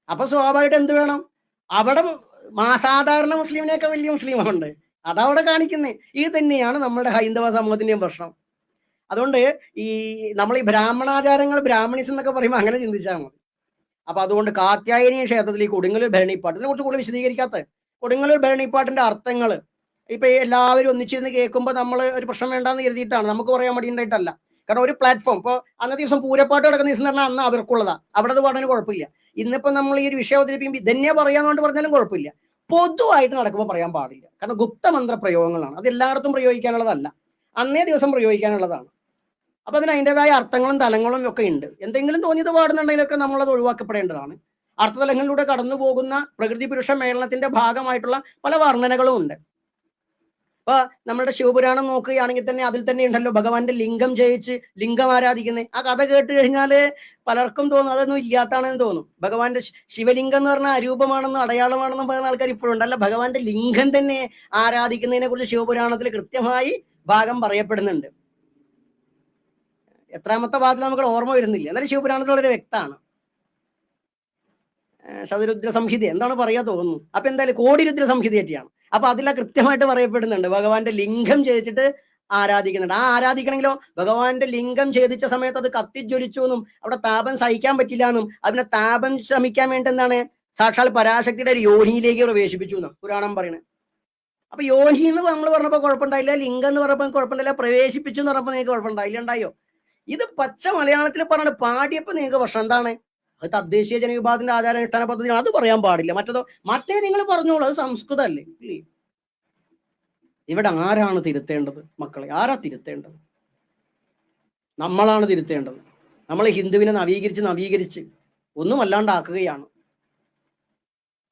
അപ്പൊ സ്വാഭാവികമായിട്ട് എന്ത് വേണം? അവിടെ സാധാരണ മുസ്ലിമിനെയൊക്കെ വലിയ മുസ്ലിമുണ്ട്, അതവിടെ കാണിക്കുന്നേ. ഇത് തന്നെയാണ് നമ്മുടെ ഹൈന്ദവ സമൂഹത്തിന്റെയും പ്രശ്നം. അതുകൊണ്ട് ഈ നമ്മൾ ഈ ബ്രാഹ്മണാചാരങ്ങൾ, ബ്രാഹ്മണിസം എന്നൊക്കെ പറയുമ്പോൾ അങ്ങനെ ചിന്തിച്ചാൽ മതി. അപ്പൊ അതുകൊണ്ട് കാത്യായനി ക്ഷേത്രത്തിൽ ഈ കൊടുങ്ങല്ലൂർ ഭരണിപ്പാട്ടിനെ കുറിച്ച് കൂടുതൽ വിശദീകരിക്കാത്ത കൊടുങ്ങല്ലൂർ ഭരണിപ്പാട്ടിന്റെ അർത്ഥങ്ങൾ ഇപ്പൊ എല്ലാവരും ഒന്നിച്ചിരുന്ന് കേൾക്കുമ്പോൾ നമ്മൾ ഒരു പ്രശ്നം വേണ്ടാന്ന് കരുതിയിട്ടാണ്, നമുക്ക് പറയാൻ മടിയുണ്ടായിട്ടല്ല. കാരണം ഒരു പ്ലാറ്റ്ഫോം, ഇപ്പോൾ അന്നത്തെ ദിവസം പൂരപ്പാട്ട് കിടക്കുന്ന ദിവസം പറഞ്ഞാൽ അന്ന് അവർക്കുള്ളതാ, അവിടെ അത് പാടാൻ കുഴപ്പമില്ല. ഇന്നിപ്പോ നമ്മൾ ഈ ഒരു വിഷയം അവതരിപ്പിക്കുമ്പോൾ ഇതന്നെ പറയാന്നുകൊണ്ട് പറഞ്ഞാലും കുഴപ്പമില്ല. പൊതുവായിട്ട് നടക്കുമ്പോൾ പറയാൻ പാടില്ല. കാരണം ഗുപ്തമന്ത്ര പ്രയോഗങ്ങളാണ്, അത് എല്ലായിടത്തും പ്രയോഗിക്കാനുള്ളതല്ല, അന്നേ ദിവസം പ്രയോഗിക്കാനുള്ളതാണ്. അപ്പൊ അതിന് അതിൻ്റെതായ അർത്ഥങ്ങളും തലങ്ങളും ഒക്കെ ഉണ്ട്. എന്തെങ്കിലും തോന്നിയത് പാടുന്നുണ്ടെങ്കിലൊക്കെ നമ്മളത് ഒഴിവാക്കപ്പെടേണ്ടതാണ്. അർത്ഥതലങ്ങളിലൂടെ കടന്നു പോകുന്ന പ്രകൃതി പുരുഷ മേളനത്തിന്റെ ഭാഗമായിട്ടുള്ള പല വർണ്ണനകളും ഉണ്ട്. അപ്പൊ നമ്മുടെ ശിവപുരാണം നോക്കുകയാണെങ്കിൽ തന്നെ അതിൽ തന്നെ ഉണ്ടല്ലോ ഭഗവാന്റെ ലിംഗം ജയിച്ച് ലിംഗം ആരാധിക്കുന്നത്. ആ കഥ കേട്ട് കഴിഞ്ഞാല് പലർക്കും തോന്നും അതൊന്നും ഇല്ലാത്താണെന്ന് തോന്നും. ഭഗവാന്റെ ശിവലിംഗം എന്ന് പറഞ്ഞാൽ അരൂപമാണെന്നും അടയാളമാണെന്നും പറയുന്ന ആൾക്കാർ ഇപ്പോഴും ഉണ്ട്. അല്ല, ഭഗവാന്റെ ലിംഗം തന്നെ ആരാധിക്കുന്നതിനെ കുറിച്ച് ശിവപുരാണത്തിൽ കൃത്യമായി ഭാഗം പറയപ്പെടുന്നുണ്ട്. എത്രാമത്തെ ഭാഗത്തിൽ നമുക്ക് ഓർമ്മ വരുന്നില്ല, എന്നാലും ശിവപുരാണത്തിൽ വളരെ വ്യക്തമാണ്. ശതരുദ്ര സംഹിത എന്താണ് പറയാ തോന്നുന്നു. അപ്പൊ എന്തായാലും കോടിരുദ്ര സംഹിതയായിട്ടാണ്. അപ്പൊ അതിലെ കൃത്യമായിട്ട് പറയപ്പെടുന്നുണ്ട് ഭഗവാന്റെ ലിംഗം ഛേദിച്ചിട്ട് ആരാധിക്കുന്നുണ്ട്. ആ ആരാധിക്കണമെങ്കിലോ ഭഗവാന്റെ ലിംഗം ഛേദിച്ച സമയത്ത് അത് കത്തിജ്വലിച്ചു എന്നും അവിടെ താപം സഹിക്കാൻ പറ്റില്ല എന്നും അതിനെ താപം ശ്രമിക്കാൻ വേണ്ടി എന്താണ് സാക്ഷാൽ പരാശക്തിയുടെ ഒരു യോനിയിലേക്ക് പ്രവേശിപ്പിച്ചു എന്നും പുരാണം പറയണേ. അപ്പൊ യോനി എന്ന് നമ്മൾ പറഞ്ഞപ്പോ കുഴപ്പമുണ്ടായില്ല, ലിംഗം എന്ന് പറഞ്ഞപ്പോൾ കുഴപ്പമുണ്ടായില്ല, പ്രവേശിപ്പിച്ചു എന്ന് പറഞ്ഞപ്പോൾ നിങ്ങൾക്ക് കുഴപ്പമുണ്ടായില്ല, ഉണ്ടായോ? ഇത് പച്ച മലയാളത്തിൽ പറഞ്ഞ പാടിയപ്പോ നിങ്ങൾക്ക് പ്രശ്നം എന്താണ്? അത് തദ്ദേശീയ ജനവിഭാഗത്തിന്റെ ആചാരാനുഷ്ഠാന പദ്ധതിയാണ്, അത് പറയാൻ പാടില്ല. മറ്റേ നിങ്ങൾ പറഞ്ഞോളൂ, അത് സംസ്കൃതമല്ലേ. ഇല്ലേ? ഇവിടെ ആരാണ് തിരുത്തേണ്ടത് മക്കളെ? ആരാ തിരുത്തേണ്ടത്? നമ്മളാണ് തിരുത്തേണ്ടത്. നമ്മൾ ഹിന്ദുവിനെ നവീകരിച്ച് ഒന്നും അല്ലാണ്ടാക്കുകയാണ്.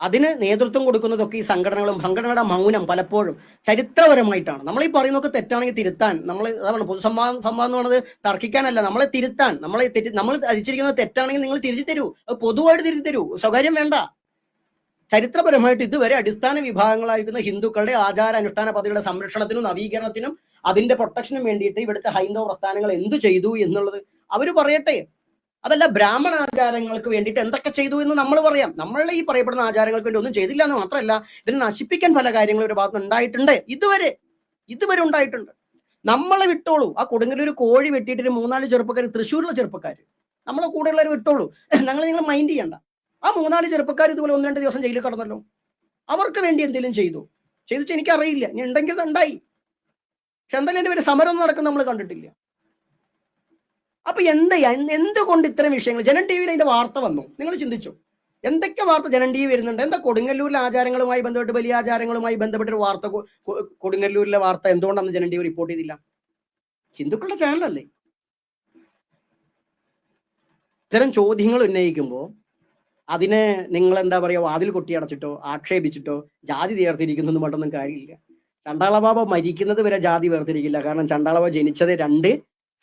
അതിന് നേതൃത്വം കൊടുക്കുന്നതൊക്കെ ഈ സംഘടനകളും സംഘടനയുടെ മൗനം പലപ്പോഴും ചരിത്രപരമായിട്ടാണ്. നമ്മൾ ഈ പറയുന്നതൊക്കെ തെറ്റാണെങ്കിൽ തിരുത്താൻ നമ്മൾ അതാണ് സംവാദം എന്ന് പറയുന്നത്, തർക്കിക്കാനല്ല, നമ്മളെ തിരുത്താൻ. നമ്മൾ ധരിച്ചിരിക്കുന്നത് തെറ്റാണെങ്കിൽ നിങ്ങൾ തിരിച്ചു തരൂ, അത് പൊതുവായിട്ട് തിരിച്ചു തരൂ, സ്വകാര്യം വേണ്ട. ചരിത്രപരമായിട്ട് ഇതുവരെ അടിസ്ഥാന വിഭാഗങ്ങളായിരിക്കുന്ന ഹിന്ദുക്കളുടെ ആചാര അനുഷ്ഠാന പദ്ധതിയുടെ സംരക്ഷണത്തിനും നവീകരണത്തിനും അതിന്റെ പ്രൊട്ടക്ഷനും വേണ്ടിയിട്ട് ഇവിടുത്തെ ഹൈന്ദവ പ്രസ്ഥാനങ്ങൾ എന്തു ചെയ്തു എന്നുള്ളത് അവർ പറയട്ടെ. അതല്ല ബ്രാഹ്മണ ആചാരങ്ങൾക്ക് വേണ്ടിയിട്ട് എന്തൊക്കെ ചെയ്തു എന്ന് നമ്മൾ പറയാം. നമ്മളുടെ ഈ പറയപ്പെടുന്ന ആചാരങ്ങൾക്ക് വേണ്ടി ഒന്നും ചെയ്തില്ല എന്ന് മാത്രമല്ല, ഇതിനെ നശിപ്പിക്കാൻ പല കാര്യങ്ങളും ഒരു ഭാഗത്ത് ഉണ്ടായിട്ടുണ്ട്. ഇതുവരെ ഉണ്ടായിട്ടുണ്ട്. നമ്മളെ വിട്ടോളൂ. ആ കൊടുങ്ങല്ലൂർ കോഴി വെട്ടിയിട്ട് 3-4 ചെറുപ്പക്കാർ, തൃശ്ശൂരിലെ ചെറുപ്പക്കാർ, നമ്മളെ കൂടെയുള്ളവർ വിട്ടോളൂ. നിങ്ങൾ മൈൻഡ് ചെയ്യണ്ട. ആ 3-4 ചെറുപ്പക്കാർ ഇതുപോലെ 1-2 ദിവസം ജയിലിൽ കടന്നല്ലോ. അവർക്ക് വേണ്ടി എന്തെങ്കിലും ചെയ്തു എനിക്കറിയില്ല. ഇനി ഉണ്ടെങ്കിൽ അത് ഉണ്ടായി. പക്ഷെ എന്തായാലും എൻ്റെ പേര് സമരം നടക്കുന്ന നമ്മൾ കണ്ടിട്ടില്ല. അപ്പൊ എന്തുകൊണ്ട് ഇത്തരം വിഷയങ്ങൾ ജനം ടി വിയിൽ അതിന്റെ വാർത്ത വന്നു? നിങ്ങൾ ചിന്തിച്ചു എന്തൊക്കെ വാർത്ത ജനം ടി വി വരുന്നുണ്ട്? എന്താ കൊടുങ്ങല്ലൂരിലെ ആചാരങ്ങളുമായി ബന്ധപ്പെട്ട്, വലിയ ആചാരങ്ങളുമായി ബന്ധപ്പെട്ടൊരു വാർത്ത, കൊടുങ്ങല്ലൂരിലെ വാർത്ത എന്തുകൊണ്ടാണ് ജനം ടി വി റിപ്പോർട്ട് ചെയ്തില്ല? ഹിന്ദുക്കളുടെ ചാനലല്ലേ? ഇത്തരം ചോദ്യങ്ങൾ ഉന്നയിക്കുമ്പോൾ അതിന് നിങ്ങൾ എന്താ പറയുക, വാതിൽ കൊട്ടിയടച്ചിട്ടോ ആക്ഷേപിച്ചിട്ടോ ജാതി വേർതിരിക്കുന്നു എന്ന് പറഞ്ഞൊന്നും കാര്യമില്ല. ചണ്ടാളബാബ മരിക്കുന്നത് വരെ ജാതി വേർതിരിക്കില്ല. കാരണം ചണ്ടാളബാബ ജനിച്ചത് 2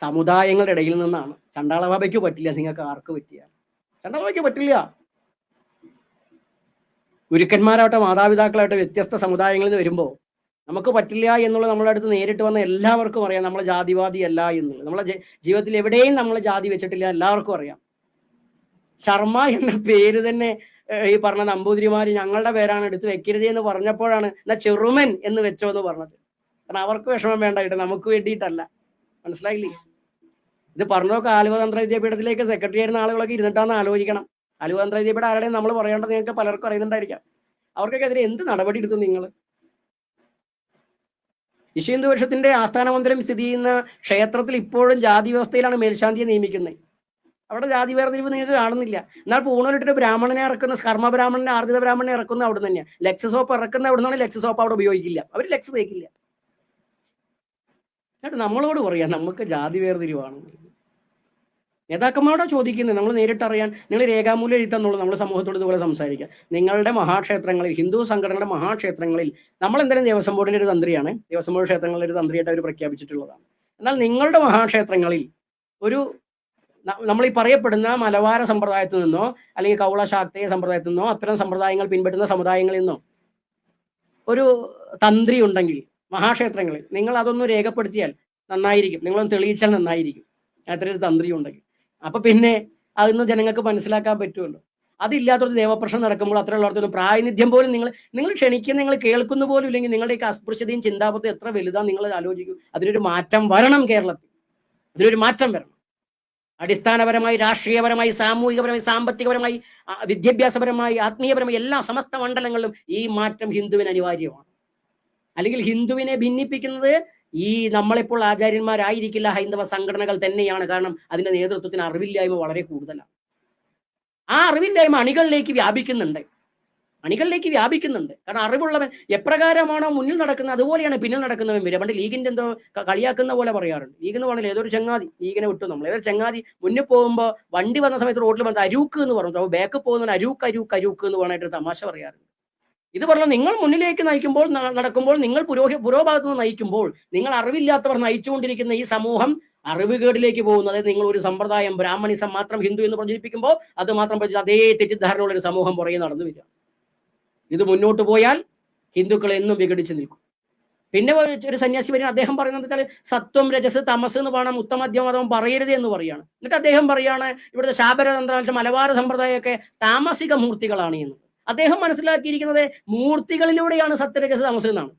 സമുദായങ്ങളുടെ ഇടയിൽ നിന്നാണ്. ചണ്ടാളബാബയ്ക്ക് പറ്റില്ല, നിങ്ങൾക്ക് ആർക്ക് പറ്റിയ? ചണ്ടാളബാബയ്ക്ക് പറ്റില്ല. ഗുരുക്കന്മാരാവട്ടെ മാതാപിതാക്കളാവട്ടെ വ്യത്യസ്ത സമുദായങ്ങളിൽ നിന്ന് വരുമ്പോൾ നമുക്ക് പറ്റില്ല എന്നുള്ളത് നമ്മുടെ അടുത്ത് നേരിട്ട് വന്ന എല്ലാവർക്കും അറിയാം നമ്മൾ ജാതിവാദി അല്ല എന്നുള്ളത്. നമ്മളെ ജീവിതത്തിൽ എവിടെയും നമ്മൾ ജാതി വെച്ചിട്ടില്ല, എല്ലാവർക്കും അറിയാം. ശർമ്മ എന്ന പേര് തന്നെ ഈ പറഞ്ഞ നമ്പൂതിരിമാര് ഞങ്ങളുടെ പേരാണ് എടുത്ത് വെക്കരുത് എന്ന് പറഞ്ഞപ്പോഴാണ് എന്നാ ചെറുമൻ എന്ന് വെച്ചോ എന്ന് പറഞ്ഞത്. കാരണം അവർക്ക് വിഷമം വേണ്ടായിട്ട്, നമുക്ക് വേണ്ടിയിട്ടല്ല. മനസ്സിലായില്ലേ? ഇത് പറഞ്ഞതൊക്കെ ആലുവ തന്ത്ര വിദ്യാപീഠത്തിലേക്ക് സെക്രട്ടറി ആയിരുന്ന ആളുകളൊക്കെ ഇരുന്നിട്ടാന്ന് ആലോചിക്കണം. ആലുവ തന്ത്ര വിദ്യാപീഠം ആരുടെയും നമ്മൾ പറയേണ്ടത് നിങ്ങൾക്ക് പലർക്കും അറിയുന്നുണ്ടായിരിക്കാം. അവർക്കൊക്കെ എതിരെ എന്ത് നടപടി എടുത്തു നിങ്ങൾ? വിശ്വ ഹിന്ദു പരിഷത്തിന്റെ ആസ്ഥാന മന്ദിരം സ്ഥിതി ചെയ്യുന്ന ക്ഷേത്രത്തിൽ ഇപ്പോഴും ജാതി വ്യവസ്ഥയിലാണ് മേൽശാന്തിയെ നിയമിക്കുന്നത്. അവിടെ ജാതി വേർതിരിവ് നിങ്ങൾക്ക് കാണുന്നില്ല. എന്നാൽ പൂണൂരിട്ടൊരു ബ്രാഹ്മണനെ ഇറക്കുന്ന, കർമ്മ ബ്രാഹ്മണനെ, ആർജിത ബ്രാഹ്മണനെ ഇറക്കുന്ന അവിടെ തന്നെയാണ്. ലെക്സ് സോപ്പ് ഇറക്കുന്ന അവിടെ നിന്നാണ് ലെക്സ് സോപ്പ് അവിടെ ഉപയോഗിക്കില്ല, അവർ ലെക്സ് തേക്കില്ല. എന്നിട്ട് നമ്മളോട് പറയാം നമുക്ക് ജാതി വേർതിരിവാണ്. നേതാക്കന്മാരോട് ചോദിക്കുന്നത്, നമ്മൾ നേരിട്ടറിയാൻ നിങ്ങൾ രേഖാമൂലം എഴുത്തന്നുള്ളൂ. നമ്മൾ സമൂഹത്തോട് ഇതുപോലെ സംസാരിക്കുക. നിങ്ങളുടെ മഹാക്ഷേത്രങ്ങളിൽ, ഹിന്ദു സംഘടനയുടെ മഹാക്ഷേത്രങ്ങളിൽ, നമ്മൾ എന്തായാലും ദേവസ്വം ബോർഡിന്റെ ഒരു തന്ത്രിയാണ്, ദേവസ്വം ബോർഡ് ക്ഷേത്രങ്ങളുടെ ഒരു തന്ത്രിയായിട്ട് അവർ പ്രഖ്യാപിച്ചിട്ടുള്ളതാണ്. എന്നാൽ നിങ്ങളുടെ മഹാക്ഷേത്രങ്ങളിൽ ഒരു നമ്മൾ ഈ പറയപ്പെടുന്ന മലബാര സമ്പ്രദായത്തിൽ നിന്നോ അല്ലെങ്കിൽ കൗള ശാക്തേയ സമ്പ്രദായത്തിൽ നിന്നോ അത്തരം സമ്പ്രദായങ്ങൾ പിൻപറ്റുന്ന സമുദായങ്ങളിൽ നിന്നോ ഒരു തന്ത്രി ഉണ്ടെങ്കിൽ മഹാക്ഷേത്രങ്ങളിൽ, നിങ്ങൾ അതൊന്ന് രേഖപ്പെടുത്തിയാൽ നന്നായിരിക്കും, നിങ്ങളൊന്ന് തെളിയിച്ചാൽ നന്നായിരിക്കും അത്ര ഒരു തന്ത്രി ഉണ്ടെങ്കിൽ. അപ്പൊ പിന്നെ അതൊന്നും ജനങ്ങൾക്ക് മനസ്സിലാക്കാൻ പറ്റുമല്ലോ. അതില്ലാത്തൊരു ദേവപ്രശ്നം നടക്കുമ്പോൾ അത്രയുള്ളവർക്കൊന്നും പ്രാതിനിധ്യം പോലും നിങ്ങൾ ക്ഷണിക്കുന്ന, നിങ്ങൾ കേൾക്കുന്ന പോലും ഇല്ലെങ്കിൽ നിങ്ങളുടെയൊക്കെ അസ്പൃശ്യതയും ചിന്താപത്വം എത്ര വലുതാണ് നിങ്ങൾ ആലോചിക്കൂ. അതിനൊരു മാറ്റം വരണം കേരളത്തിൽ. ഇതിനൊരു മാറ്റം വരണം. അടിസ്ഥാനപരമായി, രാഷ്ട്രീയപരമായി, സാമൂഹികപരമായി, സാമ്പത്തികപരമായി, വിദ്യാഭ്യാസപരമായി, ആത്മീയപരമായി എല്ലാ സമസ്ത മണ്ഡലങ്ങളിലും ഈ മാറ്റം ഹിന്ദുവിന് അനിവാര്യമാണ്. അല്ലെങ്കിൽ ഹിന്ദുവിനെ ഭിന്നിപ്പിക്കുന്നത് ഈ നമ്മളിപ്പോൾ ആചാര്യന്മാരായിരിക്കില്ല, ഹൈന്ദവ സംഘടനകൾ തന്നെയാണ്. കാരണം അതിന്റെ നേതൃത്വത്തിന് അറിവില്ലായ്മ വളരെ കൂടുതലാണ്. ആ അറിവില്ലായ്മ അണികളിലേക്ക് വ്യാപിക്കുന്നുണ്ട്. കാരണം അറിവുള്ളവൻ എപ്രകാരമാണോ മുന്നിൽ നടക്കുന്നത് അതുപോലെയാണ് പിന്നിൽ നടക്കുന്നവൻ വരിക. പണ്ട് ലീഗിന്റെ എന്തോ കളിയാക്കുന്ന പോലെ പറയാറുണ്ട്. ലീഗെന്ന് പറഞ്ഞാൽ ഏതൊരു ചങ്ങാതി, ലീഗിനെ വിട്ടു നമ്മൾ, ഏതൊരു ചങ്ങാതി മുന്നിൽ പോകുമ്പോൾ വണ്ടി വന്ന സമയത്ത് റോഡിൽ വന്നത് അരൂക്ക് എന്ന് പറഞ്ഞു, അപ്പോൾ ബാക്ക് പോകുന്നവൻ അരൂക്ക് അരൂക്ക് അരൂക്ക് എന്ന് പറഞ്ഞിട്ട് തമാശ പറയാറുണ്ട്. ഇത് പറഞ്ഞാൽ നിങ്ങൾ മുന്നിലേക്ക് നയിക്കുമ്പോൾ, നടക്കുമ്പോൾ, നിങ്ങൾ പുരോഭാഗത്ത് നിന്ന് നയിക്കുമ്പോൾ, നിങ്ങൾ അറിവില്ലാത്തവർ നയിച്ചുകൊണ്ടിരിക്കുന്ന ഈ സമൂഹം അറിവുകേടിലേക്ക് പോകുന്നു. അതായത് നിങ്ങൾ ഒരു സമ്പ്രദായം, ബ്രാഹ്മണിസം മാത്രം ഹിന്ദു എന്ന് പ്രചരിപ്പിക്കുമ്പോൾ അത് മാത്രം അതേ തെറ്റിദ്ധാരണയുള്ള ഒരു സമൂഹം പുറകെ നടന്നു വരിക. ഇത് മുന്നോട്ട് പോയാൽ ഹിന്ദുക്കൾ എന്നും വിഘടിച്ച് നിൽക്കും. പിന്നെ ഒരു സന്യാസി വരും, അദ്ദേഹം പറയുന്നത് വെച്ചാൽ സത്വം, രജസ്, തമസ് എന്ന് വേണം, ഉത്തമധ്യമതം പറയരുത് എന്ന് പറയാണ്. എന്നിട്ട് അദ്ദേഹം പറയാണ് ഇവിടുത്തെ ശാബരതന്ത്ര മലബാര സമ്പ്രദായമൊക്കെ താമസിക മൂർത്തികളാണ് എന്ന്. അദ്ദേഹം മനസ്സിലാക്കിയിരിക്കുന്നത് മൂർത്തികളിലൂടെയാണ് സത്യരജസ് തമസ് എന്നാണ്.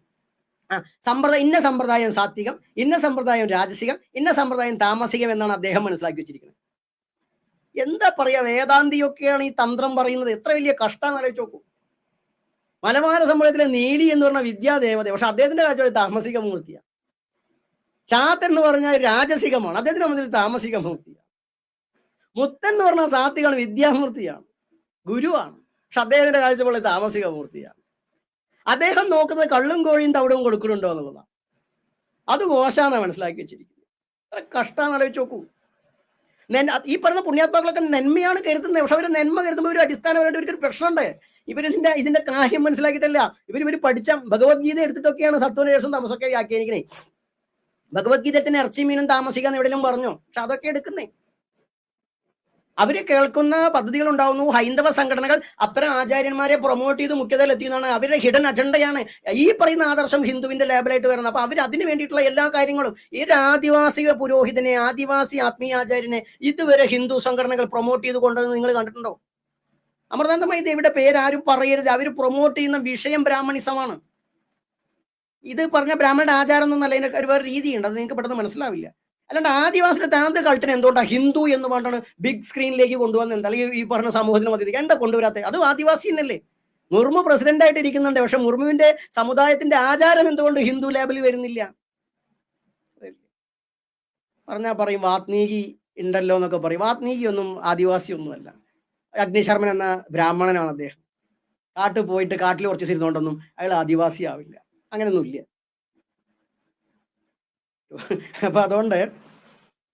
ഇന്ന സമ്പ്രദായം സാത്വികം, ഇന്ന സമ്പ്രദായം രാജസികം, ഇന്ന സമ്പ്രദായം താമസികം എന്നാണ് അദ്ദേഹം മനസ്സിലാക്കി വെച്ചിരിക്കുന്നത്. എന്താ പറയാ, വേദാന്തിയൊക്കെയാണ് ഈ തന്ത്രം പറയുന്നത്. എത്ര വലിയ കഷ്ടാന്ന് ആലോചിച്ച് നോക്കൂ. മലബാര സമ്പ്രദായത്തിലെ നീലി എന്ന് പറഞ്ഞ വിദ്യാദേവത, പക്ഷെ അദ്ദേഹത്തിന്റെ കാഴ്ച താമസിക മൂർത്തിയാണ്. ചാത്തൻ എന്ന് പറഞ്ഞാൽ രാജസികമാണ്, അദ്ദേഹത്തിന്റെ മുന്നിൽ താമസിക മൂർത്തിയാണ്. മുത്തൻ എന്ന് പറഞ്ഞാൽ സാത്വികമാണ്, വിദ്യാമൂർത്തിയാണ്, ഗുരുവാണ്, പക്ഷെ അദ്ദേഹത്തിന്റെ കാഴ്ചപ്പാടിൽ താമസിക മൂർത്തിയാണ്. അദ്ദേഹം നോക്കുന്നത് കള്ളും കോഴിയും തവിടും കൊടുക്കുന്നുണ്ടോ എന്നുള്ളതാണ്. അത് മോശമാണ് മനസ്സിലാക്കി വെച്ചിരിക്കുന്നത്. അത്ര കഷ്ടാന്ന് ആലോചിച്ച് നോക്കൂ. ഈ പറഞ്ഞ പുണ്യാത്മാക്കളൊക്കെ നന്മയാണ് കരുതുന്നത്, പക്ഷെ അവർ നന്മ കരുതുമ്പോൾ ഒരു അടിസ്ഥാനപരമായിട്ട് ഒരു പ്രശ്നമുണ്ട്. ഇതിന്റെ കാര്യം മനസ്സിലാക്കിയിട്ടല്ല. ഇവർ പഠിച്ച ഭഗവത്ഗീത എടുത്തിട്ടൊക്കെയാണ് സത്വം രജസും തമസൊക്കെ വ്യാഖ്യാനിക്കണേ. ഭഗവത്ഗീതത്തിന് ഇറച്ചി മീനും താമസിക്കാന്ന് എവിടെയും പറഞ്ഞു, പക്ഷെ അതൊക്കെ എടുക്കുന്നേ. അവര് കേൾക്കുന്ന പദ്ധതികൾ ഉണ്ടാവുന്നു. ഹൈന്ദവ സംഘടനകൾ അത്തരം ആചാര്യന്മാരെ പ്രൊമോട്ട് ചെയ്ത് മുഖ്യതയിൽ എത്തിയെന്നാണ് അവരുടെ ഹിഡൻ അജണ്ടയാണ് ഈ പറയുന്ന ആദർശം ഹിന്ദുവിന്റെ ലേബലായിട്ട് വരുന്നത്. അപ്പൊ അവർ അതിന് വേണ്ടിയിട്ടുള്ള എല്ലാ കാര്യങ്ങളും, ഏത് ആദിവാസി പുരോഹിതനെ, ആദിവാസി ആത്മീയാചാര്യനെ ഇതുവരെ ഹിന്ദു സംഘടനകൾ പ്രൊമോട്ട് ചെയ്ത് കൊണ്ടുവന്ന് നിങ്ങൾ കണ്ടിട്ടുണ്ടോ? അമൃതാനന്ദമയി ദേവിയുടെ പേര് ആരും പറയരുത്. അവർ പ്രൊമോട്ട് ചെയ്യുന്ന വിഷയം ബ്രാഹ്മണിസമാണ്. ഇത് പറഞ്ഞ ബ്രാഹ്മണന്റെ ആചാരം എന്നല്ല, അതിന്റെ ഒരു വേറെ രീതിയുണ്ട്, അത് നിങ്ങൾക്ക് പെട്ടെന്ന് മനസ്സിലാവില്ല. അല്ലാണ്ട് ആദിവാസിയുടെ താന്ത് കൾട്ടിന് എന്തുകൊണ്ടാണ് ഹിന്ദു എന്ന് പറഞ്ഞാണ് ബിഗ് സ്ക്രീനിലേക്ക് കൊണ്ടുവന്ന് എന്താ ഈ പറഞ്ഞ സമൂഹത്തിന് മധ്യത്തിൽ എന്താ കൊണ്ടുവരാത്ത? അത് ആദിവാസി എന്നല്ലേ? മുർമു പ്രസിഡന്റ് ആയിട്ട് ഇരിക്കുന്നുണ്ട്, പക്ഷെ മുർമുവിന്റെ സമുദായത്തിന്റെ ആചാരം എന്തുകൊണ്ട് ഹിന്ദു ലേബലിൽ വരുന്നില്ല? പറഞ്ഞാൽ പറയും വാത്മീകി ഉണ്ടല്ലോ എന്നൊക്കെ പറയും. വാത്മീകി ഒന്നും ആദിവാസി ഒന്നുമല്ല. അഗ്നിശർമ്മൻ എന്ന ബ്രാഹ്മണനാണ് അദ്ദേഹം. കാട്ടിൽ പോയിട്ട് കാട്ടിൽ കുറച്ച് ഇരുന്നുകൊണ്ടൊന്നും അയാൾ ആദിവാസി ആവില്ല, അങ്ങനെയൊന്നുമില്ല. അപ്പൊ അതുകൊണ്ട്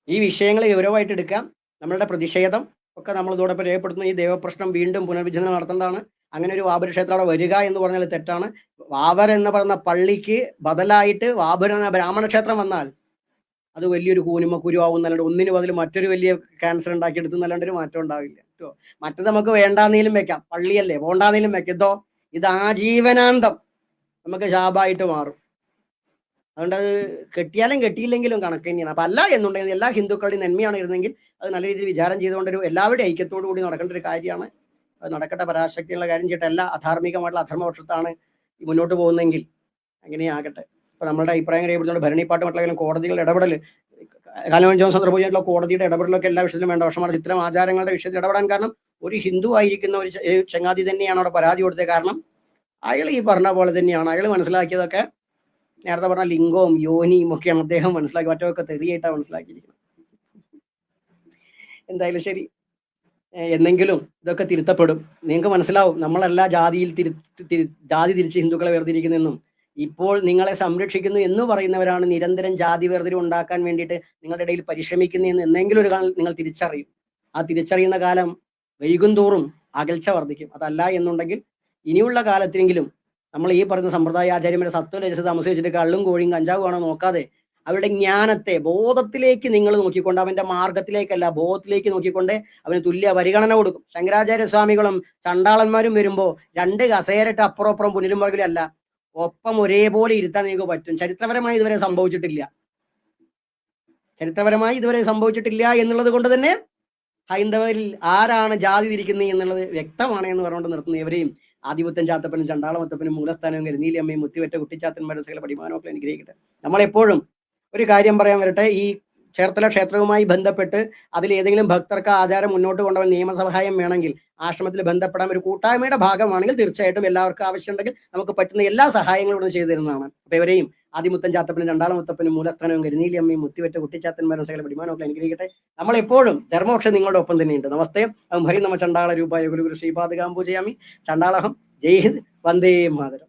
ഈ വിഷയങ്ങൾ ഗൗരവമായിട്ട് എടുക്കാം. നമ്മളുടെ പ്രതിഷേധം ഒക്കെ നമ്മൾ ഇതോടൊപ്പം രേഖപ്പെടുത്തുന്ന ഈ ദേവപ്രശ്നം വീണ്ടും പുനർവിചിന്തനം നടത്തേണ്ടതാണ്. അങ്ങനെ ഒരു വാബർ ക്ഷേത്രം അവിടെ വരിക എന്ന് പറഞ്ഞാൽ തെറ്റാണ്. വാബർ എന്ന് പറയുന്ന പള്ളിക്ക് ബദലായിട്ട് വാബർ എന്ന ബ്രാഹ്മണ ക്ഷേത്രം വന്നാൽ അത് വലിയൊരു കൂനിമക്കുരു ആവും എന്നല്ലാണ്ട് ഒന്നിന് ബദൽ മറ്റൊരു വലിയ ക്യാൻസർ ഉണ്ടാക്കിയെടുത്ത് എന്നല്ലാണ്ട് ഒരു മാറ്റം ഉണ്ടാവില്ല കേട്ടോ. മറ്റത് നമുക്ക് വേണ്ടാന്നേലും വെക്കാം, പള്ളിയല്ലേ, പോണ്ടാന്നേലും വെക്കാം. ഇത് ആജീവനാന്തം നമുക്ക് ശാപായിട്ട് മാറും. അതുകൊണ്ട് അത് കെട്ടിയാലും കെട്ടിയില്ലെങ്കിലും കണക്ക് തന്നെയാണ്. അപ്പം അല്ല എന്നുണ്ടെങ്കിൽ എല്ലാ ഹിന്ദുക്കളുടെയും നന്മയാണ് ഇരുന്നെങ്കിൽ അത് നല്ല രീതിയിൽ വിചാരം ചെയ്തുകൊണ്ടൊരു എല്ലാവരുടെയും ഐക്യത്തോടു കൂടി നടക്കേണ്ട ഒരു കാര്യമാണ്. അത് നടക്കട്ടെ. പരാശക്തിയുള്ള കാര്യം ചെയ്യട്ടെ. എല്ലാ അധാർമികമായിട്ടുള്ള അധർമ്മപക്ഷത്താണ് മുന്നോട്ട് പോകുന്നതെങ്കിൽ അങ്ങനെ ആകട്ടെ. ഇപ്പൊ നമ്മളുടെ അഭിപ്രായം രേഖപ്പെടുത്തുകൊണ്ട് ഭരണിപ്പാട്ട് മറ്റുള്ള കോടതികളുടെ ഇടപെടൽ, കാലവഞ്ചവും സന്ദർഭമായിട്ടുള്ള കോടതിയുടെ ഇടപെടലൊക്കെ എല്ലാ വിഷയത്തിലും വേണ്ട. പക്ഷേ ഇത്തരം ആചാരങ്ങളുടെ വിഷയത്തിൽ ഇടപെടാൻ കാരണം ഒരു ഹിന്ദു ആയിരിക്കുന്ന ഒരു ചങ്ങാതി തന്നെയാണ് അവിടെ പരാതി കൊടുത്തത്. കാരണം അയാൾ ഈ പറഞ്ഞ പോലെ തന്നെയാണ് അയാൾ മനസ്സിലാക്കിയതൊക്കെ. നേരത്തെ പറഞ്ഞ ലിംഗവും യോനിയും ഒക്കെയാണ് അദ്ദേഹം മനസ്സിലാക്കി, മറ്റൊക്കെ തെറിയായിട്ടാണ് മനസ്സിലാക്കിയിരിക്കുന്നത്. എന്തായാലും ശരി, എന്നെങ്കിലും ഇതൊക്കെ തിരുത്തപ്പെടും. നിങ്ങൾക്ക് മനസ്സിലാവും നമ്മളെല്ലാ ജാതിയിൽ ജാതി തിരിച്ച് ഹിന്ദുക്കളെ വേർതിരിക്കുന്നെന്നും ഇപ്പോൾ നിങ്ങളെ സംരക്ഷിക്കുന്നു എന്ന് പറയുന്നവരാണ് നിരന്തരം ജാതി വേർതിരിവ് ഉണ്ടാക്കാൻ വേണ്ടിയിട്ട് നിങ്ങളുടെ ഇടയിൽ പരിശ്രമിക്കുന്നതെന്ന് എന്നെങ്കിലും ഒരു കാലം നിങ്ങൾ തിരിച്ചറിയും. ആ തിരിച്ചറിയുന്ന കാലം വൈകുന്തോറും അകൽച്ച വർദ്ധിക്കും. അതല്ല എന്നുണ്ടെങ്കിൽ ഇനിയുള്ള കാലത്തെങ്കിലും നമ്മൾ ഈ പറയുന്ന സമ്പ്രദായ ആചാര്യന്മാരെ സത്വരജസ് താമസിച്ചിട്ട് കള്ളും കോഴിയും കഞ്ചാവും ആണോ നോക്കാതെ അവരുടെ ജ്ഞാനത്തെ, ബോധത്തിലേക്ക് നിങ്ങൾ നോക്കിക്കൊണ്ട്, അവന്റെ മാർഗത്തിലേക്കല്ല ബോധത്തിലേക്ക് നോക്കിക്കൊണ്ട് അവന് തുല്യ പരിഗണന കൊടുക്കും. ശങ്കരാചാര്യ സ്വാമികളും ചണ്ടാളന്മാരും വരുമ്പോൾ രണ്ട് കസേരട്ട് അപ്പുറം പുനരുമ്പറകിലല്ല, ഒപ്പം ഒരേപോലെ ഇരുത്താൻ നിങ്ങൾക്ക് പറ്റും. ചരിത്രപരമായി ഇതുവരെ സംഭവിച്ചിട്ടില്ല എന്നുള്ളത് കൊണ്ട് തന്നെ ഹൈന്ദവരിൽ ആരാണ് ജാതി തിരിക്കുന്നത് എന്നുള്ളത് വ്യക്തമാണ് എന്ന് പറഞ്ഞുകൊണ്ട് നിർത്തുന്ന ഇവരെയും ആദിപുത്തൻ ചാത്തപ്പനും ചണ്ടാളമത്തപ്പനും മൂലസ്ഥാനവും കരുനീലിയമ്മയും മുത്തിവെറ്റ കുട്ടിച്ചാത്തന്മാരും സകല പടിമാനമൊക്കെ അനുഗ്രഹിക്കട്ടെ. നമ്മളെപ്പോഴും ഒരു കാര്യം പറയാൻ വരട്ടെ, ഈ ചേർത്തല ക്ഷേത്രവുമായി ബന്ധപ്പെട്ട് അതിൽ ഏതെങ്കിലും ഭക്തർക്ക് ആചാരം മുന്നോട്ട് കൊണ്ടുപോകാൻ നിയമസഹായം വേണമെങ്കിൽ ആശ്രമത്തിൽ ബന്ധപ്പെടാൻ ഒരു കൂട്ടായ്മയുടെ ഭാഗമാണെങ്കിൽ തീർച്ചയായിട്ടും എല്ലാവർക്കും ആവശ്യമുണ്ടെങ്കിൽ നമുക്ക് പറ്റുന്ന എല്ലാ സഹായങ്ങളും ഇവിടെ ചെയ്തു തരുന്നതാണ്. അപ്പൊ ഇവരെയും ആദിമുത്തൻ ചാത്തപ്പനും ചണ്ടാളമുത്തപ്പനും മൂലസ്ഥാനവും കരുനീലിയമ്മയും മുത്തിവെറ്റ കുട്ടിച്ചാത്തന്മാരും സകല പടിമാനമൊക്കെ അനുഗ്രഹിക്കട്ടെ. നമ്മളെപ്പോഴും ധർമ്മപക്ഷം നിങ്ങളുടെ ഒപ്പം തന്നെയുണ്ട്. നമസ്തേ. ഹരി നമ ചണ്ടാള രൂപായ ഗുരു ശ്രീപാദകാം പൂജയാമി. ചണ്ടാളഹം. ജയ് ഹിന്ദ്. വന്ദേ മാതരം.